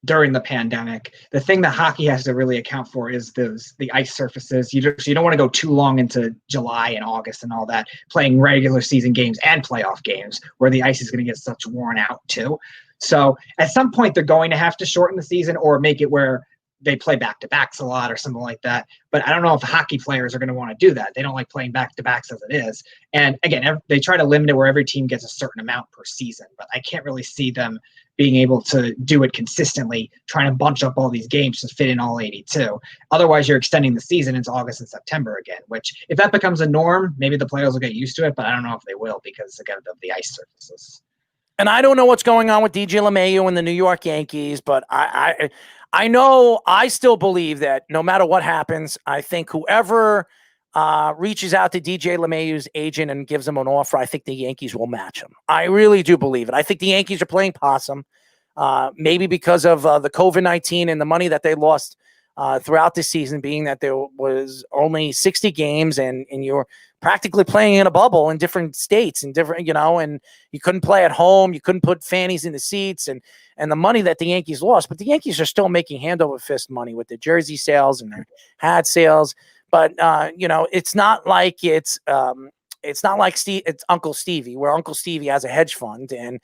during the pandemic, the thing that hockey has to really account for is the ice surfaces. You don't want to go too long into July and August and all that, playing regular season games and playoff games where the ice is going to get such worn out too. So at some point they're going to have to shorten the season or make it where they play back-to-backs a lot or something like that. But I don't know if the hockey players are going to want to do that. They don't like playing back-to-backs as it is. And again, they try to limit it where every team gets a certain amount per season. But I can't really see them being able to do it consistently, trying to bunch up all these games to fit in all 82. Otherwise, you're extending the season into August and September again, which if that becomes a norm, maybe the players will get used to it. But I don't know if they will because, again, of the ice surfaces. And I don't know what's going on with DJ LeMahieu and the New York Yankees, but I know I still believe that no matter what happens, I think whoever reaches out to DJ LeMahieu's agent and gives him an offer, I think the Yankees will match him. I really do believe it. I think the Yankees are playing possum, maybe because of the COVID-19 and the money that they lost throughout the season, being that there was only 60 games and you're practically playing in a bubble in different states and different, and you couldn't play at home. You couldn't put fannies in the seats and the money that the Yankees lost. But the Yankees are still making hand over fist money with their jersey sales and their hat sales. But, it's not like it's Uncle Stevie, where Uncle Stevie has a hedge fund and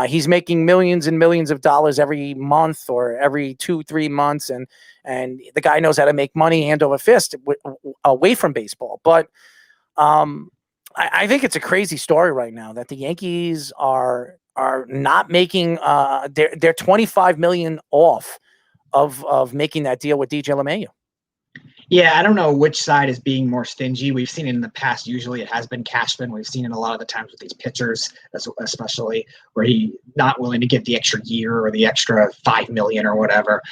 he's making millions and millions of dollars every month or every 2-3 months. And the guy knows how to make money hand over fist away from baseball. But I think it's a crazy story right now that the Yankees are not making they're $25 million off of making that deal with DJ LeMahieu. Yeah, I don't know which side is being more stingy. We've seen it in the past. Usually it has been Cashman. We've seen it a lot of the times with these pitchers, especially where he's not willing to give the extra year or the extra $5 million or whatever.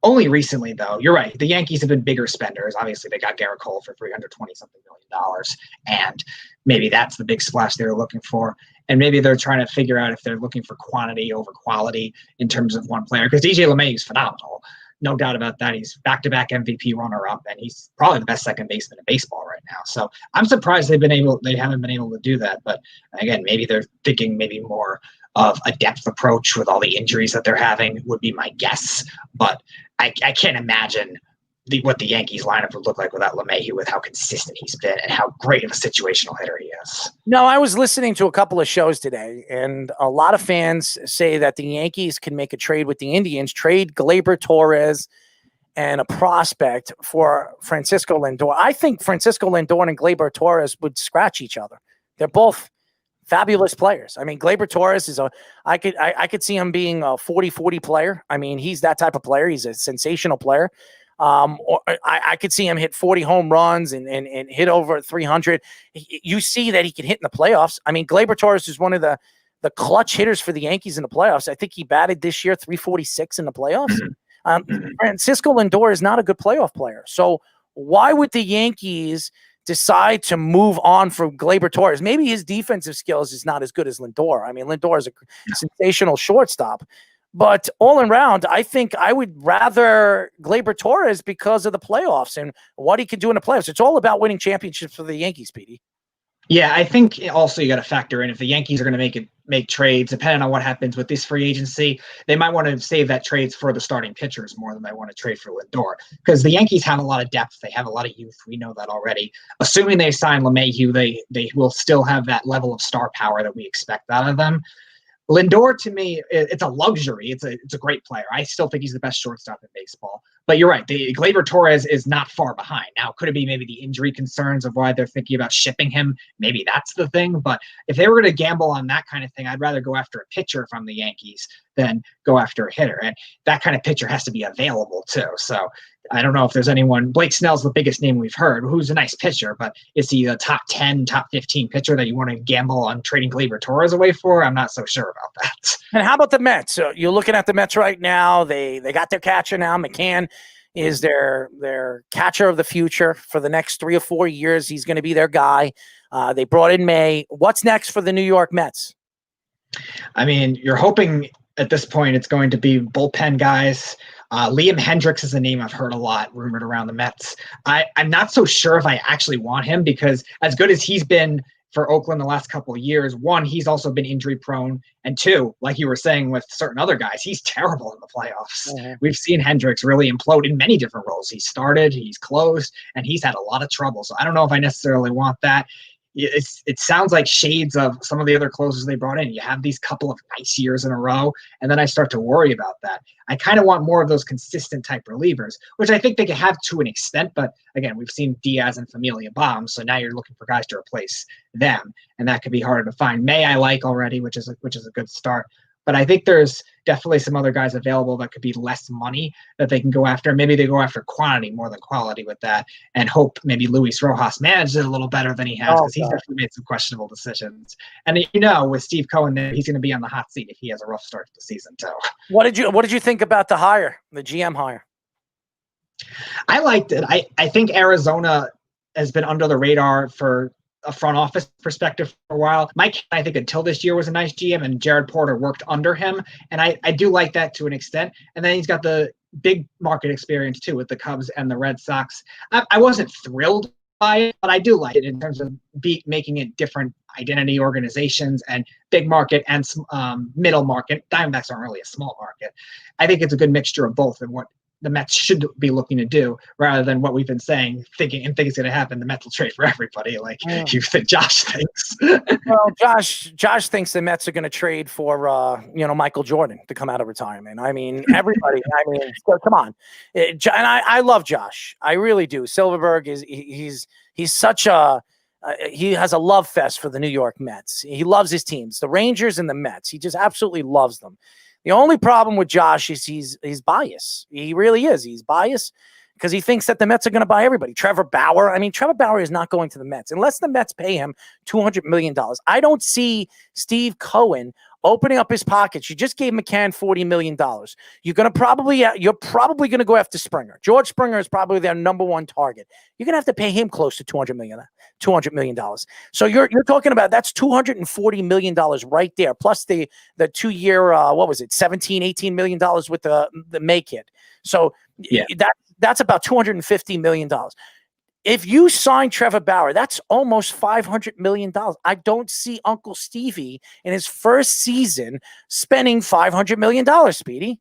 Only recently, though, you're right. The Yankees have been bigger spenders. Obviously, they got Garrett Cole for $320-something million, and maybe that's the big splash they were looking for. And maybe they're trying to figure out if they're looking for quantity over quality in terms of one player. Because DJ LeMahieu is phenomenal, no doubt about that. He's back-to-back MVP runner-up, and he's probably the best second baseman in baseball right now. So I'm surprised they haven't been able to do that. But again, maybe they're thinking maybe more of a depth approach with all the injuries that they're having would be my guess. But I can't imagine what the Yankees lineup would look like without LeMahieu, with how consistent he's been and how great of a situational hitter he is. No, I was listening to a couple of shows today, and a lot of fans say that the Yankees can make a trade with the Indians, trade Gleyber Torres and a prospect for Francisco Lindor. I think Francisco Lindor and Gleyber Torres would scratch each other. They're both fabulous players. I mean, Gleyber Torres is I could see him being a 40-40 player. I mean, he's that type of player. He's a sensational player. Or I could see him hit 40 home runs and hit over 300. You see that he can hit in the playoffs. I mean, Gleyber Torres is one of the clutch hitters for the Yankees in the playoffs. I think he batted this year 346 in the playoffs. Francisco Lindor is not a good playoff player. So why would the Yankees decide to move on from Gleyber Torres? Maybe his defensive skills is not as good as Lindor. I mean, Lindor is a sensational shortstop. But all around, I think I would rather Gleyber Torres because of the playoffs and what he can do in the playoffs. It's all about winning championships for the Yankees, Petey. Yeah, I think also you got to factor in if the Yankees are going to make trades, depending on what happens with this free agency, they might want to save that trades for the starting pitchers more than they want to trade for Lindor, because the Yankees have a lot of depth. They have a lot of youth. We know that already. Assuming they sign LeMahieu, they will still have that level of star power that we expect out of them. Lindor, to me, it's a luxury. It's a great player. I still think he's the best shortstop in baseball. But you're right. Gleyber Torres is not far behind. Now, could it be maybe the injury concerns of why they're thinking about shipping him? Maybe that's the thing. But if they were going to gamble on that kind of thing, I'd rather go after a pitcher from the Yankees than go after a hitter. And that kind of pitcher has to be available, too. So I don't know if there's anyone. Blake Snell's the biggest name we've heard, who's a nice pitcher, but is he a top 10, top 15 pitcher that you want to gamble on trading Gleyber Torres away for? I'm not so sure about that. And how about the Mets? So you're looking at the Mets right now. They got their catcher now. McCann is their catcher of the future for the next 3 or 4 years. He's going to be their guy. They brought in May. What's next for the New York Mets? I mean, you're hoping at this point it's going to be bullpen guys. Liam Hendricks is a name I've heard a lot rumored around the Mets. I'm not so sure if I actually want him, because as good as he's been for Oakland the last couple of years, one, he's also been injury prone. And two, like you were saying with certain other guys, he's terrible in the playoffs. Mm-hmm. We've seen Hendricks really implode in many different roles. He started, he's closed, and he's had a lot of trouble. So I don't know if I necessarily want that. It sounds like shades of some of the other closers they brought in. You have these couple of nice years in a row, and then I start to worry about that. I kind of want more of those consistent type relievers, which I think they can have to an extent. But again, we've seen Diaz and Familia bomb, so now you're looking for guys to replace them, and that could be harder to find. May I like already, which is a good start. But I think there's definitely some other guys available that could be less money that they can go after. Maybe they go after quantity more than quality with that, and hope maybe Luis Rojas manages it a little better than he has, because he's definitely made some questionable decisions. And with Steve Cohen there, he's going to be on the hot seat if he has a rough start to the season too. What did you think about the hire, the GM hire? I liked it. I think Arizona has been under the radar for a front office perspective for a while. Mike, I think until this year, was a nice GM, and Jared Porter worked under him. And I do like that to an extent. And then he's got the big market experience too with the Cubs and the Red Sox. I wasn't thrilled by it, but I do like it in terms of making it different identity organizations and big market and middle market. Diamondbacks aren't really a small market. I think it's a good mixture of both, and what the Mets should be looking to do, rather than what we've been saying, thinking it's going to happen. The Mets will trade for everybody, like you think Josh thinks. Well, Josh thinks the Mets are going to trade for Michael Jordan to come out of retirement. I mean, everybody. Come on, and I love Josh. I really do. Silverberg he's such a he has a love fest for the New York Mets. He loves his teams, the Rangers and the Mets. He just absolutely loves them. The only problem with Josh is he's biased. He really is. He's biased because he thinks that the Mets are going to buy everybody. Trevor Bauer. I mean, Trevor Bauer is not going to the Mets unless the Mets pay him $200 million. I don't see Steve Cohen opening up his pockets. You just gave McCann $40 million. You're probably going to go after Springer. George Springer is probably their number one target. You're going to have to pay him close to $200 million. So you're talking about that's $240 million right there. Plus the 2-year, $17-18 million with the May kid. So that's about $250 million. If you sign Trevor Bauer, that's almost $500 million. I don't see Uncle Stevie in his first season spending $500 million, Speedy.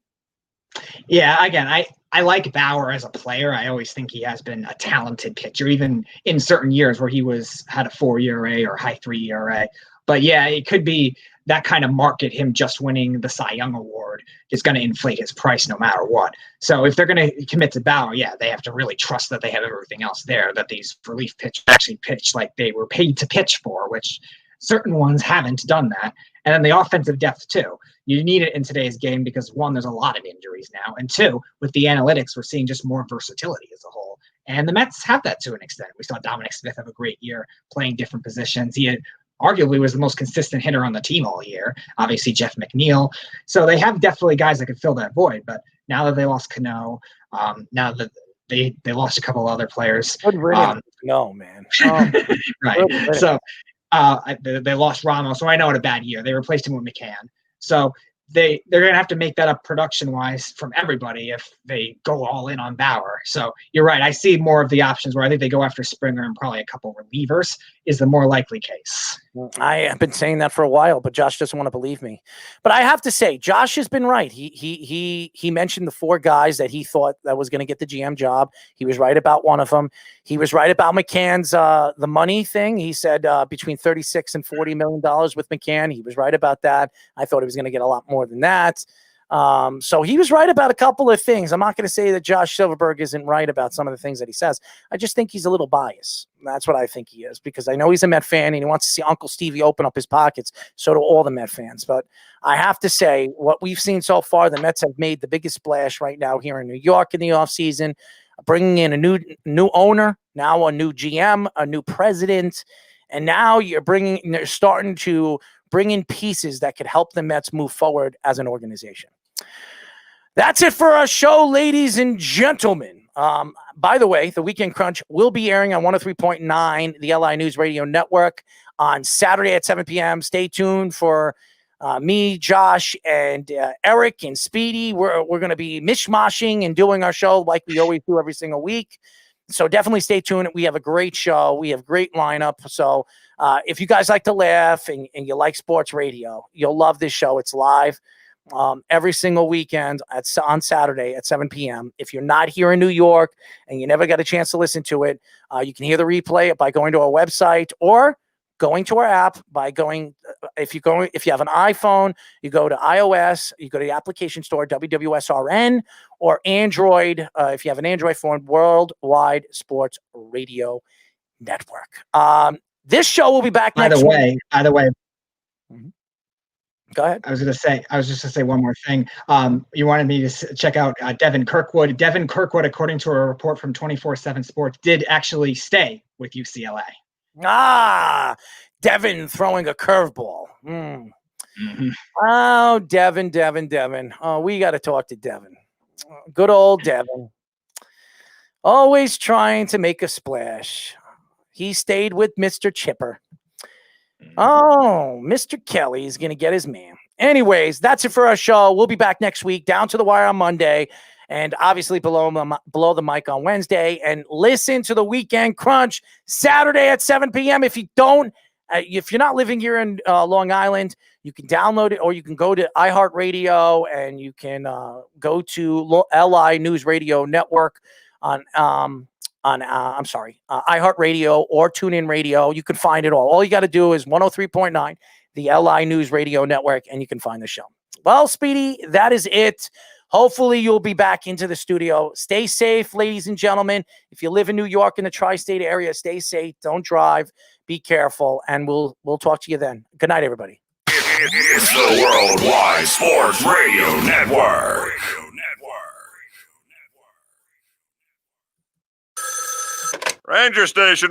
Yeah, again, I like Bauer as a player. I always think he has been a talented pitcher, even in certain years where he had a 4 ERA or high 3 ERA. But yeah, it could be that kind of market, him just winning the Cy Young Award, is going to inflate his price no matter what. So if they're going to commit to Bauer, they have to really trust that they have everything else there, that these relief pitchers actually pitch like they were paid to pitch for, which certain ones haven't done that. And then the offensive depth, too. You need it in today's game because, one, there's a lot of injuries now. And two, with the analytics, we're seeing just more versatility as a whole. And the Mets have that to an extent. We saw Dominic Smith have a great year playing different positions. He arguably was the most consistent hitter on the team all year. Obviously, Jeff McNeil. So they have definitely guys that could fill that void. But now that they lost Cano, now that they lost a couple other players. No, man. Right. So they lost Ramos, so I know in a bad year. They replaced him with McCann. So they're going to have to make that up production-wise from everybody if they go all in on Bauer. So you're right. I see more of the options where I think they go after Springer and probably a couple relievers is the more likely case. I have been saying that for a while, but Josh doesn't want to believe me. But I have to say, Josh has been right. He mentioned the 4 guys that he thought that was going to get the GM job. He was right about one of them. He was right about McCann's the money thing. He said between $36 and $40 million with McCann. He was right about that. I thought he was going to get a lot more than that. So he was right about a couple of things. I'm not going to say that Josh Silverberg isn't right about some of the things that he says. I just think he's a little biased. That's what I think he is, because I know he's a Met fan and he wants to see Uncle Stevie open up his pockets. So do all the Met fans. But I have to say, what we've seen so far, the Mets have made the biggest splash right now here in New York in the offseason, bringing in a new owner, now a new GM, a new president, and now they're starting to bring in pieces that could help the Mets move forward as an organization. That's it for our show, ladies and gentlemen. By the way, the Weekend Crunch will be airing on 103.9, the LI News Radio Network, on Saturday at 7 p.m. Stay tuned for me, Josh, and Eric and Speedy. We're going to be mishmashing and doing our show like we always do every single week. So definitely stay tuned. We have a great show. We have great lineup. So if you guys like to laugh and you like sports radio, you'll love this show. It's live every single weekend on Saturday at 7 p.m. If you're not here in New York and you never got a chance to listen to it, you can hear the replay by going to our website or going to our app by going, if you have an iPhone, you go to iOS, you go to the application store, WWSRN, or Android, if you have an Android phone, Worldwide Sports Radio Network. This show will be back next week. By the way, go ahead. I was just going to say one more thing. You wanted me to check out Devin Kirkwood. Devin Kirkwood, according to a report from 24/7 Sports, did actually stay with UCLA. Devin throwing a curveball. Oh, Devin. Oh, we got to talk to Devin. Good old Devin. Always trying to make a splash. He stayed with Mr. Chipper. Oh, Mr. Kelly is going to get his man. Anyways, that's it for our show. We'll be back next week, Down to the Wire on Monday, and obviously below the mic on Wednesday. And listen to the Weekend Crunch Saturday at 7 p.m. If you're not living here in Long Island, you can download it, or you can go to iHeartRadio and you can go to LI News Radio Network on iHeartRadio or TuneIn Radio. You can find it all. All you got to do is 103.9, the LI News Radio Network, and you can find the show. Well, Speedy, that is it. Hopefully you'll be back into the studio. Stay safe, ladies and gentlemen. If you live in New York in the tri-state area, stay safe. Don't drive. Be careful, and we'll talk to you then. Good night, everybody. It's the Worldwide Sports Radio Network. Ranger Station.